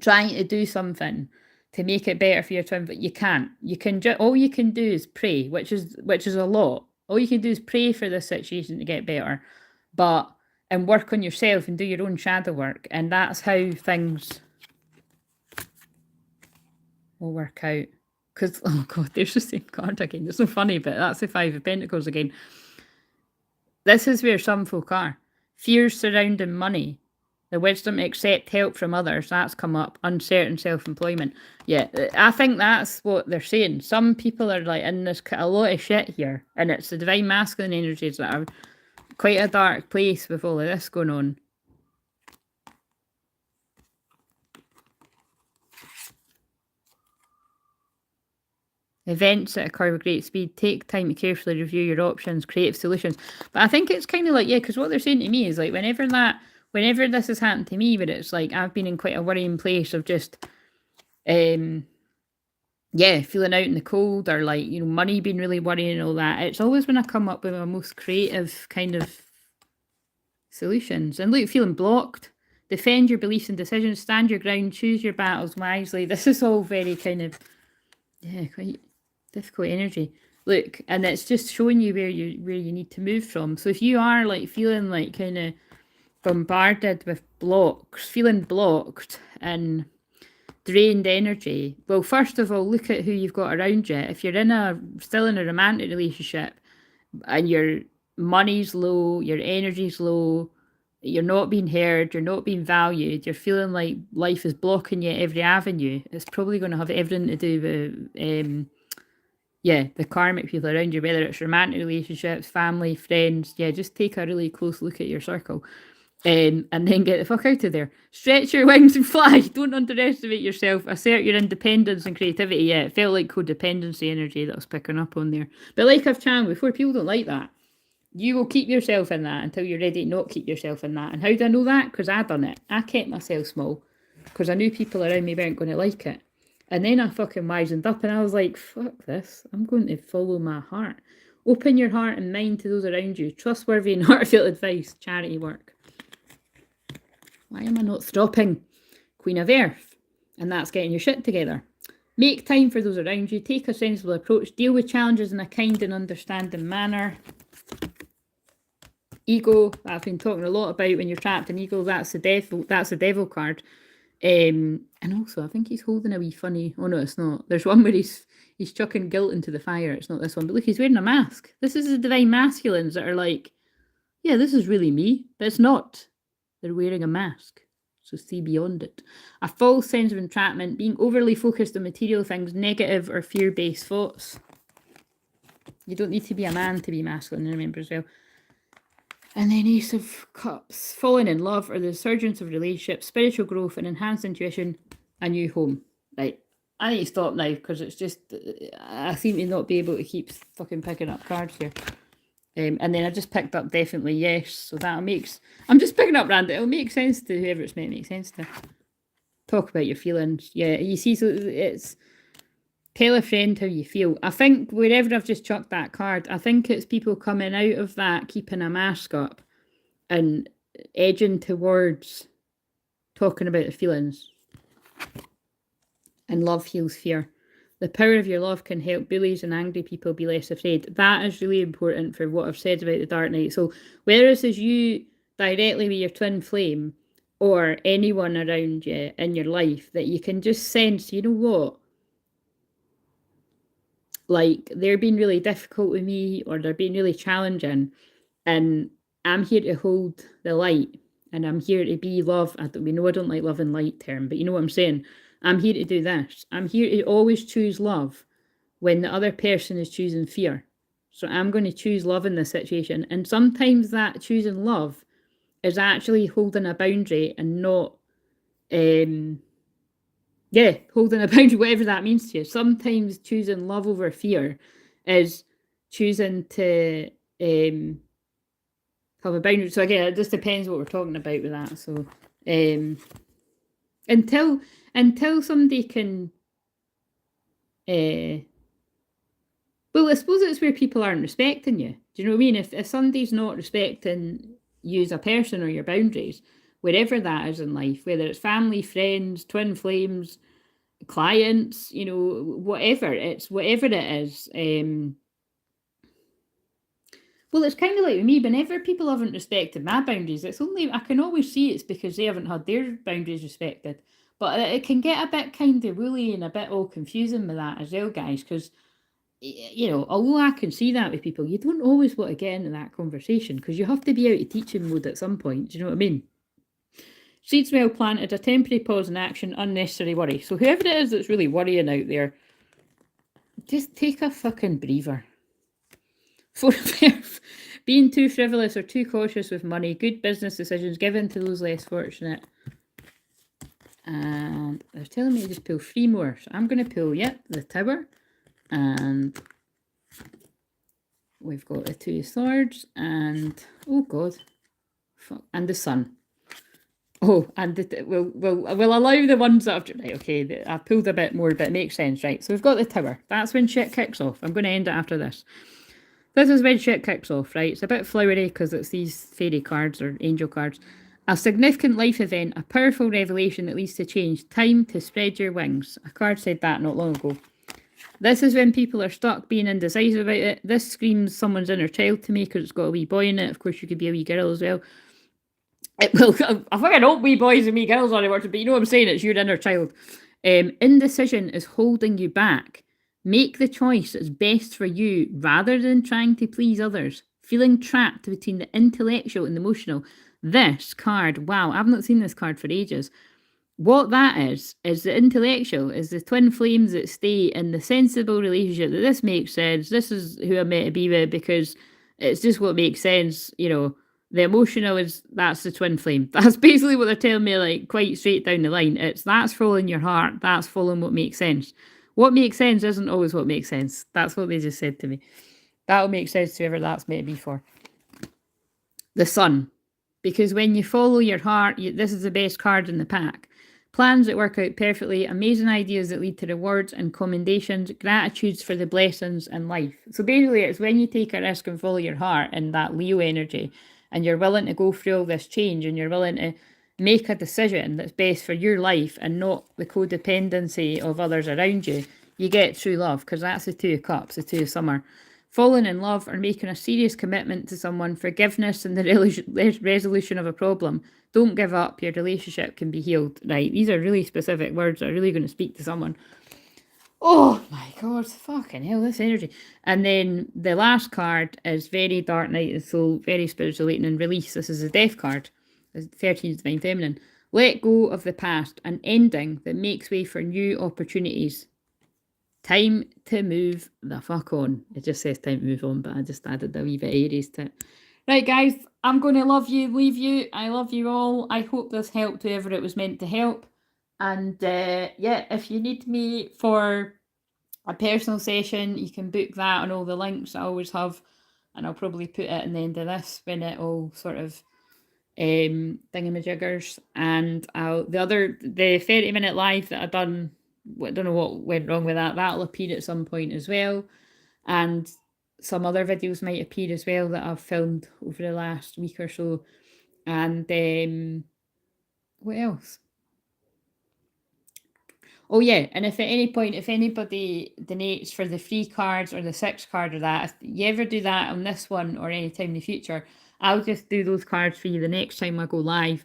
trying to do something to make it better for your twin, but you can't. You can all you can do is pray, which is a lot. All you can do is pray for this situation to get better, and work on yourself and do your own shadow work, and that's how things will work out. Because oh god, there's the same card again. It's so funny, but that's the Five of Pentacles again. This is where some folk are. Fears surrounding money. The wisdom to accept help from others, that's come up. Uncertain self-employment. Yeah, I think that's what they're saying. Some people are like in this a lot of shit here, and it's the divine masculine energies that are quite a dark place with all of this going on. Events that occur with great speed. Take time to carefully review your options, creative solutions. But I think it's kind of like, yeah, because what they're saying to me is like, whenever this has happened to me, but it's like I've been in quite a worrying place of just, feeling out in the cold, or like, money being really worrying and all that. It's always when I come up with my most creative kind of solutions. And look, feeling blocked. Defend your beliefs and decisions. Stand your ground. Choose your battles wisely. This is all very kind of, quite difficult energy. Look, and it's just showing you where you need to move from. So if you are like feeling like kind of bombarded with blocks, feeling blocked and drained energy, well, first of all, look at who you've got around you. If you're still in a romantic relationship and your money's low, your energy's low, you're not being heard, you're not being valued, you're feeling like life is blocking you at every avenue, it's probably going to have everything to do with the karmic people around you, whether it's romantic relationships, family, friends. Yeah, just take a really close look at your circle. And then get the fuck out of there. Stretch your wings and fly. Don't underestimate yourself. Assert your independence and creativity. Yeah, it felt like codependency energy that I was picking up on there. But like I've channeled before, people don't like that. You will keep yourself in that until you're ready to not keep yourself in that. And how do I know that? Because I done it. I kept myself small because I knew people around me weren't going to like it. And then I fucking wisened up and I was like, fuck this. I'm going to follow my heart. Open your heart and mind to those around you. Trustworthy and heartfelt advice. Charity work. Why am I not stopping? Queen of Earth. And that's getting your shit together. Make time for those around you. Take a sensible approach. Deal with challenges in a kind and understanding manner. ego, I've been talking a lot about when you're trapped in ego, that's the devil card. And also, I think he's holding a wee funny... Oh, no, it's not. There's one where he's chucking guilt into the fire. It's not this one. But look, he's wearing a mask. This is the divine masculines that are like, yeah, this is really me. But it's not. They're wearing a mask. So see beyond it. A false sense of entrapment, being overly focused on material things, negative or fear-based thoughts. You don't need to be a man to be masculine, remember as well. And then Ace of Cups, falling in love or the resurgence of relationships, spiritual growth and enhanced intuition, a new home. Right, I need to stop now because it's just, I seem to not be able to keep fucking picking up cards here. And then I just picked up definitely yes, so that makes, I'm just picking up random, it'll make sense to whoever it's meant to make sense to. Talk about your feelings. Yeah, you see, so it's, tell a friend how you feel. I think wherever I've just chucked that card, I think it's people coming out of that, keeping a mask up and edging towards talking about the feelings. And love heals fear. The power of your love can help bullies and angry people be less afraid. That is really important for what I've said about the Dark Knight. So whether it's as you directly with your twin flame or anyone around you in your life, that you can just sense, you know what? Like, they're being really difficult with me or they're being really challenging. And I'm here to hold the light. And I'm here to be love. We know I don't like love and light term, but you know what I'm saying? I'm here to do this. I'm here to always choose love when the other person is choosing fear. So I'm going to choose love in this situation. And sometimes that choosing love is actually holding a boundary and not, holding a boundary, whatever that means to you. Sometimes choosing love over fear is choosing to have a boundary. So again, it just depends what we're talking about with that. So until somebody can, well, I suppose it's where people aren't respecting you. Do you know what I mean? If somebody's not respecting you as a person or your boundaries, wherever that is in life, whether it's family, friends, twin flames, clients, you know, whatever it is. Well, it's kind of like with me, whenever people haven't respected my boundaries, it's only, I can always see it's because they haven't had their boundaries respected. But it can get a bit kind of woolly and a bit all confusing with that as well, guys, because, you know, although I can see that with people, you don't always want to get into that conversation because you have to be out of teaching mode at some point. Do you know what I mean? Seeds well planted, a temporary pause in action, unnecessary worry. So whoever it is that's really worrying out there, just take a fucking breather. For being too frivolous or too cautious with money, good business decisions given to those less fortunate. And they're telling me to just pull 3 more. So I'm going to pull, the Tower. And we've got the 2 swords. And, oh God. Fuck. And the Sun. Oh, and we'll allow the ones that I've... Right, okay, I've pulled a bit more, but it makes sense, right? So we've got the Tower. That's when shit kicks off. I'm going to end it after this. This is when shit kicks off, right? It's a bit flowery because it's these fairy cards or angel cards. A significant life event, a powerful revelation that leads to change. Time to spread your wings. A card said that not long ago. This is when people are stuck being indecisive about it. This screams someone's inner child to me because it's got a wee boy in it. Of course, you could be a wee girl as well. It will. I think I know wee boys and wee girls on it, but you know what I'm saying? It's your inner child. Indecision is holding you back. Make the choice that's best for you rather than trying to please others. Feeling trapped between the intellectual and the emotional. This card, wow, I've not seen this card for ages. What that is the intellectual, is the twin flames that stay in the sensible relationship, that this makes sense, this is who I'm meant to be with because it's just what makes sense, you know. The emotional is, that's the twin flame. That's basically what they're telling me, like, quite straight down the line. That's following your heart, that's following what makes sense. What makes sense isn't always what makes sense. That's what they just said to me. That'll make sense to whoever that's meant to be for. The Sun. Because when you follow your heart, this is the best card in the pack. Plans that work out perfectly, amazing ideas that lead to rewards and commendations, gratitudes for the blessings in life. So basically, it's when you take a risk and follow your heart in that Leo energy, and you're willing to go through all this change, and you're willing to make a decision that's best for your life and not the codependency of others around you, you get true love, because that's the 2 of Cups, the 2 of Summer. falling in love, or making a serious commitment to someone, forgiveness, and the resolution of a problem. Don't give up. Your relationship can be healed. Right. These are really specific words that are really going to speak to someone. Oh my God, fucking hell, this energy. And then the last card is very dark night of the soul, very spiritual awakening, release. This is the death card. The 13th divine feminine. Let go of the past, an ending that makes way for new opportunities. Time to move the fuck on. It just says time to move on, but I just added a wee bit of Aries to it. Right, guys, I'm going to love you, leave you. I love you all. I hope this helped whoever it was meant to help. And yeah, if you need me for a personal session, you can book that on all the links I always have. And I'll probably put it in the end of this when it all sort of thingamajiggers. And the 30-minute live that I done, I don't know what went wrong with that. That'll appear at some point as well. And some other videos might appear as well that I've filmed over the last week or so. And what else? Oh yeah, and if at any point, if anybody donates for the free cards or the 6 card or that, if you ever do that on this one or any time in the future, I'll just do those cards for you the next time I go live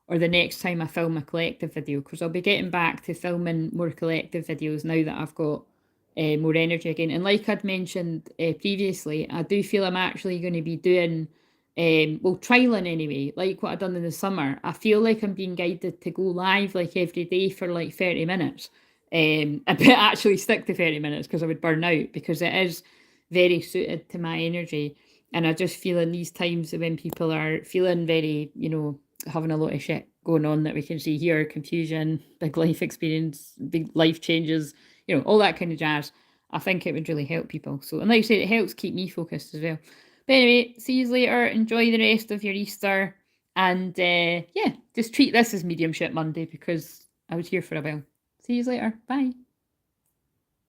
or the next time I film a collective video, because I'll be getting back to filming more collective videos now that I've got more energy again. And like I'd mentioned previously, I do feel I'm actually going to be doing well, trialing anyway, like what I've done in the summer. I feel like I'm being guided to go live like every day for like 30 minutes. But actually stick to 30 minutes because I would burn out, because it is very suited to my energy. And I just feel in these times when people are feeling very, having a lot of shit going on that we can see here, confusion, big life experience, big life changes, all that kind of jazz. I think it would really help people. So, and like I said, it helps keep me focused as well. But anyway, see you later. Enjoy the rest of your Easter. And yeah, just treat this as Mediumship Monday because I was here for a while. See you later. Bye.